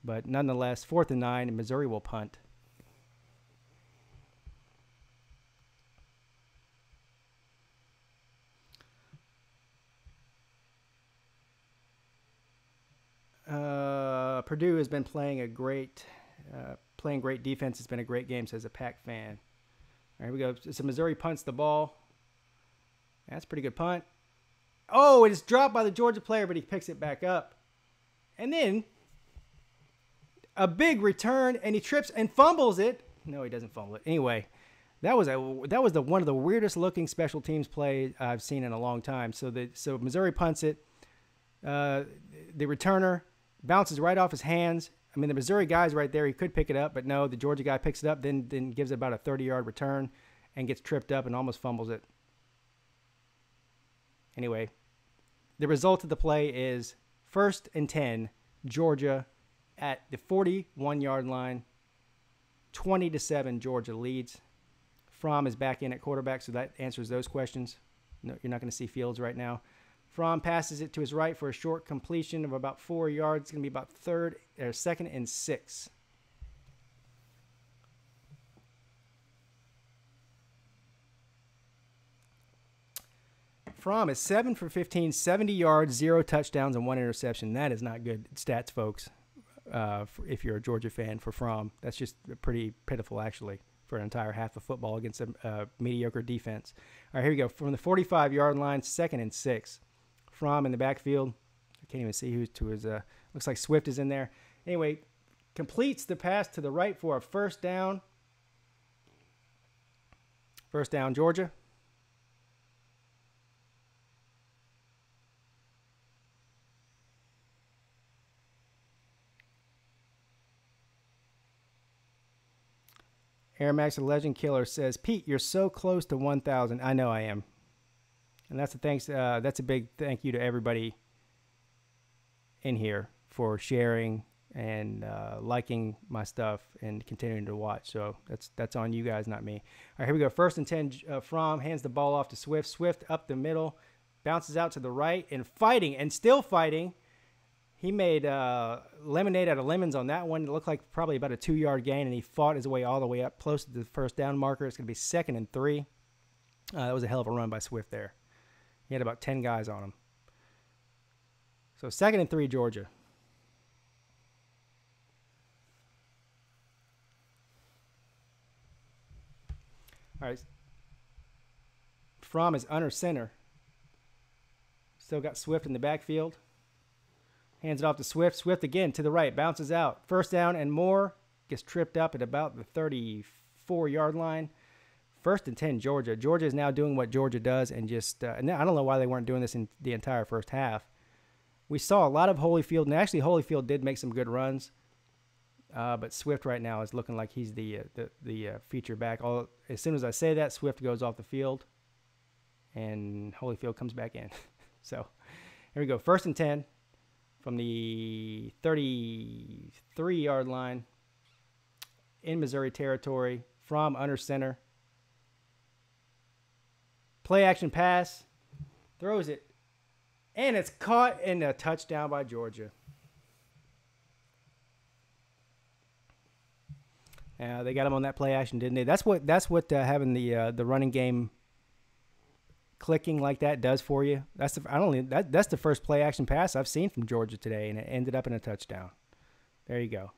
But nonetheless, 4th and 9, and Missouri will punt. Purdue has been playing great defense. It's been a great game, says a Pack fan. All right, here we go. So Missouri punts the ball. That's a pretty good punt. Oh, it is dropped by the Georgia player, but he picks it back up. And then a big return, and he trips and fumbles it. No, he doesn't fumble it. Anyway, that was one of the weirdest looking special teams play I've seen in a long time. So Missouri punts it. The returner bounces right off his hands. I mean, the Missouri guy's right there. He could pick it up, but no, the Georgia guy picks it up, then gives it about a 30-yard return and gets tripped up and almost fumbles it. Anyway, the result of the play is 1st and 10, Georgia at the 41-yard line. 20-7, Georgia leads. Fromm is back in at quarterback, so that answers those questions. No, you're not going to see Fields right now. Fromm passes it to his right for a short completion of about 4 yards. It's going to be about 2nd and 6. Fromm is 7 for 15, 70 yards, 0 touchdowns, and 1 interception. That is not good stats, folks, if you're a Georgia fan for Fromm. That's just pretty pitiful, actually, for an entire half of football against a mediocre defense. All right, here we go. From the 45-yard line, 2nd and 6. Fromm in the backfield. I can't even see who's to his. Looks like Swift is in there. Anyway, completes the pass to the right for a 1st down. 1st down, Georgia. Air Max the Legend Killer says, Pete, you're so close to 1,000. I know I am. And that's a big thank you to everybody in here for sharing and liking my stuff and continuing to watch. So that's on you guys, not me. All right, here we go. 1st and 10, Fromm hands the ball off to Swift. Swift up the middle, bounces out to the right, and still fighting. He made lemonade out of lemons on that one. It looked like probably about a 2-yard gain, and he fought his way all the way up close to the 1st down marker. It's going to be 2nd and 3. That was a hell of a run by Swift there. He had about 10 guys on him. So 2nd and 3, Georgia. All right. Fromm is under center. Still got Swift in the backfield. Hands it off to Swift. Swift again to the right. Bounces out. First down and more. Gets tripped up at about the 34-yard line. 1st and 10, Georgia. Georgia is now doing what Georgia does and just and I don't know why they weren't doing this in the entire first half. We saw a lot of Holyfield, and actually Holyfield did make some good runs. But Swift right now is looking like he's the feature back. As soon as I say that, Swift goes off the field, and Holyfield comes back in. So here we go. 1st and 10 from the 33-yard line in Missouri territory. From under center. Play action pass. Throws it. And it's caught in a touchdown by Georgia. They got him on that play action, didn't they? That's what having the running game clicking like that does for you. That's the first play action pass I've seen from Georgia today, and it ended up in a touchdown. There you go.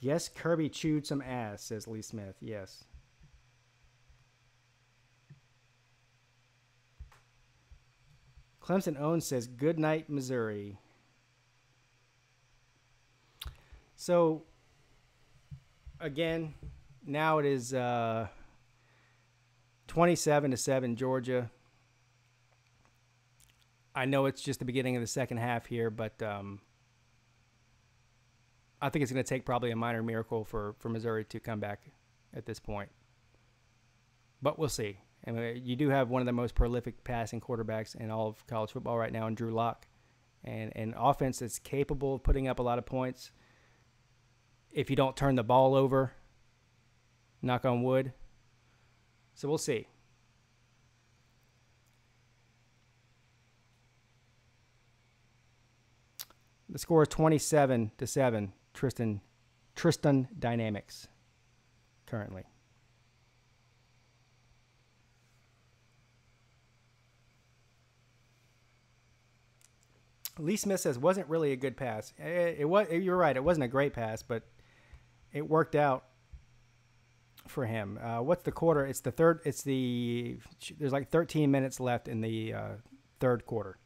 Yes, Kirby chewed some ass, says Lee Smith. Yes. Clemson Owns says, good night, Missouri. So, again, now it is 27-7 Georgia. I know it's just the beginning of the second half here, but I think it's going to take probably a minor miracle for Missouri to come back at this point. But we'll see. I mean, you do have one of the most prolific passing quarterbacks in all of college football right now in Drew Lock. And an offense that's capable of putting up a lot of points if you don't turn the ball over. Knock on wood. So we'll see. The score is 27-7. Tristan Dynamics currently. Lee Smith says wasn't really a good pass. It was. You're right. It wasn't a great pass, but it worked out for him. What's the quarter? It's the third. There's like 13 minutes left in the third quarter.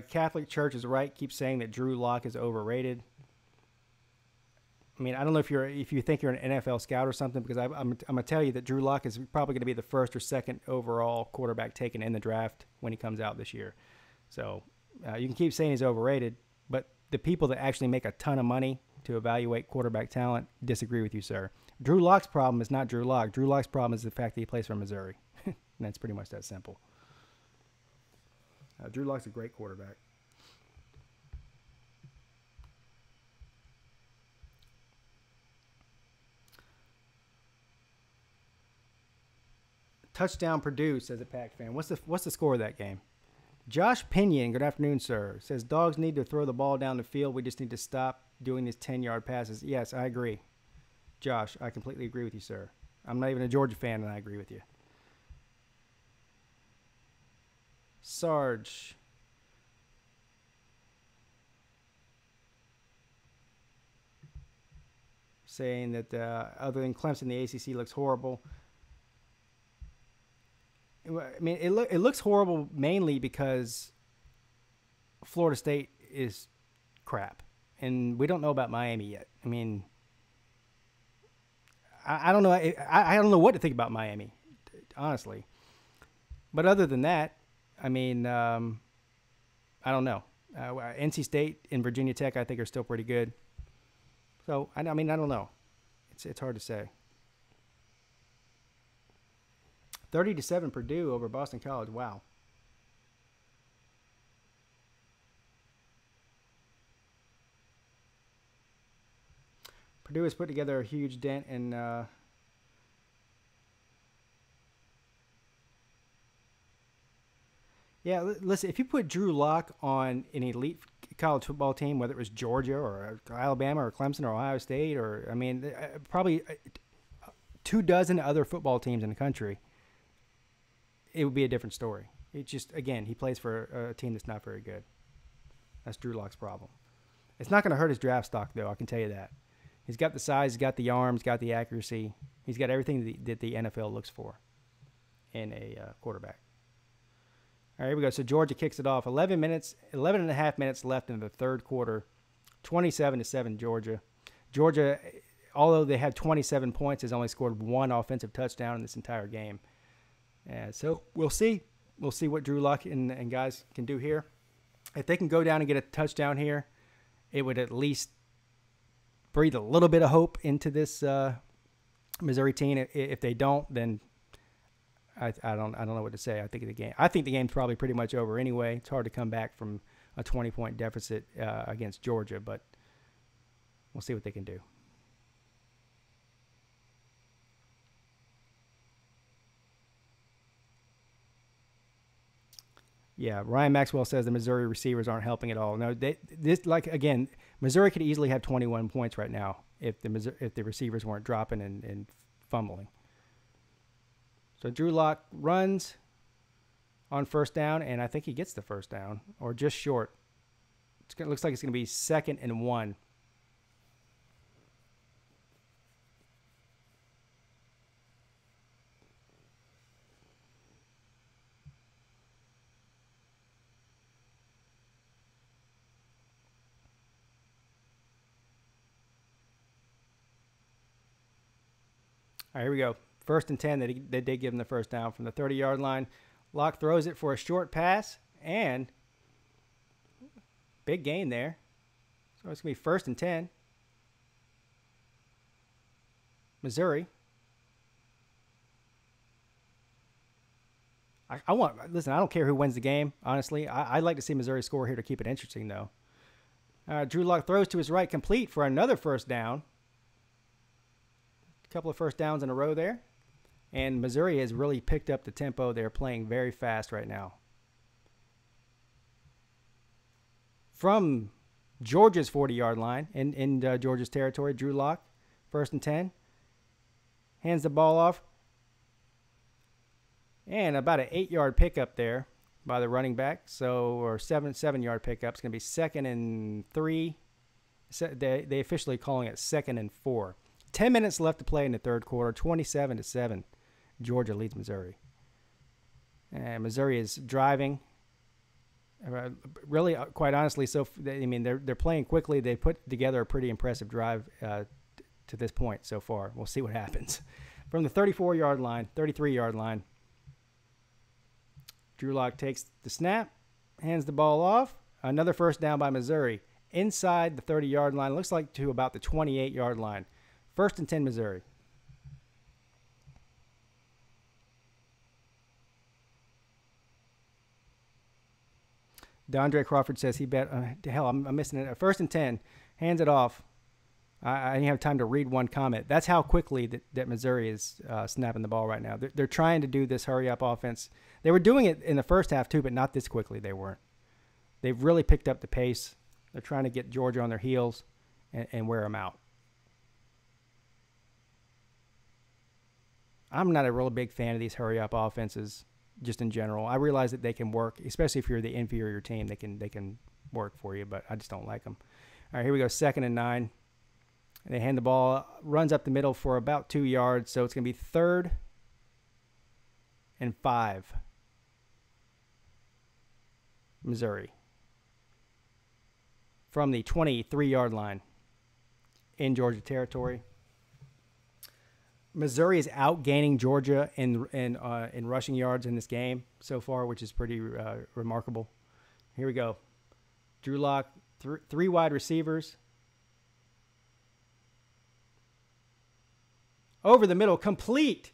Catholic Church is right. Keeps saying that Drew Lock is overrated. I mean, I don't know if you think you're an NFL scout or something, because I'm gonna tell you that Drew Lock is probably going to be the first or second overall quarterback taken in the draft when he comes out this year. So you can keep saying he's overrated, but the people that actually make a ton of money to evaluate quarterback talent disagree with you, sir. Drew Lock's problem is not Drew Lock. Drew Lock's problem is the fact that he plays for Missouri. And that's pretty much that simple. Drew Lock's a great quarterback. Touchdown Purdue, says a Pack fan. What's the score of that game? Josh Pinion, good afternoon, sir, says Dogs need to throw the ball down the field. We just need to stop doing these 10-yard passes. Yes, I agree. Josh, I completely agree with you, sir. I'm not even a Georgia fan, and I agree with you. Sarge. Saying that other than Clemson, the ACC looks horrible. I mean, it looks horrible mainly because Florida State is crap, and we don't know about Miami yet. I mean, I don't know. I don't know what to think about Miami, honestly. But other than that, I mean, I don't know. NC State and Virginia Tech, I think, are still pretty good. So I mean, I don't know. It's hard to say. 30-7 Purdue over Boston College. Wow. Purdue has put together a huge dent in yeah, listen, if you put Drew Lock on an elite college football team, whether it was Georgia or Alabama or Clemson or Ohio State, or, I mean, probably 24 other football teams in the country, it would be a different story. It just, again, he plays for a team that's not very good. That's Drew Lock's problem. It's not going to hurt his draft stock, though, I can tell you that. He's got the size, he's got the arms, got the accuracy. He's got everything that the NFL looks for in a quarterback. All right, here we go. So Georgia kicks it off. 11 and a half minutes left in the third quarter. 27-7 Georgia. Georgia, although they had 27 points, has only scored one offensive touchdown in this entire game. So we'll see. We'll see what Drew Lock and guys can do here. If they can go down and get a touchdown here, it would at least breathe a little bit of hope into this Missouri team. If they don't, then I don't know what to say. I think the game's probably pretty much over anyway. It's hard to come back from a 20-point deficit against Georgia, but we'll see what they can do. Yeah, Ryan Maxwell says the Missouri receivers aren't helping at all. No, Missouri could easily have 21 points right now if the receivers weren't dropping and fumbling. So Drew Lock runs on first down, and I think he gets the first down, or just short. It looks like it's going to be 2nd and 1. All right, here we go. 1st and 10, they did give him the first down from the 30-yard line. Lock throws it for a short pass, and big gain there. So it's going to be 1st and 10. Missouri. I don't care who wins the game, honestly. I'd like to see Missouri score here to keep it interesting, though. Drew Lock throws to his right, complete for another first down. A couple of first downs in a row there. And Missouri has really picked up the tempo. They're playing very fast right now. From Georgia's 40-yard line in Georgia's territory, Drew Lock, 1st and 10. Hands the ball off. And about an 8-yard pickup there by the running back. Or 7-yard pickup. It's going to be 2nd and 3. They officially calling it 2nd and 4. 10 minutes left to play in the third quarter. 27-7. Georgia leads Missouri. And Missouri is driving. Really, quite honestly, they're playing quickly. They put together a pretty impressive drive to this point so far. We'll see what happens. From the 33-yard line, Drew Lock takes the snap, hands the ball off. Another first down by Missouri. Inside the 30-yard line, looks like to about the 28-yard line. 1st and 10, Missouri. DeAndre Crawford says he bet, I'm missing it. 1st and 10, hands it off. I didn't have time to read one comment. That's how quickly that Missouri is snapping the ball right now. They're trying to do this hurry-up offense. They were doing it in the first half too, but not this quickly. They weren't. They've really picked up the pace. They're trying to get Georgia on their heels and wear them out. I'm not a real big fan of these hurry-up offenses just in general. I realize that they can work, especially if you're the inferior team. They can work for you, but I just don't like them. All right, here we go, 2nd and 9. And they hand the ball, runs up the middle for about 2 yards, so it's going to be 3rd and 5. Missouri. From the 23-yard line in Georgia territory. Missouri is outgaining Georgia in rushing yards in this game so far, which is pretty remarkable. Here we go. Drew Lock, 3 wide receivers. Over the middle, complete.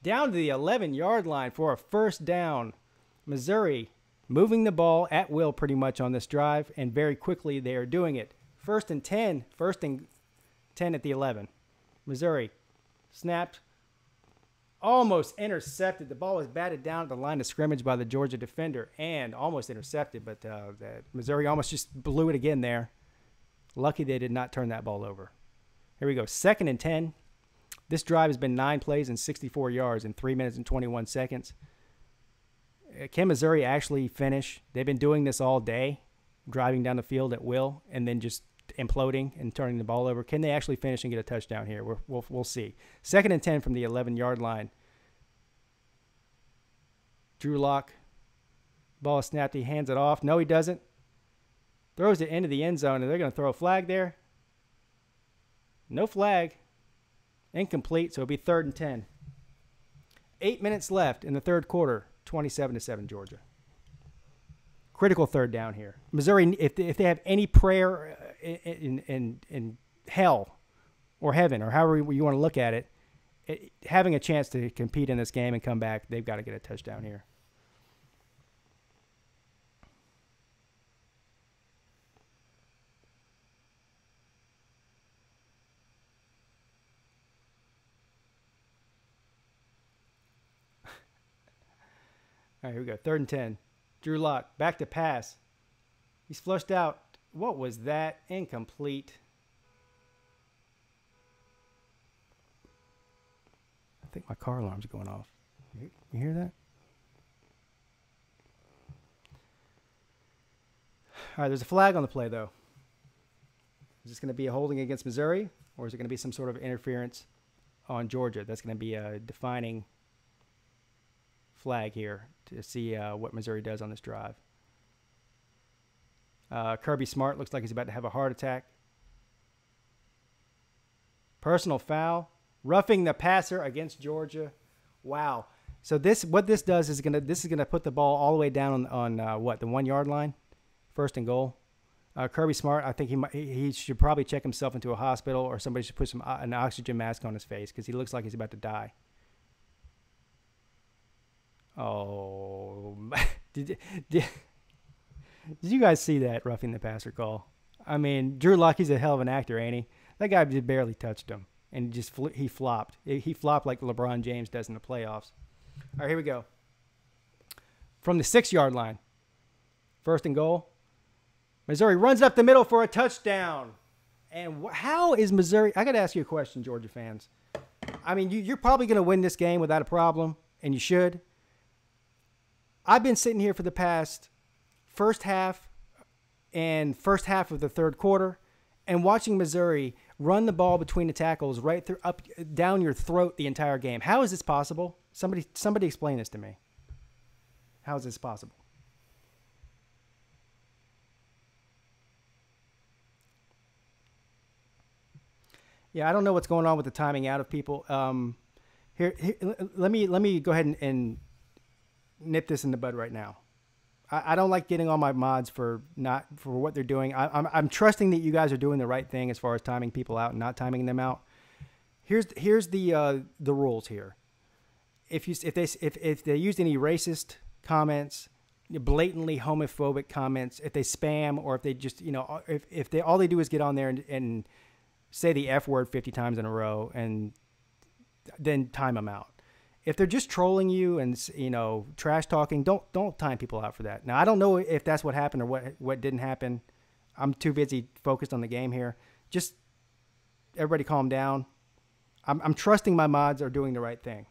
Down to the 11-yard line for a first down. Missouri moving the ball at will pretty much on this drive, and very quickly they are doing it. 1st and 10. 1st and 10 at the 11. Missouri snapped, almost intercepted. The ball was batted down at the line of scrimmage by the Georgia defender and almost intercepted, but Missouri almost just blew it again there. Lucky they did not turn that ball over. Here we go, 2nd and 10 This drive has been 9 plays and 64 yards in 3 minutes and 21 seconds. Can Missouri actually finish? They've been doing this all day, driving down the field at will and then just imploding and turning the ball over. Can they actually finish and get a touchdown here? We'll see. 2nd and 10 from the 11-yard line. Drew Lock. Ball is snapped. He hands it off. No, he doesn't. Throws it into the end zone, and they're going to throw a flag there. No flag. Incomplete, so it'll be 3rd and 10. 8 minutes left in the third quarter. 27-7 Georgia. Critical third down here. Missouri, if they have any prayer in hell or heaven or however you want to look at it, having a chance to compete in this game and come back, they've got to get a touchdown here. All right, here we go. 3rd and 10. Drew Lock, back to pass. He's flushed out. What was that? Incomplete. I think my car alarm's going off. You hear that? All right, there's a flag on the play, though. Is this going to be a holding against Missouri, or is it going to be some sort of interference on Georgia? That's going to be a defining flag here to see what Missouri does on this drive. Kirby Smart looks like he's about to have a heart attack. Personal foul. Roughing the passer against Georgia. Wow. So what this does is gonna put the ball all the way down on the 1 yard line, 1st and goal. Kirby Smart, I think he should probably check himself into a hospital, or somebody should put an oxygen mask on his face because he looks like he's about to die. Oh, did you guys see that roughing the passer call? I mean, Drew Lock, he's a hell of an actor, ain't he? That guy just barely touched him, and he flopped. He flopped like LeBron James does in the playoffs. All right, here we go. From the 6 yard line, 1st and goal. Missouri runs up the middle for a touchdown. And how is Missouri? I got to ask you a question, Georgia fans. I mean, you're probably going to win this game without a problem, and you should. I've been sitting here for the past first half and first half of the third quarter and watching Missouri run the ball between the tackles right through up down your throat the entire game. How is this possible? Somebody explain this to me. How is this possible? Yeah, I don't know what's going on with the timing out of people. Here, let me go ahead and nip this in the bud right now. I don't like getting on my mods for what they're doing. I'm trusting that you guys are doing the right thing as far as timing people out and not timing them out. Here's the rules here. If they used any racist comments, blatantly homophobic comments, if they spam, or if they just if they all they do is get on there and say the F word 50 times in a row and then time them out. If they're just trolling you and trash talking, don't time people out for that. Now I don't know if that's what happened or what didn't happen. I'm too busy focused on the game here. Just everybody calm down. I'm trusting my mods are doing the right thing.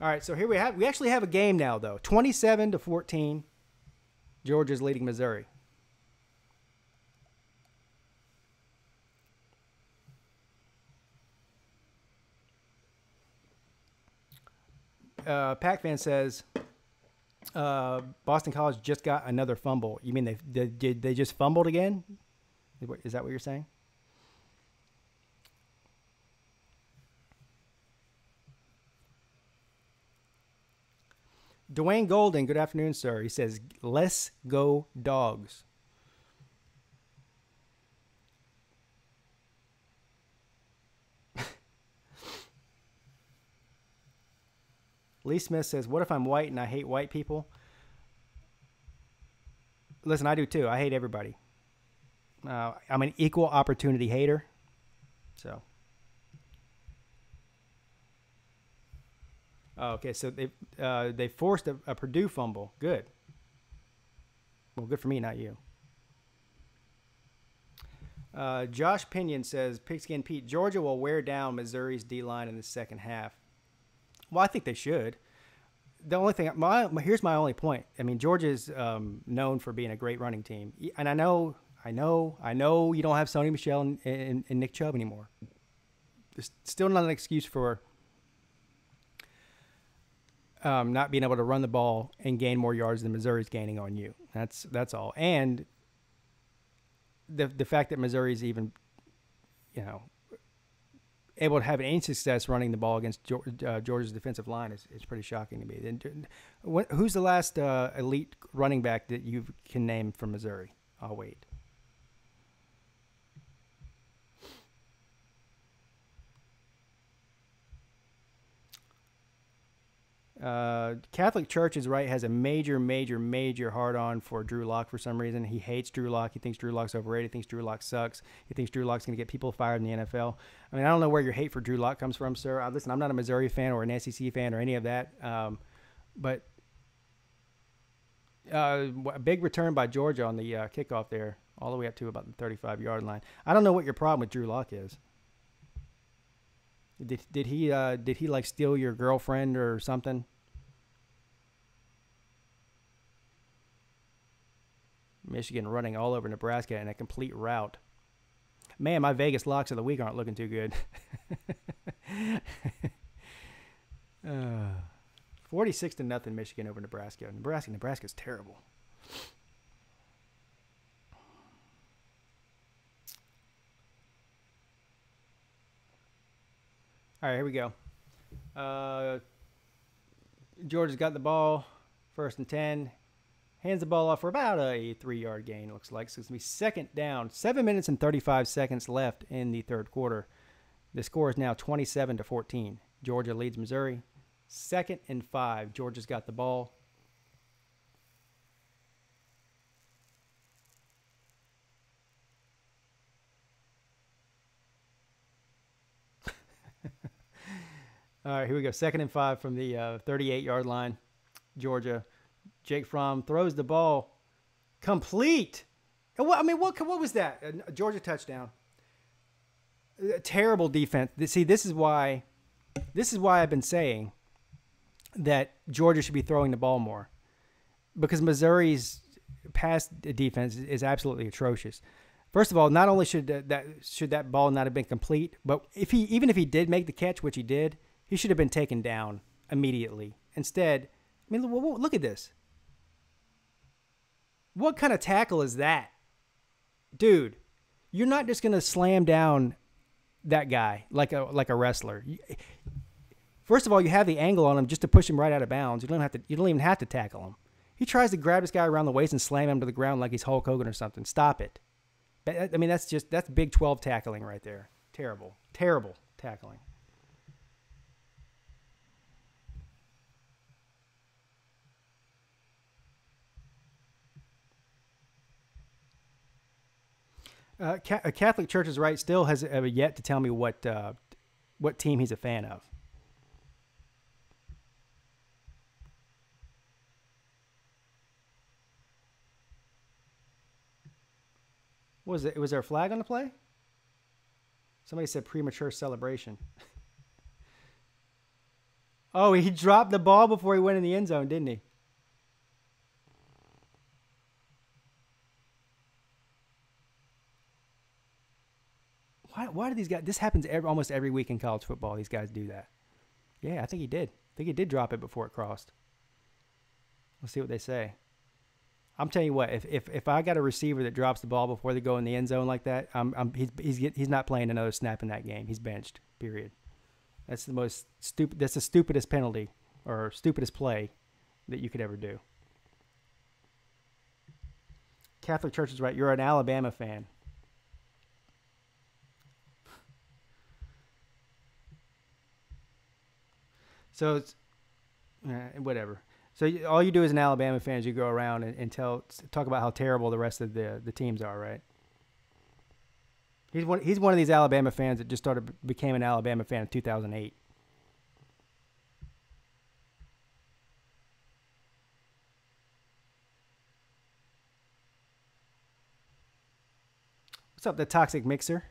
All right, so here we actually have a game now though. 27-14. Georgia's leading Missouri. Pac-Fan says Boston College just got another fumble. You mean they just fumbled again? Is that what you're saying? Dwayne Golden, good afternoon, sir. He says, let's go Dogs. Lee Smith says, what if I'm white and I hate white people? Listen, I do too. I hate everybody. I'm an equal opportunity hater. So. Oh, okay, so they forced a Purdue fumble. Good. Well, good for me, not you. Josh Pinion says, Pigskin Pete, Georgia will wear down Missouri's D-line in the second half. Well, I think they should. The only thing, here's my only point. I mean, Georgia's known for being a great running team. And I know you don't have Sony Michel and Nick Chubb anymore. It's still not an excuse for not being able to run the ball and gain more yards than Missouri's gaining on you. That's all. And the fact that Missouri's even, able to have any success running the ball against Georgia's defensive line is pretty shocking to me. Who's the last elite running back that you can name from Missouri? I'll wait. Catholic Church is right, has a major hard-on for Drew Lock for some reason. He hates Drew Lock. He thinks Drew Lock's overrated. He thinks Drew Lock sucks. He thinks Drew Lock's going to get people fired in the NFL. I mean, I don't know where your hate for Drew Lock comes from, sir. Listen, I'm not a Missouri fan or an SEC fan or any of that. But a big return by Georgia on the kickoff there, all the way up to about the 35-yard line. I don't know what your problem with Drew Lock is. Did he like steal your girlfriend or something? Michigan running all over Nebraska in a complete rout. Man, my Vegas locks of the week aren't looking too good. 46-0 Michigan over Nebraska. Nebraska's terrible. All right, here we go. Georgia's got the ball, 1st and 10. Hands the ball off for about a 3-yard gain, it looks like. So it's going to be second down. 7 minutes and 35 seconds left in the third quarter. The score is now 27-14. Georgia leads Missouri. 2nd and 5. Georgia's got the ball. All right, here we go. 2nd and 5 from the 38-yard line. Georgia. Jake Fromm throws the ball complete. What was that? A Georgia touchdown. A terrible defense. See, this is why I've been saying that Georgia should be throwing the ball more, because Missouri's pass defense is absolutely atrocious. First of all, not only should that ball not have been complete, but even if he did make the catch, which he did, he should have been taken down immediately. Instead, I mean, look at this. What kind of tackle is that? Dude, you're not just going to slam down that guy like a wrestler. First of all, you have the angle on him just to push him right out of bounds. You don't even have to tackle him. He tries to grab this guy around the waist and slam him to the ground like he's Hulk Hogan or something. Stop it. I mean, that's Big 12 tackling right there. Terrible tackling. Catholic Church is right. Still has yet to tell me what team he's a fan of. What was it? Was there a flag on the play? Somebody said premature celebration. Oh, he dropped the ball before he went in the end zone, didn't he? Why do these guys? This happens almost every week in college football. These guys do that. Yeah, I think he did. I think he did drop it before it crossed. Let's see what they say. I'm telling you what. If I got a receiver that drops the ball before they go in the end zone like that, he's not playing another snap in that game. He's benched. Period. That's the most stupid. That's the stupidest penalty or stupidest play that you could ever do. Catholic Church is right. You're an Alabama fan. So it's whatever. So all you do as an Alabama fan is you go around and talk about how terrible the rest of the teams are, right? He's one of these Alabama fans that just became an Alabama fan in 2008. What's up, the Toxic Mixer?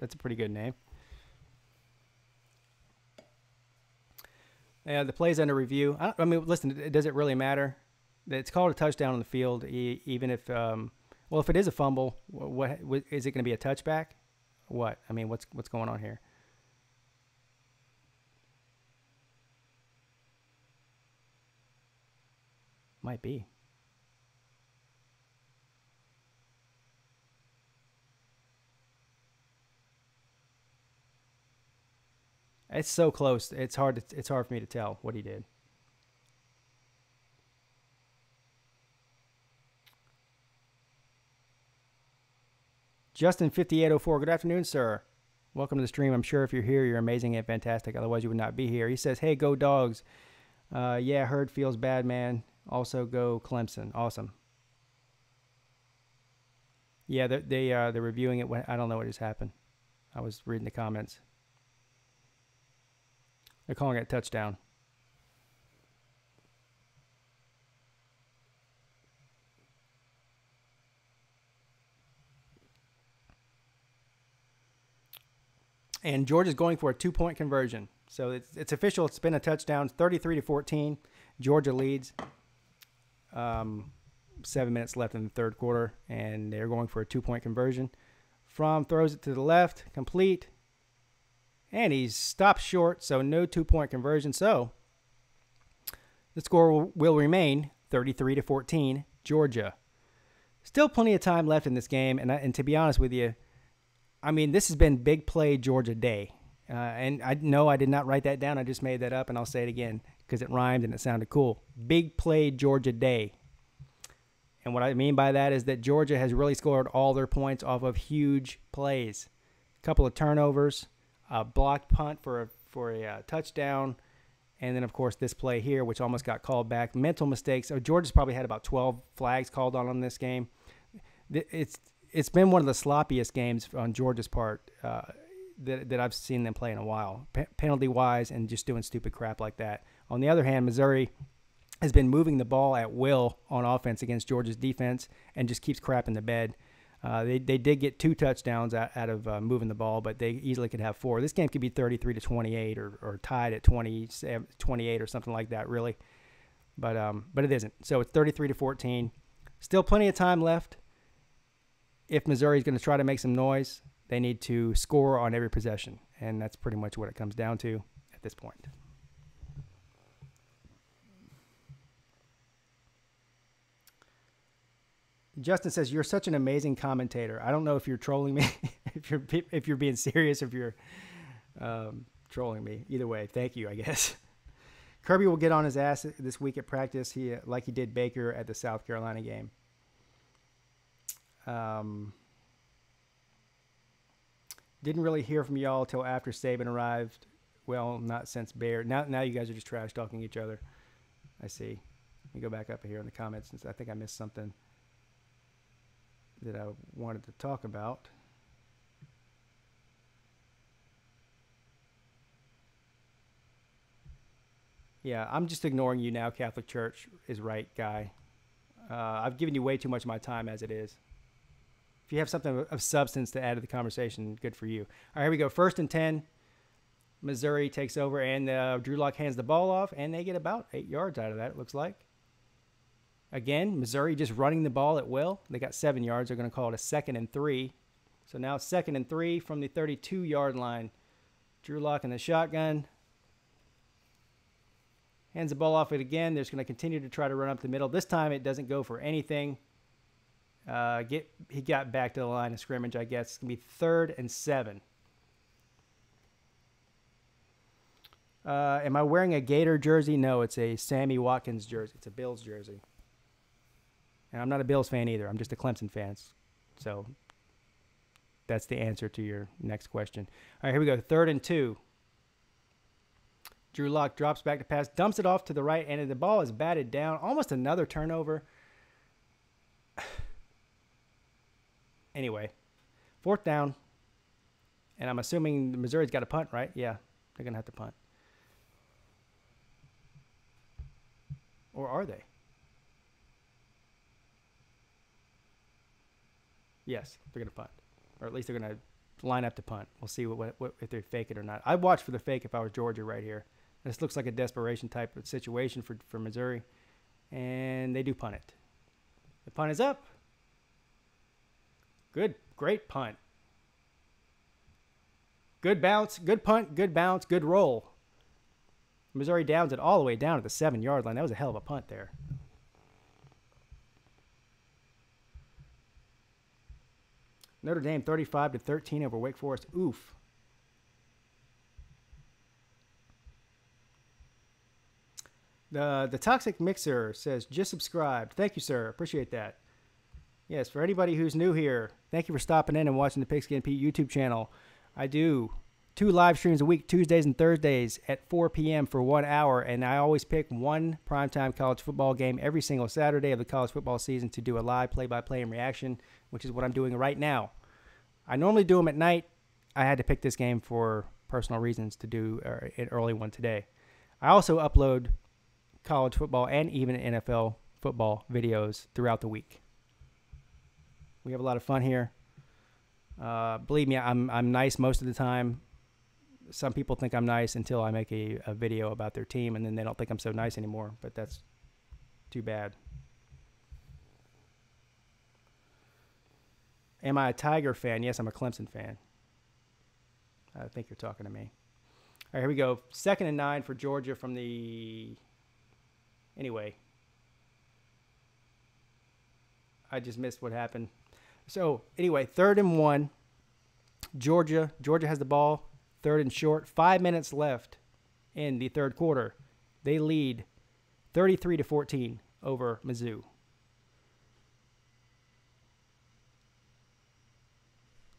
That's a pretty good name. Yeah, the play's under review. I mean, listen, does it really matter? It's called a touchdown on the field, even if, well, if it is a fumble, what is it going to be a touchback? What? I mean, what's going on here? Might be. It's so close. It's hard for me to tell what he did. Justin 5804. Good afternoon, sir. Welcome to the stream. I'm sure if you're here, you're amazing and fantastic. Otherwise, you would not be here. He says, "Hey, go Dogs." Yeah, Hurd feels bad, man. Also, go Clemson. Awesome. Yeah, they're reviewing it. I don't know what just happened. I was reading the comments. They're calling it a touchdown. And Georgia's going for a 2-point conversion. So it's official. It's been a touchdown. 33-14. Georgia leads. 7 minutes left in the third quarter, and they're going for a 2-point conversion. Fromm throws it to the left, complete, and he's stopped short, so no 2-point conversion. So the score will remain 33-14, Georgia. Still plenty of time left in this game, and to be honest with you, I mean, this has been big play Georgia day. And I know I did not write that down. I just made that up, and I'll say it again because it rhymed and it sounded cool. Big play Georgia day. And what I mean by that is that Georgia has really scored all their points off of huge plays. A couple of turnovers, a blocked punt for a touchdown, and then, of course, this play here, which almost got called back. Mental mistakes. So Georgia's probably had about 12 flags called on them this game. It's been one of the sloppiest games on Georgia's part that I've seen them play in a while, penalty-wise and just doing stupid crap like that. On the other hand, Missouri has been moving the ball at will on offense against Georgia's defense and just keeps crapping the bed. They did get 2 touchdowns out of moving the ball, but they easily could have 4. This game could be 33-28 or tied at 28 or something like that, really. But it isn't. So it's 33-14. Still plenty of time left. If Missouri is going to try to make some noise, they need to score on every possession, and that's pretty much what it comes down to at this point. Justin says, "You're such an amazing commentator." I don't know if you're trolling me, if you're being serious, if you're trolling me. Either way, thank you, I guess. Kirby will get on his ass this week at practice, like he did Baker at the South Carolina game. Didn't really hear from y'all till after Saban arrived. Well, not since Bear. Now you guys are just trash talking each other. I see. Let me go back up here in the comments since I think I missed something that I wanted to talk about. Yeah, I'm just ignoring you now. Catholic Church is right, guy. I've given you way too much of my time as it is. If you have something of substance to add to the conversation, good for you. All right, here we go. 1st and 10. Missouri takes over, and Drew Lock hands the ball off, and they get about 8 yards out of that, it looks like. Again, Missouri just running the ball at will. They got 7 yards. They're going to call it a 2nd and 3. So now 2nd and 3 from the 32-yard line. Drew Lock in the shotgun. Hands the ball off it again. They're just going to continue to try to run up the middle. This time it doesn't go for anything. He got back to the line of scrimmage, I guess. It's going to be 3rd and 7. Am I wearing a Gator jersey? No, it's a Sammy Watkins jersey. It's a Bills jersey. And I'm not a Bills fan either. I'm just a Clemson fan. So that's the answer to your next question. All right, here we go. 3rd and 2. Drew Lock drops back to pass, dumps it off to the right, and the ball is batted down. Almost another turnover. Anyway, 4th down. And I'm assuming Missouri's got a punt, right? Yeah, they're going to have to punt. Or are they? Yes, they're going to punt. Or at least they're going to line up to punt. We'll see what if they fake it or not. I'd watch for the fake if I was Georgia right here. This looks like a desperation type of situation for Missouri. And they do punt it. The punt is up. Good. Great punt. Good bounce. Good punt. Good bounce. Good roll. Missouri downs it all the way down to the 7-yard line. That was a hell of a punt there. Notre Dame 35-13 over Wake Forest. Oof. The Toxic Mixer says, just subscribed. Thank you, sir. Appreciate that. Yes, for anybody who's new here, thank you for stopping in and watching the Pigskin Pete YouTube channel. I do 2 live streams a week, Tuesdays and Thursdays at 4 p.m. for 1 hour, and I always pick one primetime college football game every single Saturday of the college football season to do a live play-by-play and reaction, which is what I'm doing right now. I normally do them at night. I had to pick this game for personal reasons to do an early one today. I also upload college football and even NFL football videos throughout the week. We have a lot of fun here. Believe me, I'm nice most of the time. Some people think I'm nice until I make a video about their team, and then they don't think I'm so nice anymore, but that's too bad. Am I a Tiger fan? Yes, I'm a Clemson fan. I think you're talking to me. All right, here we go. 2nd and 9 for Georgia from the... Anyway. I just missed what happened. So, anyway, 3rd and 1. Georgia has the ball. 3rd and short. 5 minutes left in the 3rd quarter. They lead 33-14 over Mizzou.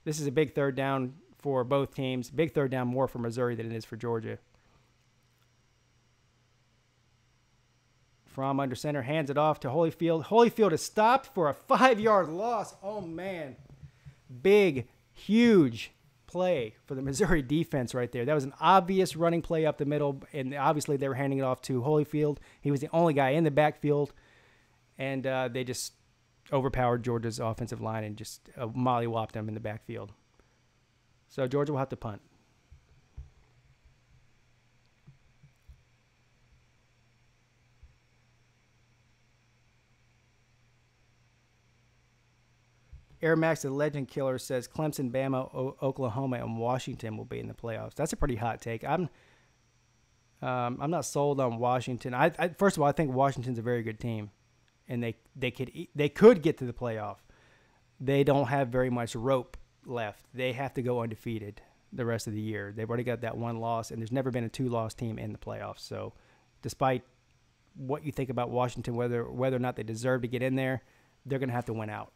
This is a big 3rd down for both teams. Big 3rd down more for Missouri than it is for Georgia. From under center, hands it off to Holyfield. Holyfield is stopped for a 5-yard loss. Oh, man. Big, huge play for the Missouri defense right there. That was an obvious running play up the middle, and obviously they were handing it off to Holyfield. He was the only guy in the backfield, and they just overpowered Georgia's offensive line and just mollywopped them in the backfield. So Georgia will have to punt. Air Max, the Legend Killer, says Clemson, Bama, Oklahoma, and Washington will be in the playoffs. That's a pretty hot take. I'm not sold on Washington. First of all, I think Washington's a very good team, and they could get to the playoff. They don't have very much rope left. They have to go undefeated the rest of the year. They've already got that 1 loss, and there's never been a 2-loss team in the playoffs. So, despite what you think about Washington, whether or not they deserve to get in there, they're going to have to win out.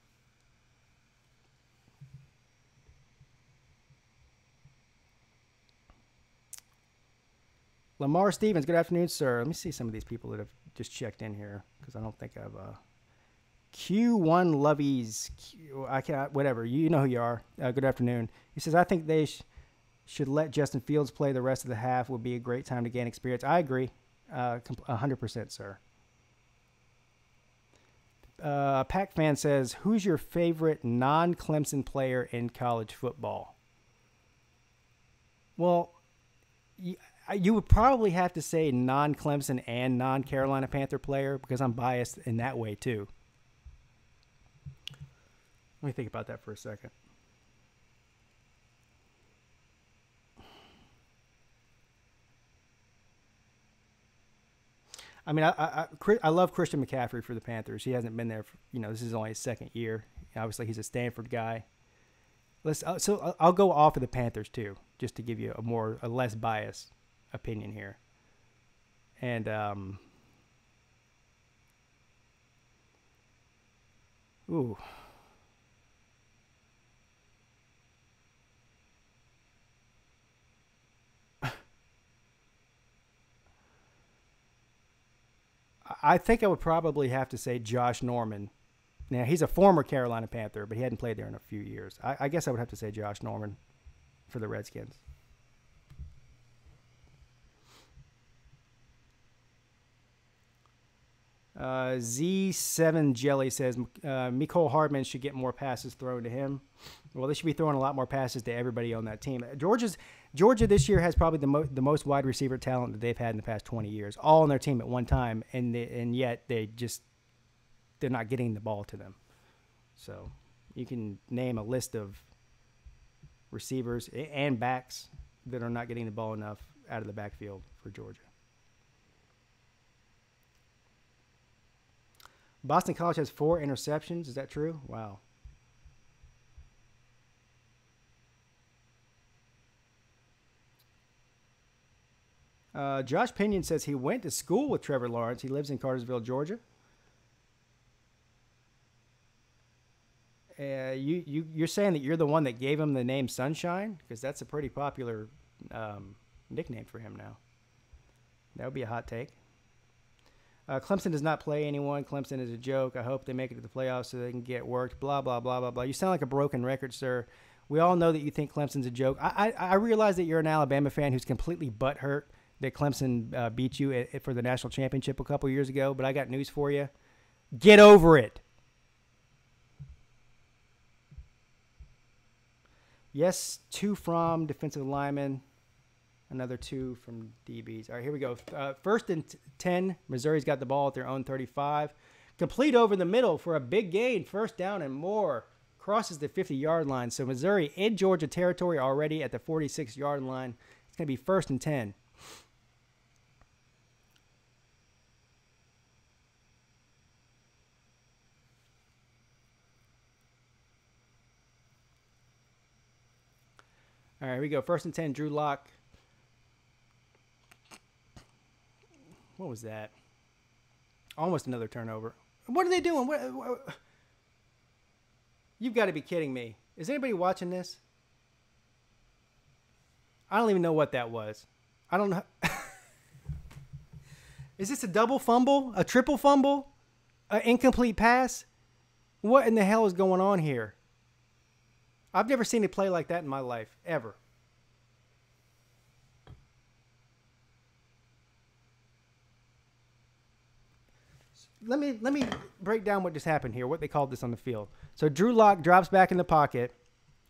Lamar Stevens, good afternoon, sir. Let me see some of these people that have just checked in here because I don't think I've Q1 Lovies. I can't, whatever. You know who you are. Good afternoon. He says, I think they should let Justin Fields play the rest of the half. Would be a great time to gain experience. I agree. 100%, sir. Pac Fan says, who's your favorite non-Clemson player in college football? Well, you would probably have to say non-Clemson and non-Carolina Panther player because I'm biased in that way too. Let me think about that for a second. I mean, I love Christian McCaffrey for the Panthers. He hasn't been there for, this is only his 2nd year. Obviously, he's a Stanford guy. So I'll go off of the Panthers too, just to give you a less biased opinion here. And ooh. I think I would probably have to say Josh Norman. Now, he's a former Carolina Panther, but he hadn't played there in a few years. I guess I would have to say Josh Norman for the Redskins. Z7 Jelly says Mecole Hardman should get more passes thrown to him. Well, they should be throwing a lot more passes to everybody on that team. Georgia this year has probably the most wide receiver talent that they've had in the past 20 years, all on their team at one time, and yet they're not getting the ball to them. So you can name a list of receivers and backs that are not getting the ball enough out of the backfield for Georgia. Boston College has 4 interceptions. Is that true? Wow. Josh Pinion says he went to school with Trevor Lawrence. He lives in Cartersville, Georgia. You're saying that you're the one that gave him the name Sunshine? Because that's a pretty popular nickname for him now. That would be a hot take. Clemson does not play anyone. Clemson is a joke. I hope they make it to the playoffs so they can get worked. Blah, blah, blah, blah, blah. You sound like a broken record, sir. We all know that you think Clemson's a joke. I realize that you're an Alabama fan who's completely butthurt that Clemson beat you for the national championship a couple years ago, but I got news for you. Get over it. Yes, 2 from defensive linemen, another 2 from DBs. All right, here we go. First and 10, Missouri's got the ball at their own 35. Complete over the middle for a big gain, first down and more. Crosses the 50-yard line. So Missouri in Georgia territory already at the 46-yard line. It's going to be first and 10. All right, here we go. First and 10, Drew Lock. What was that? Almost another turnover. What are they doing? What? You've got to be kidding me. Is anybody watching this? I don't even know what that was. I don't know. Is this a double fumble? A triple fumble? An incomplete pass? What in the hell is going on here? I've never seen a play like that in my life, ever. Let me break down what just happened here, what they called this on the field. So Drew Lock drops back in the pocket,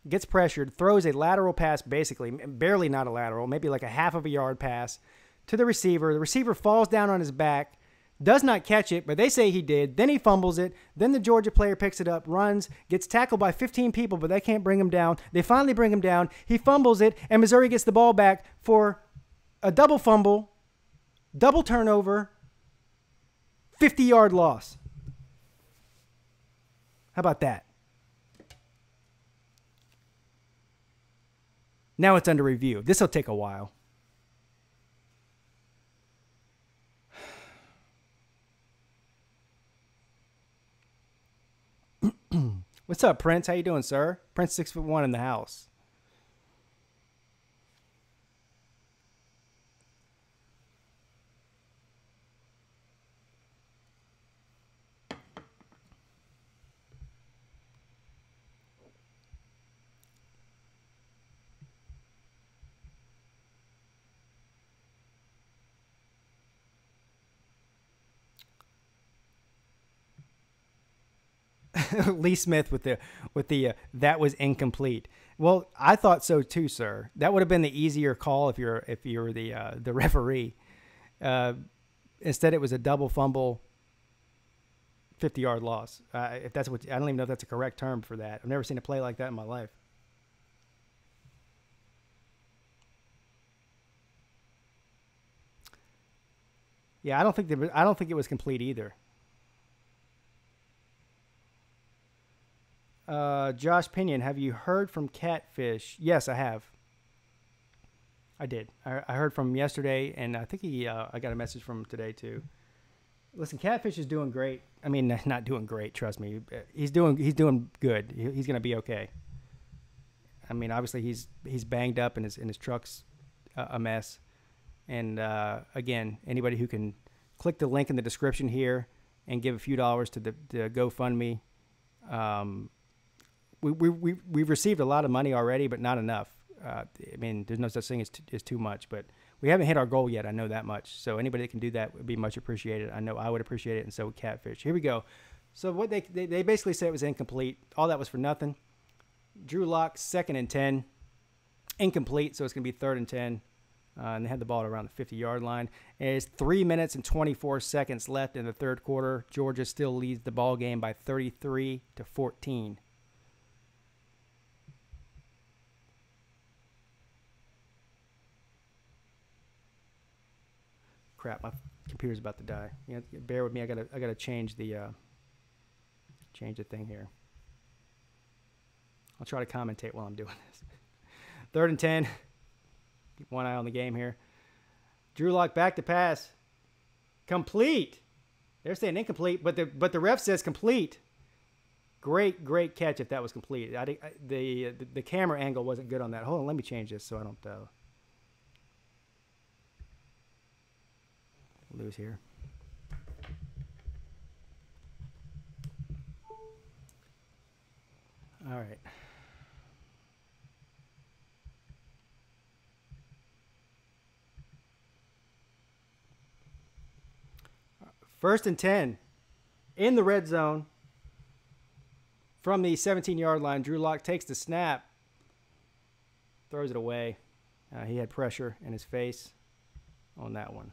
gets pressured, throws a lateral pass, basically, barely not a lateral, maybe like a half of a yard pass to the receiver. The receiver falls down on his back, does not catch it, but they say he did. Then he fumbles it. Then the Georgia player picks it up, runs, gets tackled by 15 people, but they can't bring him down. They finally bring him down. He fumbles it, and Missouri gets the ball back for a double fumble, double turnover, 50-yard loss. How about that? Now it's under review. This will take a while. What's up, Prince? How you doing, sir? Prince 6'1" in the house. Lee Smith with the that was incomplete. Well, I thought so too, sir. That would have been the easier call if you're the referee. Instead, it was a double fumble, 50-yard loss. If that's what, I don't even know if that's a correct term for that. I've never seen a play like that in my life. Yeah, I don't think it was complete either. Josh Pinion, have you heard from Catfish? Yes, I have. I did. I heard from him yesterday, and I think I got a message from him today too. Listen, Catfish is doing great. I mean, not doing great. Trust me, he's doing good. He's going to be okay. I mean, obviously he's banged up, and his truck's a mess. And again, anybody who can click the link in the description here and give a few dollars to the GoFundMe. We've received a lot of money already, but not enough. I mean, there's no such thing as too much, but We haven't hit our goal yet. I know that much. So anybody that can do that would be much appreciated. I know I would appreciate it, and so would Catfish. Here we go. So what they basically said it was incomplete. All that was for nothing. Drew Lock, 2nd and 10. Incomplete, so it's going to be 3rd and 10. And they had the ball at around the 50-yard line. And it's 3 minutes and 24 seconds left in the third quarter. Georgia still leads the ball game by 33-14. Crap, my computer's about to die. You know, bear with me. I gotta change the thing here. I'll try to commentate while I'm doing this. 3rd and 10. Keep one eye on the game here. Drew Lock back to pass. Complete. They're saying incomplete, but the ref says complete. Great catch if that was complete. The camera angle wasn't good on that. Hold on, let me change this so I don't lose here. All right. First and 10 in the red zone from the 17-yard line. Drew Lock takes the snap, throws it away. He had pressure in his face on that one.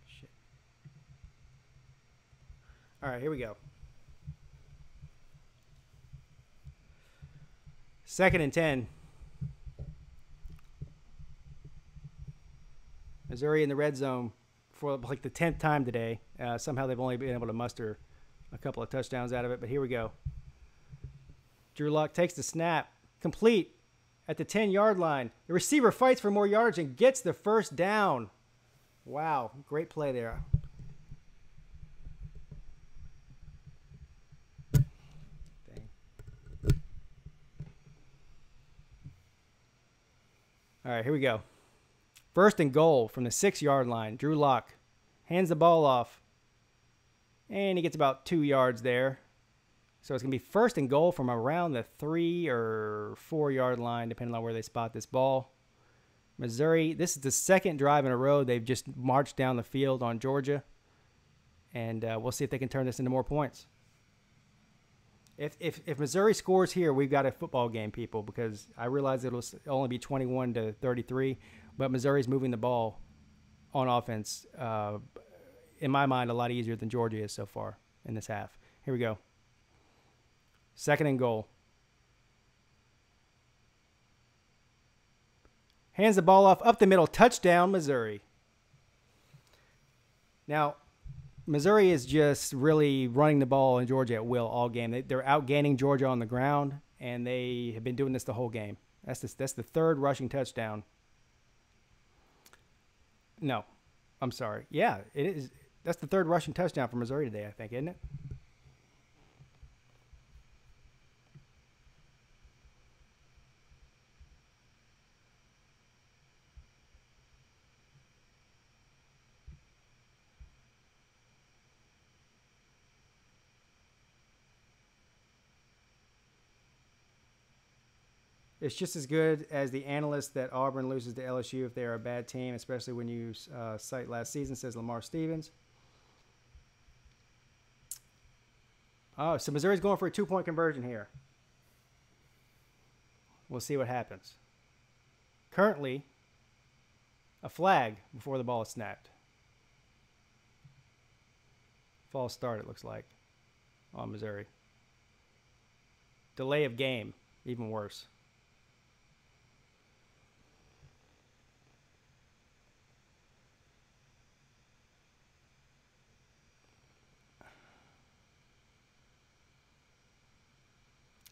Shit. All right, here we go. 2nd and 10. Missouri in the red zone for like the 10th time today. Somehow they've only been able to muster a couple of touchdowns out of it, but here we go. Drew Lock takes the snap, complete at the 10-yard line. The receiver fights for more yards and gets the first down. Wow, great play there. All right, here we go. 1st and goal from the 6-yard line. Drew Lock hands the ball off, and he gets about 2 yards there. So it's going to be 1st and goal from around the 3 or 4-yard line, depending on where they spot this ball. Missouri, this is the 2nd drive in a row. They've just marched down the field on Georgia, and we'll see if they can turn this into more points. If Missouri scores here, we've got a football game, people, because I realize it'll only be 21-33, but Missouri's moving the ball on offense, in my mind, a lot easier than Georgia is so far in this half. Here we go. 2nd and goal. Hands the ball off up the middle. Touchdown, Missouri. Now, Missouri is just really running the ball in Georgia at will all game. They're outgaining Georgia on the ground, and they have been doing this the whole game. That's the 3rd rushing touchdown. No, I'm sorry. Yeah, it is. That's the 3rd rushing touchdown for Missouri today, I think, isn't it? It's just as good as the analyst that Auburn loses to LSU if they are a bad team, especially when you cite last season, says Lamar Stevens. Oh, so Missouri's going for a 2-point conversion here. We'll see what happens. Currently, a flag before the ball is snapped. False start, it looks like, on Missouri. Delay of game, even worse.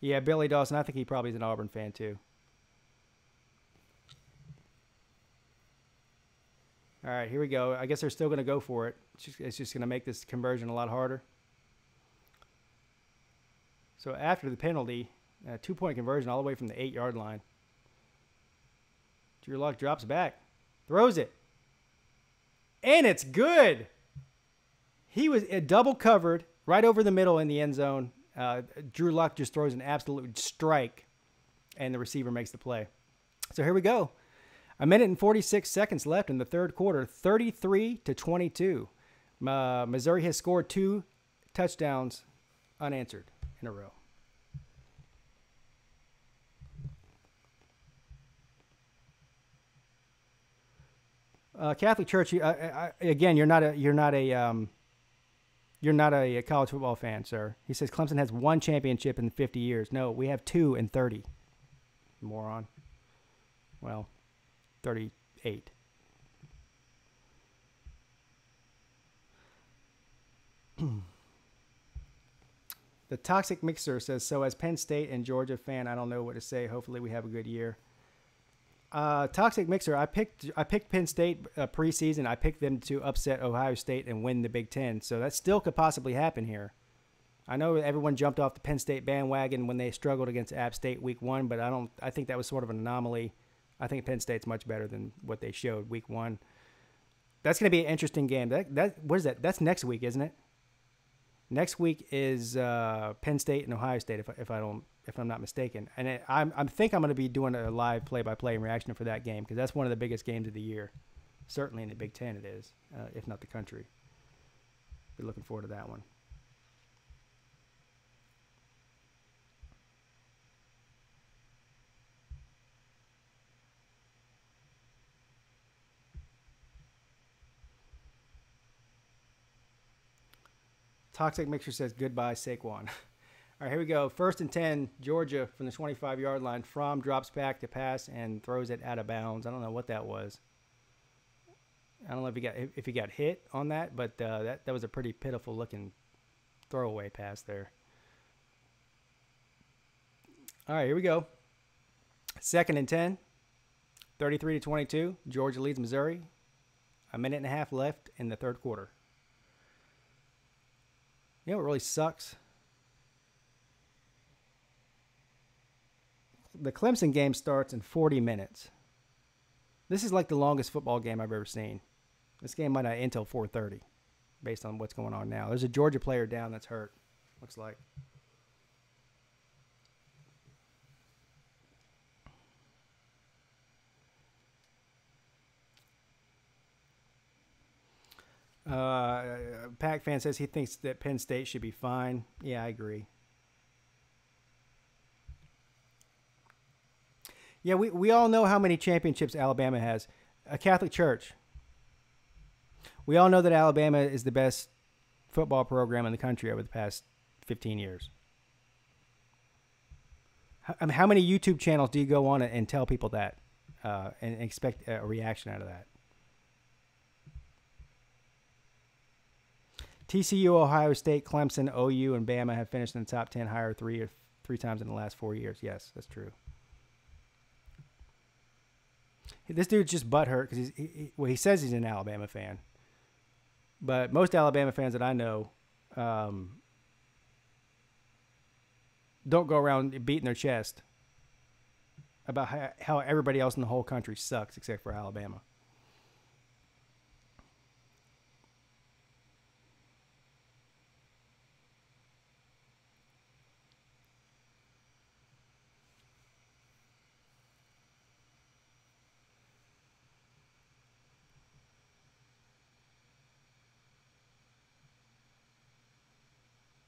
Yeah, Billy Dawson, I think he probably is an Auburn fan too. All right, here we go. I guess they're still going to go for it. It's just going to make this conversion a lot harder. So after the penalty, 2-point conversion all the way from the 8-yard line. Drew Lock drops back, throws it, and it's good. He was double covered right over the middle in the end zone. Drew Luck just throws an absolute strike, and the receiver makes the play. So here we go. A minute and 46 seconds left in the third quarter, 33-22. Missouri has scored 2 touchdowns unanswered in a row. Catholic Church. Again, you're not a college football fan, sir. He says Clemson has 1 championship in 50 years. No, we have 2 in 30. Moron. Well, 38. The Toxic Mixer says, so as Penn State and Georgia fan, I don't know what to say. Hopefully we have a good year. Toxic Mixer, I picked Penn State preseason. I picked them to upset Ohio State and win the Big Ten. So that still could possibly happen here. I know everyone jumped off the Penn State bandwagon when they struggled against App State week 1, but I think that was sort of an anomaly. I think Penn State's much better than what they showed week 1. That's going to be an interesting game. What is that? That's next week, isn't it? Next week is Penn State and Ohio State, if I'm not mistaken. And I think I'm going to be doing a live play-by-play and reaction for that game because that's one of the biggest games of the year. Certainly in the Big Ten it is, if not the country. Be looking forward to that one. Toxic Mixer says, goodbye, Saquon. All right, here we go. 1st and 10, Georgia from the 25-yard line. Fromm drops back to pass and throws it out of bounds. I don't know what that was. I don't know if he got hit on that, but that was a pretty pitiful-looking throwaway pass there. All right, here we go. 2nd and 10, 33-22. Georgia leads Missouri. A minute and a half left in the third quarter. You know what really sucks? The Clemson game starts in 40 minutes. This is like the longest football game I've ever seen. This game might not end until 4:30, based on what's going on now. There's a Georgia player down that's hurt, looks like. Pac fan says he thinks that Penn State should be fine. Yeah, I agree. Yeah, we all know how many championships Alabama has. A Catholic Church. We all know that Alabama is the best football program in the country over the past 15 years. How many YouTube channels do you go on and tell people that and expect a reaction out of that? TCU, Ohio State, Clemson, OU, and Bama have finished in the top 10 higher three times in the last 4 years. Yes, that's true. This dude's just butthurt because he says he's an Alabama fan. But most Alabama fans that I know don't go around beating their chest about how everybody else in the whole country sucks except for Alabama.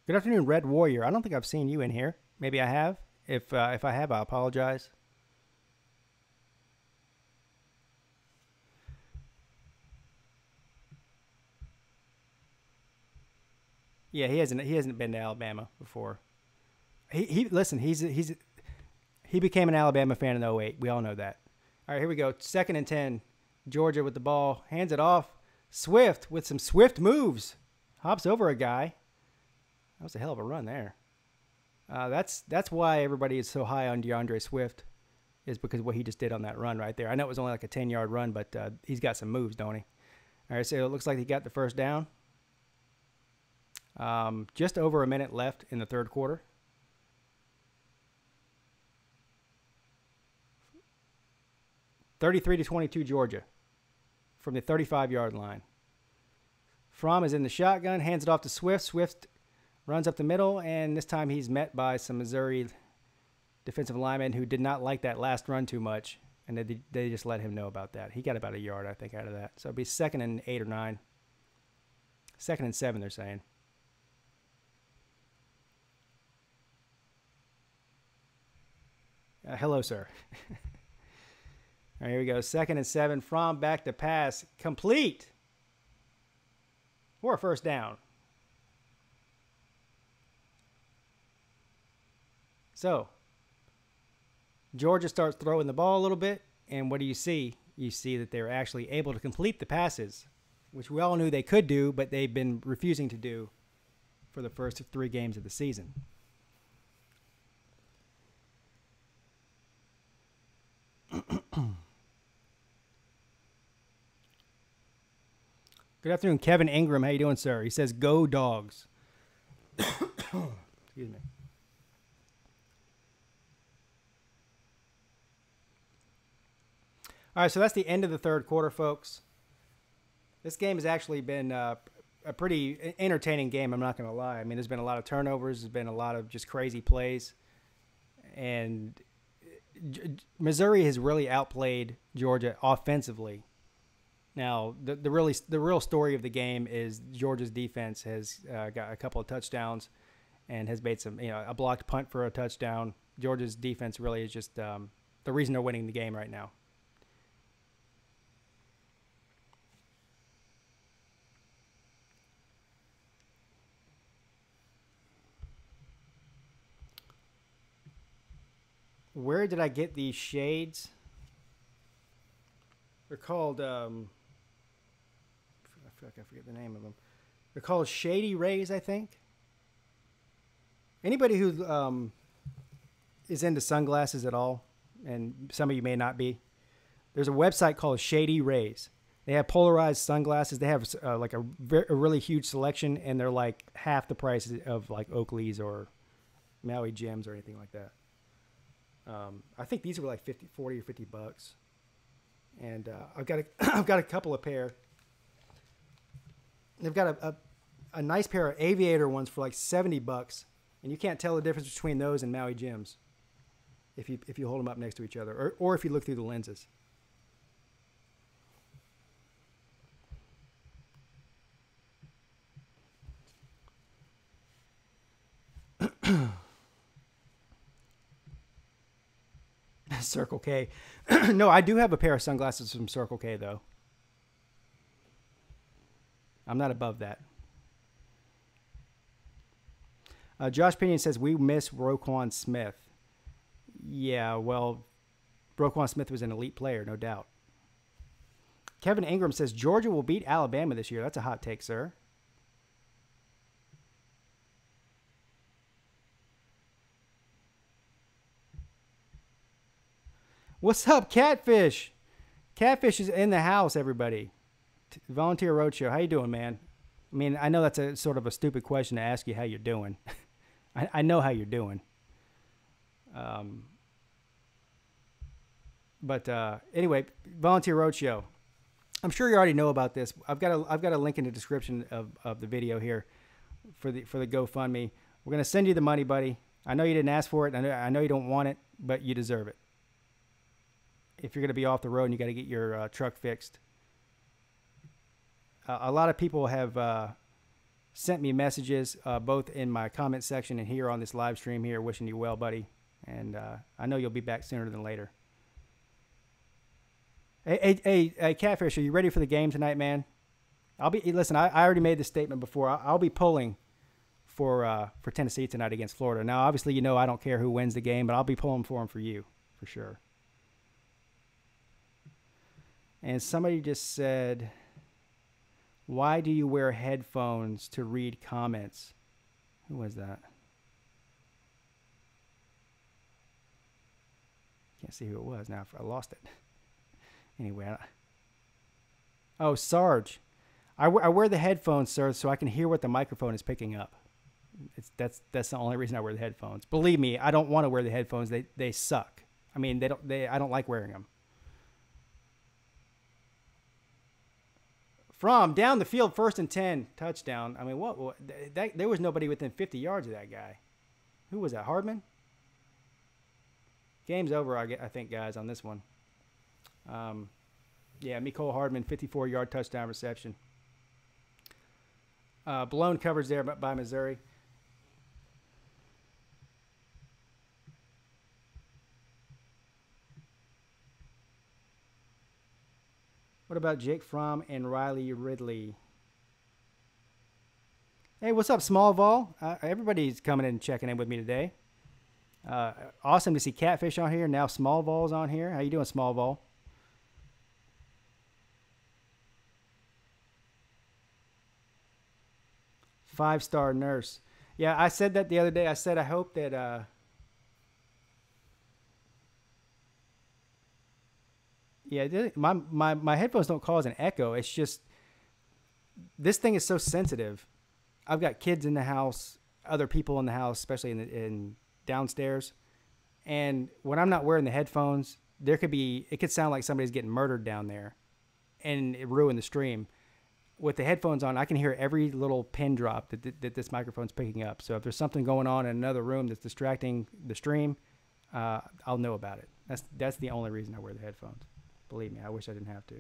Good afternoon, Red Warrior. I don't think I've seen you in here. Maybe I have. If I have, I apologize. Yeah, he hasn't been to Alabama before. Listen, he became an Alabama fan in 08. We all know that. All right, here we go. 2nd and 10. Georgia with the ball. Hands it off. Swift with some swift moves. Hops over a guy. That was a hell of a run there. That's why everybody is so high on DeAndre Swift, is because of what he just did on that run right there. I know it was only like a 10-yard run, but he's got some moves, don't he? All right, so it looks like he got the first down. Just over a minute left in the third quarter. (33-22) Georgia from the 35-yard line. Fromm is in the shotgun, hands it off to Swift. Swift Runs up the middle, and this time he's met by some Missouri defensive linemen who did not like that last run too much, and they just let him know about that. He got about a yard, I think, out of that. So it'll be 2nd and 8 or 9. 2nd and 7, they're saying. Hello, sir. All right, here we go. 2nd and 7. From back to pass. Complete. For a first down. So, Georgia starts throwing the ball a little bit, and what do you see? You see that they're actually able to complete the passes, which we all knew they could do, but they've been refusing to do for the first 3 games of the season. Good afternoon, Kevin Ingram. How you doing, sir? He says, "Go Dogs." Excuse me. All right, so that's the end of the third quarter, folks. This game has actually been a pretty entertaining game, I'm not going to lie. I mean, there's been a lot of turnovers. There's been a lot of just crazy plays. And Missouri has really outplayed Georgia offensively. Now, the real story of the game is Georgia's defense has got a couple of touchdowns and has made some, a blocked punt for a touchdown. Georgia's defense really is just the reason they're winning the game right now. Where did I get these shades? They're called, I feel like I forget the name of them. They're called Shady Rays, I think. Anybody who is into sunglasses at all, and some of you may not be, there's a website called Shady Rays. They have polarized sunglasses. They have like a really huge selection, and they're like half the price of like Oakley's or Maui Jims or anything like that. I think these were like 40 or 50 bucks. And I've got a couple of pair. They've got a nice pair of aviator ones for like 70 bucks, and you can't tell the difference between those and Maui Jims if you hold them up next to each other, or if you look through the lenses. Circle K. No, I do have a pair of sunglasses from Circle K, though. I'm not above that. Josh Pinion says, we miss Roquan Smith. Yeah, well, Roquan Smith was an elite player, no doubt. Kevin Ingram says, Georgia will beat Alabama this year. That's a hot take, sir. What's up, Catfish? Catfish is in the house, everybody. Volunteer Roadshow. How you doing, man? I mean, I know that's a sort of a stupid question to ask you how you're doing. I know how you're doing. But anyway, Volunteer Roadshow. I'm sure you already know about this. I've got a link in the description of the video here for the GoFundMe. We're gonna send you the money, buddy. I know you didn't ask for it. I know you don't want it, but you deserve it. If you're going to be off the road and you got to get your truck fixed. A lot of people have sent me messages, both in my comment section and here on this live stream here, wishing you well, buddy. And I know you'll be back sooner than later. Hey, Catfish, are you ready for the game tonight, man? Listen, I already made this statement before. I'll be pulling for Tennessee tonight against Florida. Now, obviously, you know I don't care who wins the game, but I'll be pulling for them for you, for sure. And somebody just said, why do you wear headphones to read comments? Who was that? Can't see who it was now. I lost it. Anyway. Oh, Sarge. I wear the headphones, sir, so I can hear what the microphone is picking up. That's the only reason I wear the headphones. Believe me, I don't want to wear the headphones. They suck. I mean, I don't like wearing them. From down the field, 1st and 10, touchdown. I mean, there was nobody within 50 yards of that guy. Who was that, Hardman? Game's over, I think, guys, on this one. Yeah, Mecole Hardman, 54-yard touchdown reception. Blown coverage there by Missouri. What about Jake Fromm and Riley Ridley? Hey, what's up, Small Vol? Everybody's coming in and checking in with me today. Awesome to see Catfish on here. Now Small Vol's on here. How you doing, Small Vol? Five-star nurse. Yeah, I said that the other day. I said I hope that... Yeah, my headphones don't cause an echo. It's just this thing is so sensitive. I've got kids in the house, other people in the house, especially in downstairs, and when I'm not wearing the headphones, it could sound like somebody's getting murdered down there, and it ruined the stream. With the headphones on, I can hear every little pin drop that this microphone's picking up. So if there's something going on in another room that's distracting the stream, I'll know about it. That's the only reason I wear the headphones. Believe me, I wish I didn't have to.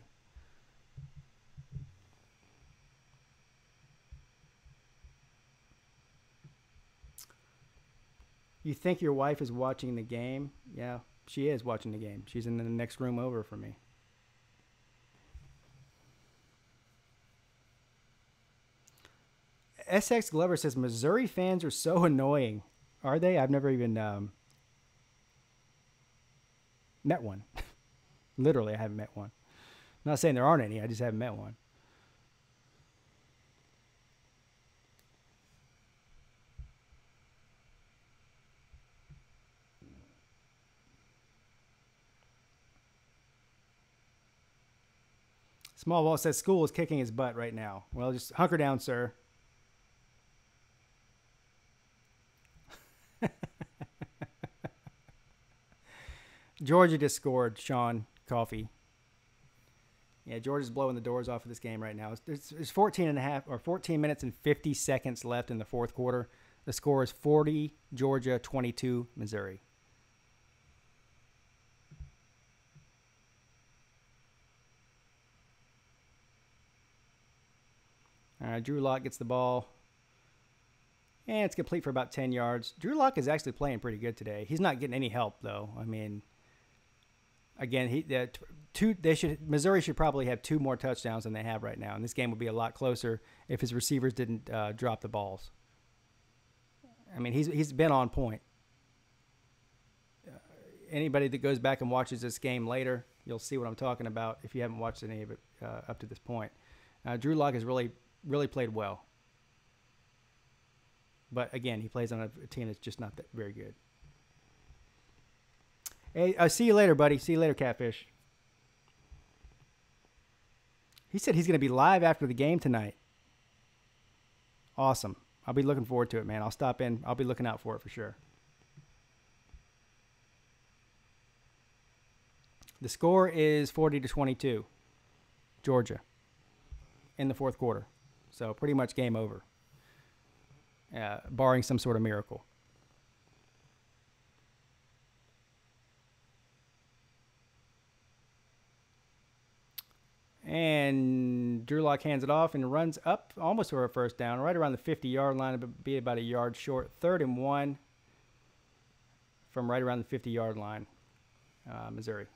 You think your wife is watching the game? Yeah, she is watching the game. She's in the next room over from me. SX Glover says, Missouri fans are so annoying. Are they? I've never even met one. Literally, I haven't met one. I'm not saying there aren't any. I just haven't met one. Small Wall says school is kicking his butt right now. Well, just hunker down, sir. Georgia just scored, Sean Coffee. Yeah, Georgia's blowing the doors off of this game right now. There's 14 minutes and 50 seconds left in the fourth quarter. The score is 40 Georgia, 22 Missouri. All right, Drew Lock gets the ball. And it's complete for about 10 yards. Drew Lock is actually playing pretty good today. He's not getting any help, though. I mean, again, Missouri should probably have 2 more touchdowns than they have right now. And this game would be a lot closer if his receivers didn't drop the balls. I mean, he's been on point. Anybody that goes back and watches this game later, you'll see what I'm talking about if you haven't watched any of it up to this point. Drew Lock has really played well. But, again, he plays on a team that's just not that very good. Hey, I'll see you later, buddy. See you later, Catfish. He said he's going to be live after the game tonight. Awesome. I'll be looking forward to it, man. I'll stop in. I'll be looking out for it for sure. The score is 40-22, Georgia, in the fourth quarter. So pretty much game over, barring some sort of miracle. And Drew Lock hands it off and runs up almost for a first down, right around the 50-yard line, but be about a yard short. 3rd and 1 from right around the 50-yard line, Missouri.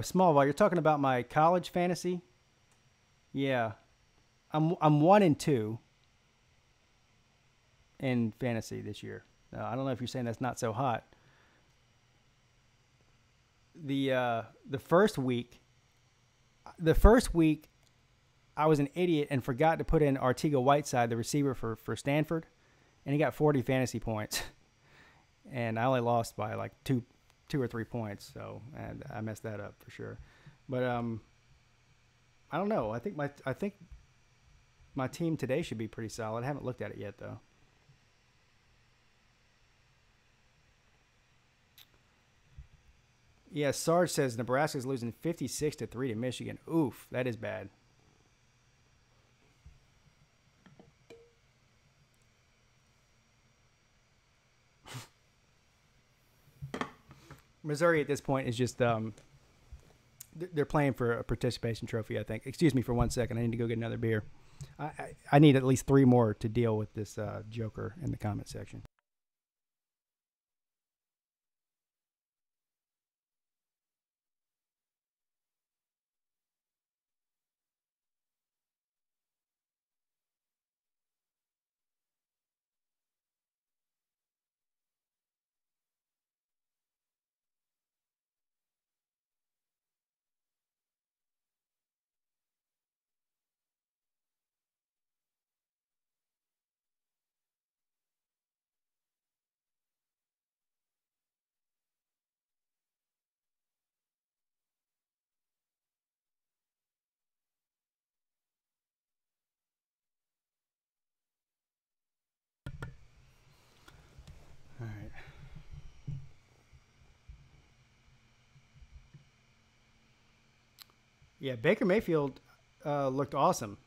Small Ball, you're talking about my college fantasy? Yeah. I'm 1-2 in fantasy this year. I don't know if you're saying that's not so hot. The first week I was an idiot and forgot to put in Artiga-Whiteside, the receiver for Stanford, and he got 40 fantasy points. And I only lost by like two or 3 points, so and I messed that up for sure. But I don't know. I think my team today should be pretty solid. I haven't looked at it yet though. Yeah, Sarge says Nebraska's losing 56-3 to Michigan. Oof, that is bad. Missouri at this point is just they're playing for a participation trophy, I think. Excuse me for 1 second. I need to go get another beer. I need at least 3 more to deal with this joker in the comment section. All right. Yeah, Baker Mayfield looked awesome.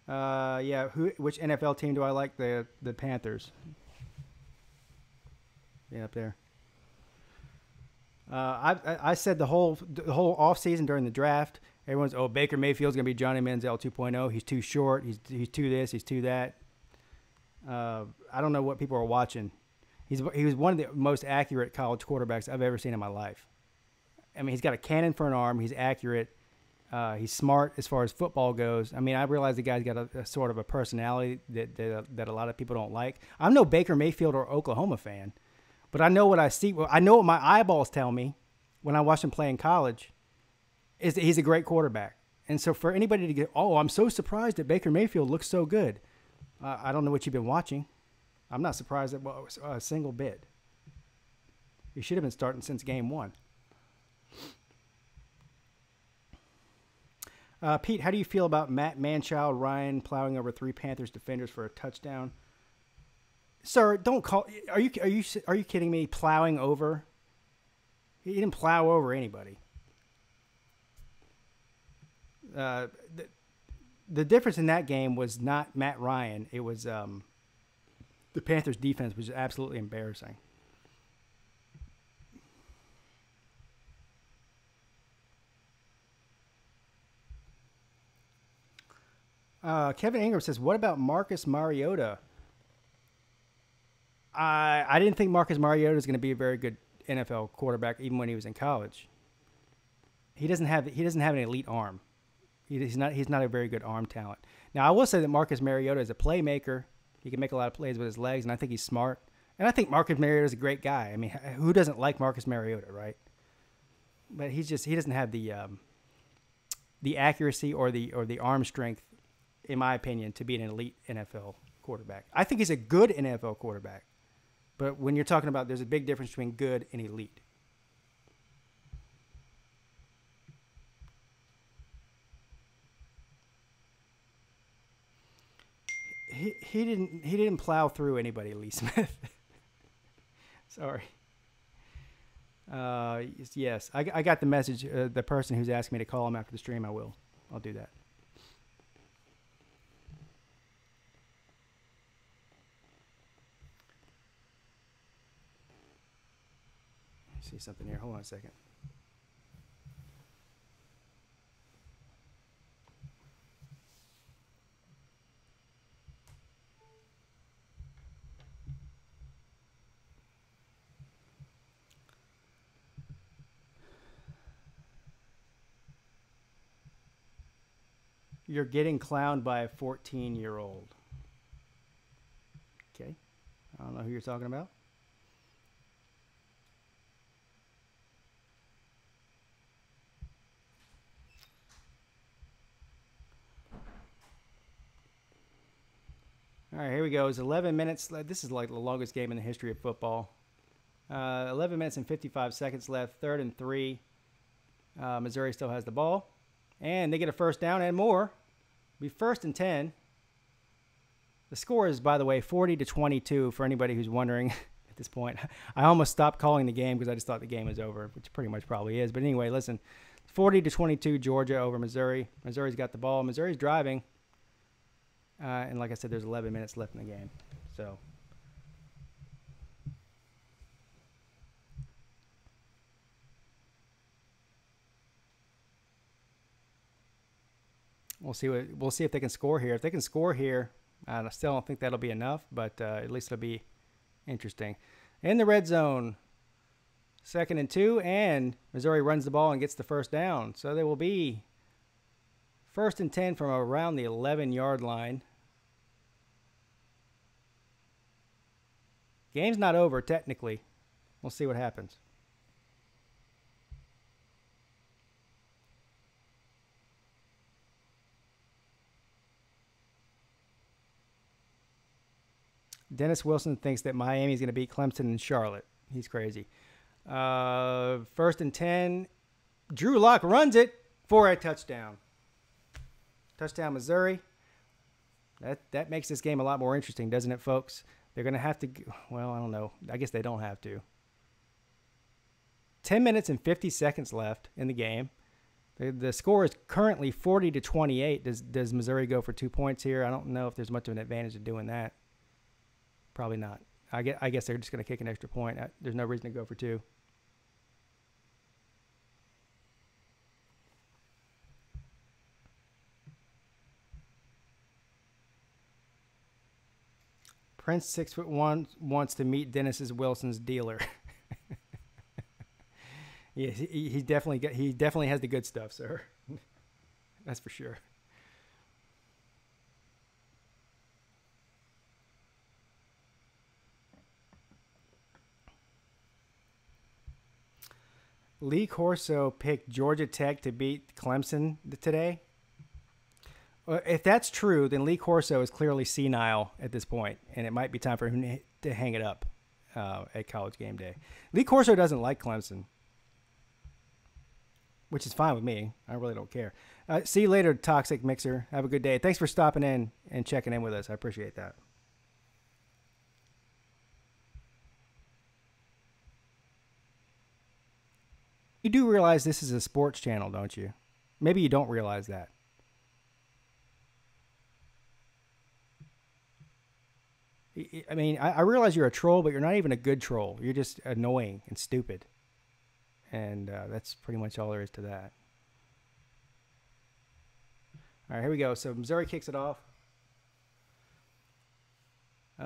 Yeah, which NFL team do I like? The Panthers. Yeah, up there. I said the whole offseason during the draft, everyone's Baker Mayfield's gonna be Johnny Manziel 2.0. He's too short. He's too this. He's too that. I don't know what people are watching. He was one of the most accurate college quarterbacks I've ever seen in my life. I mean, he's got a cannon for an arm. He's accurate. He's smart as far as football goes. I mean, I realize the guy's got a sort of a personality that a lot of people don't like. I'm no Baker Mayfield or Oklahoma fan, but I know what I see. I know what my eyeballs tell me when I watch him play in college is that he's a great quarterback. And so for anybody to get, I'm so surprised that Baker Mayfield looks so good. I don't know what you've been watching. I'm not surprised at a single bit. He should have been starting since game 1. Pete, how do you feel about Matt Manchild Ryan plowing over 3 Panthers defenders for a touchdown? Sir, don't call. Are you kidding me? Plowing over? He didn't plow over anybody. The difference in that game was not Matt Ryan. It was the Panthers' defense was absolutely embarrassing. Kevin Ingram says, what about Marcus Mariota? I didn't think Marcus Mariota was going to be a very good NFL quarterback even when he was in college. He doesn't have an elite arm. He's not a very good arm talent. Now, I will say that Marcus Mariota is a playmaker. He can make a lot of plays with his legs, and I think he's smart. And I think Marcus Mariota is a great guy. I mean, who doesn't like Marcus Mariota, right? But he doesn't have the accuracy or the arm strength, in my opinion, to be an elite NFL quarterback. I think he's a good NFL quarterback. But when you're talking about, there's a big difference between good and elite. He didn't plow through anybody, Lee Smith. Sorry. Yes, I got the message. The person who's asked me to call him after the stream, I'll do that. See something here. Hold on a second. You're getting clowned by a 14-year-old. Okay. I don't know who you're talking about. All right, here we go. It's 11 minutes. This is like the longest game in the history of football. 11 minutes and 55 seconds left. 3rd and 3. Missouri still has the ball. And they get a first down and more. Be 1st and 10. The score is, by the way, 40-22 for anybody who's wondering. at this point. I almost stopped calling the game because I just thought the game was over, which pretty much probably is. But anyway, listen, 40-22 Georgia over Missouri. Missouri's got the ball. Missouri's driving. And like I said, there's 11 minutes left in the game. So we'll see if they can score here. If they can score here, I still don't think that'll be enough, but at least it'll be interesting. In the red zone, 2nd and 2, and Missouri runs the ball and gets the first down. So they will be 1st and 10 from around the 11-yard line. Game's not over, technically. We'll see what happens. Dennis Wilson thinks that Miami's going to beat Clemson and Charlotte. He's crazy. 1st and 10. Drew Lock runs it for a touchdown. Touchdown, Missouri. That makes this game a lot more interesting, doesn't it, folks? They're going to have to, well, I don't know. I guess they don't have to. 10 minutes and 50 seconds left in the game. The score is currently 40-28. Does Missouri go for 2 points here? I don't know if there's much of an advantage of doing that. Probably not. I guess they're just going to kick an extra point. There's no reason to go for 2. Prince 6'1" wants to meet Dennis Wilson's dealer. Yeah, he definitely has the good stuff, sir. That's for sure. Lee Corso picked Georgia Tech to beat Clemson today. If that's true, then Lee Corso is clearly senile at this point, and it might be time for him to hang it up at College Game Day. Lee Corso doesn't like Clemson, which is fine with me. I really don't care. See you later, Toxic Mixer. Have a good day. Thanks for stopping in and checking in with us. I appreciate that. You do realize this is a sports channel, don't you? Maybe you don't realize that. I mean, I realize you're a troll, but you're not even a good troll. You're just annoying and stupid. And that's pretty much all there is to that. All right, here we go. So Missouri kicks it off.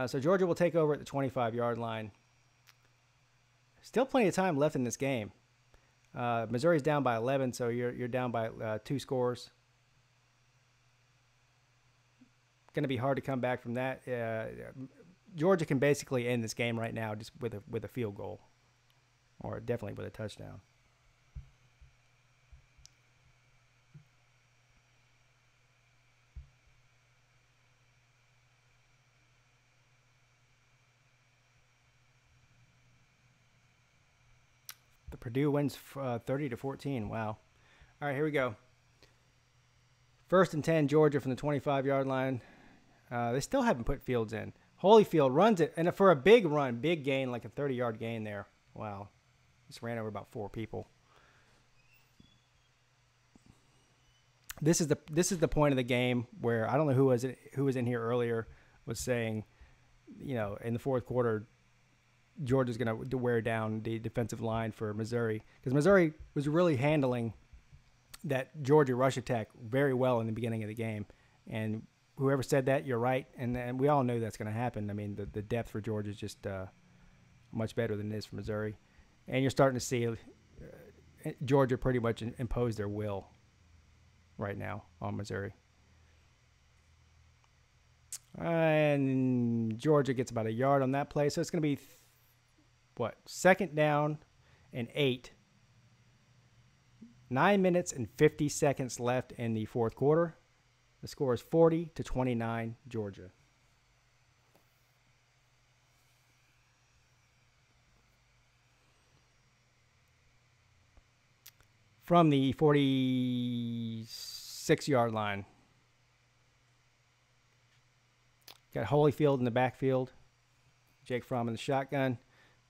So Georgia will take over at the 25-yard line. Still plenty of time left in this game. Missouri's down by 11, so you're down by 2 scores. Going to be hard to come back from that. Georgia can basically end this game right now just with a field goal, or definitely with a touchdown. The Purdue wins 30-14. Wow. All right, here we go. 1st and 10, Georgia from the 25-yard line. They still haven't put Fields in. Holyfield runs it, and for a big run, big gain, like a 30-yard gain there. Wow. Just ran over about 4 people. This is the point of the game where I don't know who was in here earlier was saying, you know, in the 4th quarter, Georgia's going to wear down the defensive line for Missouri, because Missouri was really handling that Georgia rush attack very well in the beginning of the game. And whoever said that, you're right. And we all know that's going to happen. I mean, the depth for Georgia is just much better than it is for Missouri. And you're starting to see Georgia pretty much impose their will right now on Missouri. And Georgia gets about a yard on that play. So it's going to be, 2nd down and 8. 9 minutes and 50 seconds left in the 4th quarter. The score is 40-29 Georgia. From the 46-yard line. Got Holyfield in the backfield. Jake Fromm in the shotgun.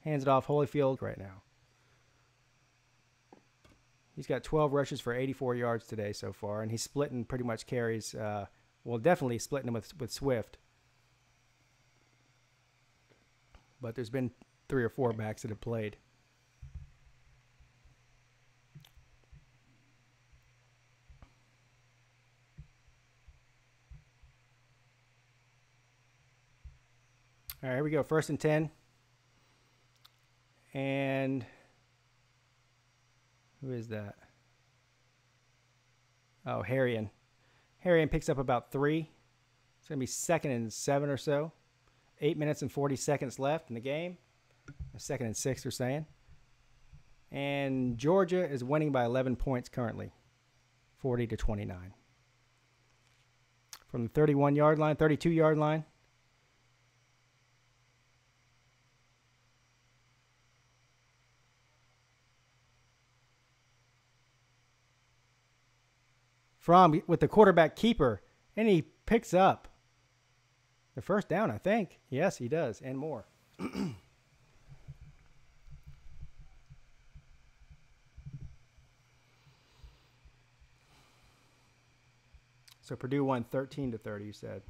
Hands it off Holyfield right now. He's got 12 rushes for 84 yards today so far, and he's splitting pretty much carries. Well, definitely splitting them with Swift. But there's been 3 or 4 backs that have played. All right, here we go. 1st and 10. And who is that? Oh, Harrion. Harrion picks up about 3. It's going to be 2nd and 7 or so. 8 minutes and 40 seconds left in the game. 2nd and 6, they're saying. And Georgia is winning by 11 points currently, 40-29. From the 31-yard line, 32-yard line. From with the quarterback keeper, and he picks up the 1st down, I think. Yes, he does, and more. So Purdue won 13-30, you said.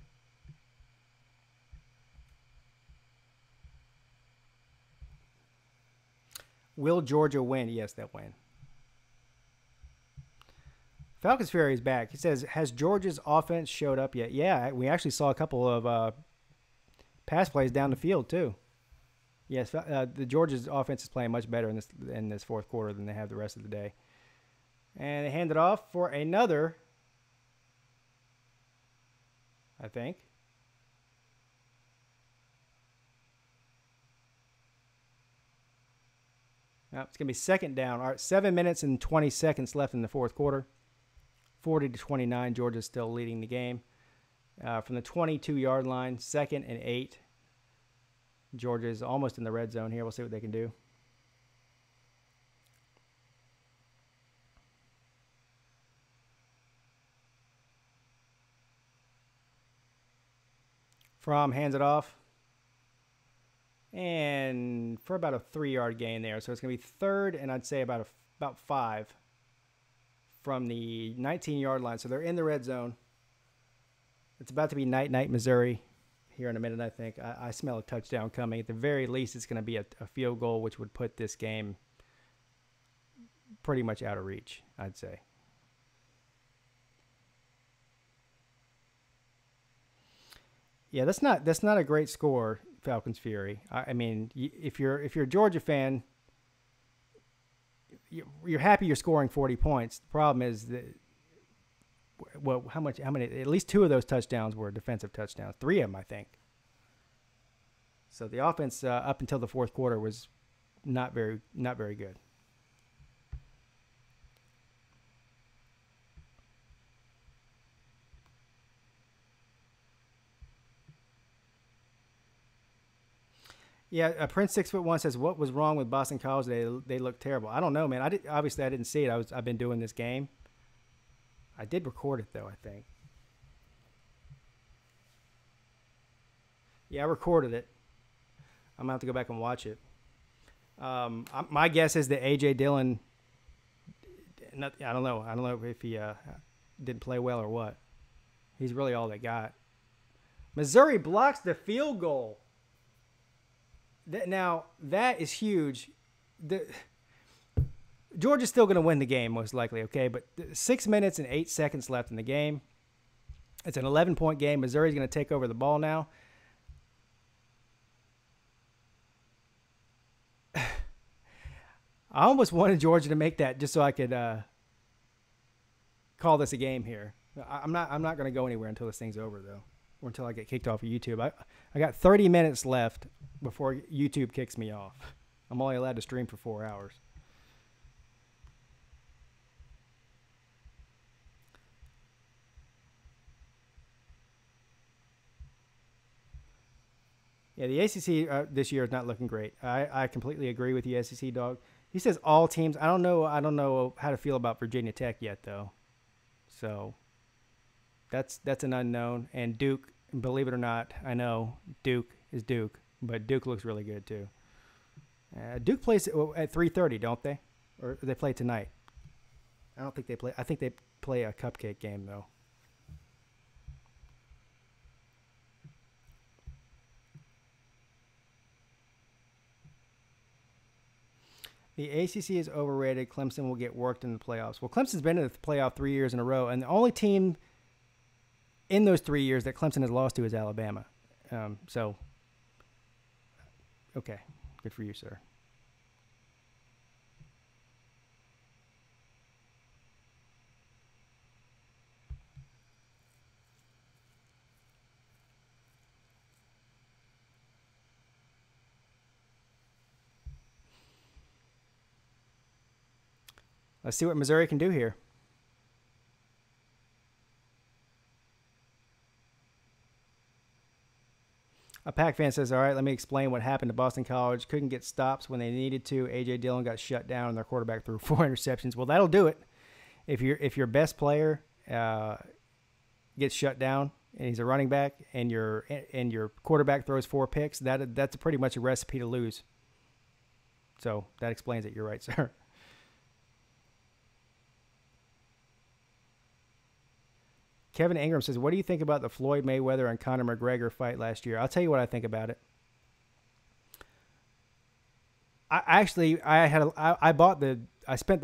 Will Georgia win? Yes, they'll win. Falcons Fury is back. He says, has Georgia's offense showed up yet? Yeah, we actually saw a couple of pass plays down the field, too. Yes, the Georgia's offense is playing much better in this 4th quarter than they have the rest of the day. And they hand it off for another, I think. No, it's going to be 2nd down. All right, 7 minutes and 20 seconds left in the 4th quarter. 40-29, Georgia's still leading the game. From the 22-yard line, 2nd and 8. Georgia is almost in the red zone here. We'll see what they can do. Fromm hands it off. And for about a 3-yard gain there. So it's going to be 3rd and I'd say about 5 from the 19-yard line. So they're in the red zone. It's about to be night-night Missouri here in a minute, I think. I smell a touchdown coming. At the very least, it's going to be a field goal, which would put this game pretty much out of reach, I'd say. Yeah, that's not a great score, Falcons Fury. I mean, if you're a Georgia fan, you're happy you're scoring 40 points. The problem is that, well, how many? At least 2 of those touchdowns were defensive touchdowns. 3 of them, I think. So the offense up until the 4th quarter was not very good. Yeah, Prince 6'1" says, "What was wrong with Boston College? They look terrible." I don't know, man. Obviously I didn't see it. I've been doing this game. I did record it though, I think. Yeah, I recorded it. I'm gonna have to go back and watch it. My guess is that AJ Dillon. I don't know. I don't know if he didn't play well or what. He's really all they got. Missouri blocks the field goal. Now, that is huge. Georgia's still going to win the game, most likely, okay? But 6 minutes and 8 seconds left in the game. It's an 11-point game. Missouri's going to take over the ball now. I almost wanted Georgia to make that just so I could call this a game here. I'm not going to go anywhere until this thing's over, though, or until I get kicked off of YouTube. I got 30 minutes left before YouTube kicks me off. I'm only allowed to stream for 4 hours. Yeah, the ACC this year is not looking great. I completely agree with you, SEC dog. He says all teams. I don't know how to feel about Virginia Tech yet, though. So that's an unknown. And Duke, believe it or not, I know Duke is Duke, but Duke looks really good too. Duke plays at 3:30, don't they? Or they play tonight? I don't think they play. I think they play a cupcake game, though. The ACC is overrated. Clemson will get worked in the playoffs. Well, Clemson's been in the playoff 3 years in a row, and the only team in those 3 years that Clemson has lost to is Alabama. Okay, good for you, sir. Let's see what Missouri can do here. A Pac fan says, all right, let me explain what happened to Boston College. Couldn't get stops when they needed to. A.J. Dillon got shut down, and their quarterback threw 4 interceptions. Well, that'll do it. If your best player gets shut down and he's a running back, and your quarterback throws 4 picks, that's pretty much a recipe to lose. So that explains it. You're right, sir. Kevin Ingram says, what do you think about the Floyd Mayweather and Conor McGregor fight last year? I'll tell you what I think about it. I spent the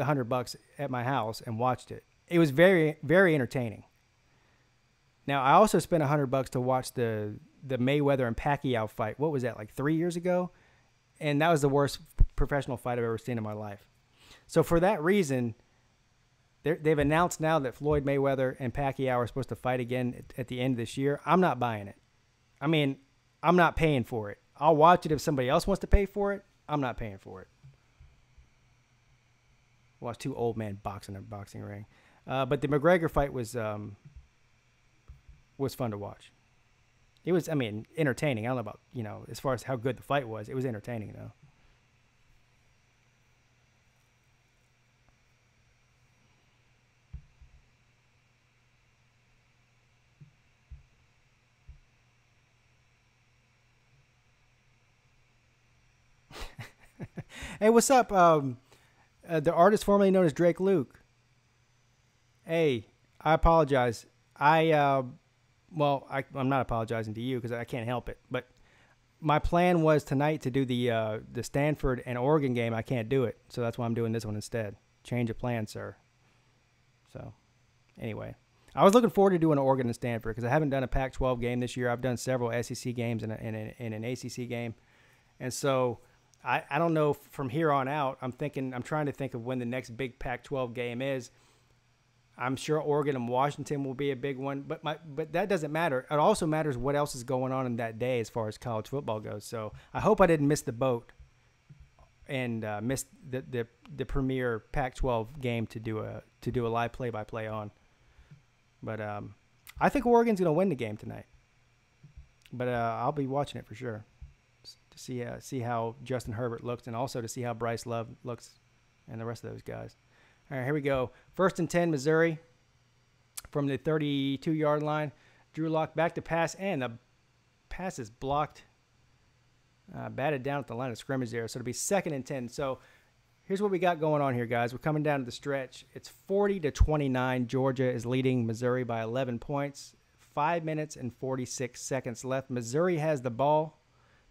$100 at my house and watched it. It was very, very entertaining. Now, I also spent $100 to watch the Mayweather and Pacquiao fight. What was that, like 3 years ago? And that was the worst professional fight I've ever seen in my life. So for that reason, they've announced now that Floyd Mayweather and Pacquiao are supposed to fight again at the end of this year. I'm not buying it. I mean, I'm not paying for it. I'll watch it if somebody else wants to pay for it. I'm not paying for it. Watch 2 old men boxing in a boxing ring. But the McGregor fight was fun to watch. It was, entertaining. I don't know about, as far as how good the fight was. It was entertaining, though. Hey, what's up? The artist formerly known as Drake Luke. Hey, I apologize. I'm not apologizing to you because I can't help it. But my plan was tonight to do the Stanford and Oregon game. I can't do it, so that's why I'm doing this one instead. Change of plan, sir. So, anyway, I was looking forward to doing Oregon and Stanford because I haven't done a Pac-12 game this year. I've done several SEC games and an ACC game, and so I don't know from here on out. I'm trying to think of when the next big Pac-12 game is. I'm sure Oregon and Washington will be a big one, but that doesn't matter. It also matters what else is going on in that day as far as college football goes. So I hope I didn't miss the boat and miss the premier Pac-12 game to do a live play-by-play on. But I think Oregon's going to win the game tonight. But I'll be watching it for sure to see how Justin Herbert looks, and also to see how Bryce Love looks and the rest of those guys. All right, here we go. 1st and 10, Missouri from the 32-yard line. Drew Lock back to pass, and the pass is blocked, batted down at the line of scrimmage there. So it'll be 2nd and 10. So here's what we got going on here, guys. We're coming down to the stretch. It's 40-29. Georgia is leading Missouri by 11 points. 5 minutes and 46 seconds left. Missouri has the ball.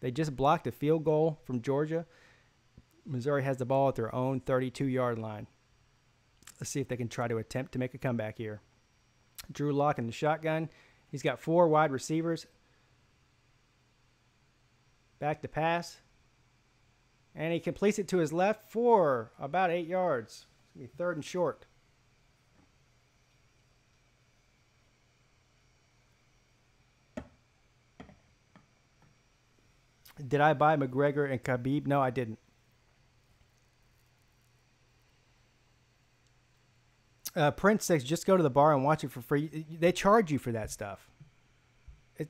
They just blocked a field goal from Georgia. Missouri has the ball at their own 32-yard line. Let's see if they can try to attempt to make a comeback here. Drew Lock in the shotgun. He's got 4 wide receivers. Back to pass. And he completes it to his left for about 8 yards. It's going to be 3rd and short. Did I buy McGregor and Khabib? No, I didn't. Prince says, just go to the bar and watch it for free. They charge you for that stuff.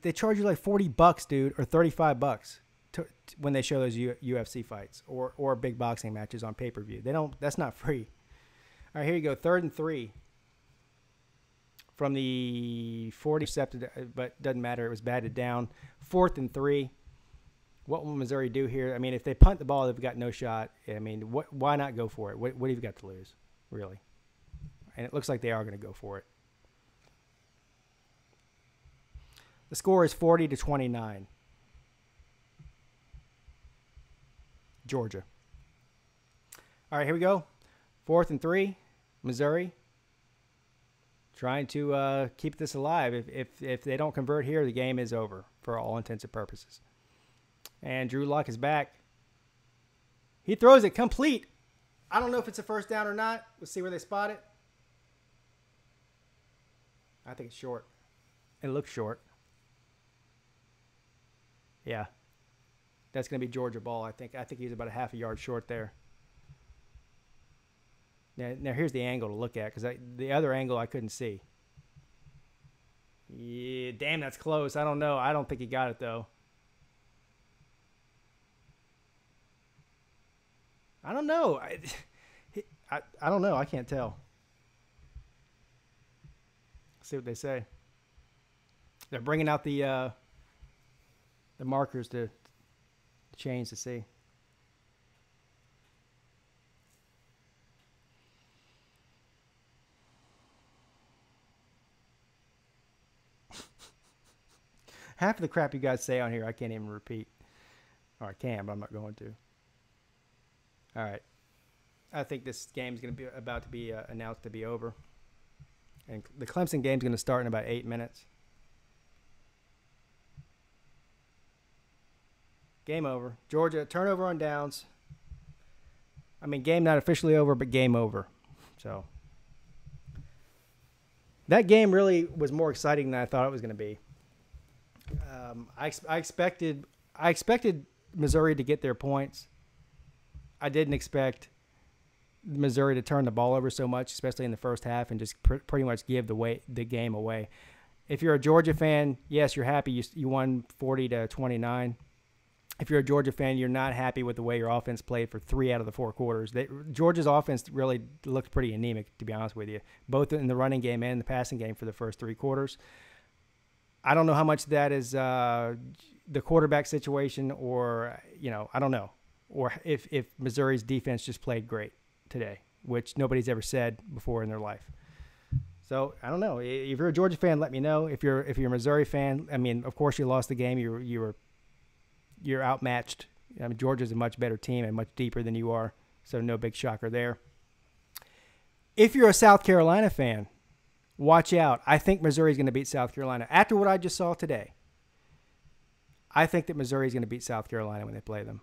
They charge you like $40, dude, or $35 when they show those UFC fights or big boxing matches on pay-per-view. That's not free. All right, here you go. 3rd and 3 from the 40, intercepted, but doesn't matter. It was batted down. 4th and 3. What will Missouri do here? I mean, if they punt the ball, they've got no shot. I mean, why not go for it? What have you got to lose, really? And it looks like they are going to go for it. The score is 40-29. Georgia. All right, here we go. 4th and 3, Missouri. Trying to keep this alive. If they don't convert here, the game is over for all intents and purposes. And Drew Lock is back. He throws it complete. I don't know if it's a first down or not. Let's see where they spot it. I think it's short. It looks short. Yeah. That's going to be Georgia ball, I think. I think he's about a half a yard short there. Now here's the angle to look at, because the other angle I couldn't see. Yeah, damn, that's close. I don't know. I don't think he got it, though. I don't know. I don't know. I can't tell. Let's see what they say. They're bringing out the markers to change to see. Half of the crap you guys say on here, I can't even repeat. Or I can, but I'm not going to. All right. I think this game's going to be about to be announced to be over. And the Clemson game's going to start in about 8 minutes. Game over. Georgia, turnover on downs. I mean, game not officially over, but game over. So that game really was more exciting than I thought it was going to be. I expected Missouri to get their points. I didn't expect Missouri to turn the ball over so much, especially in the first half, and just pretty much give the game away. If you're a Georgia fan, yes, you're happy you won 40-29. If you're a Georgia fan, you're not happy with the way your offense played for 3 out of the 4 quarters. Georgia's offense really looked pretty anemic, to be honest with you, both in the running game and the passing game for the first 3 quarters. I don't know how much that is the quarterback situation, or, I don't know. Or if Missouri's defense just played great today, which nobody's ever said before in their life. So I don't know. If you're a Georgia fan, let me know. If you're a Missouri fan, I mean, of course you lost the game. You're outmatched. I mean, Georgia's a much better team and much deeper than you are, so no big shocker there. If you're a South Carolina fan, watch out. I think Missouri's going to beat South Carolina. After what I just saw today, I think that Missouri's going to beat South Carolina when they play them.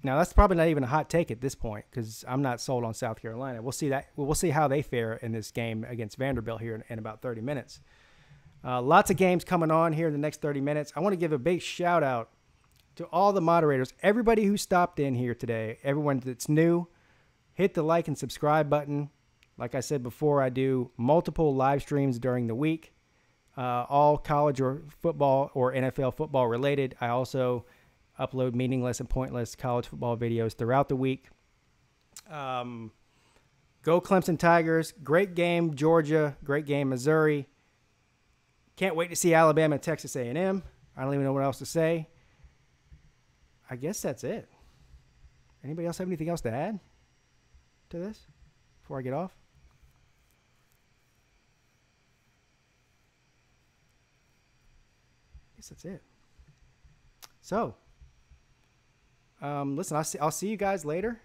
Now, that's probably not even a hot take at this point, because I'm not sold on South Carolina. We'll see that. We'll see how they fare in this game against Vanderbilt here in about 30 minutes. Lots of games coming on here in the next 30 minutes. I want to give a big shout-out to all the moderators, everybody who stopped in here today, everyone that's new. Hit the like and subscribe button. Like I said before, I do multiple live streams during the week, all college or football or NFL football related. I also upload meaningless and pointless college football videos throughout the week. Go Clemson Tigers. Great game, Georgia. Great game, Missouri. Can't wait to see Alabama and Texas A&M. I don't even know what else to say. I guess that's it. Anybody else have anything else to add to this before I get off? I guess that's it. So, listen, I'll see you guys later.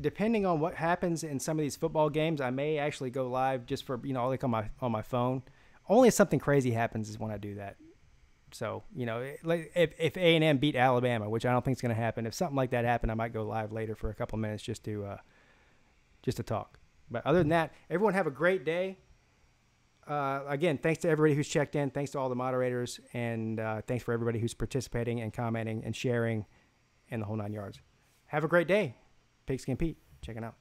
Depending on what happens in some of these football games, I may actually go live just for, like on my phone. Only if something crazy happens is when I do that. So, if A&M beat Alabama, which I don't think is going to happen, if something like that happened, I might go live later for a couple of minutes just to talk. But other than that, everyone have a great day. Again, thanks to everybody who's checked in. Thanks to all the moderators. And thanks for everybody who's participating and commenting and sharing and the whole 9 yards. Have a great day. Pigskin Pete, checking out.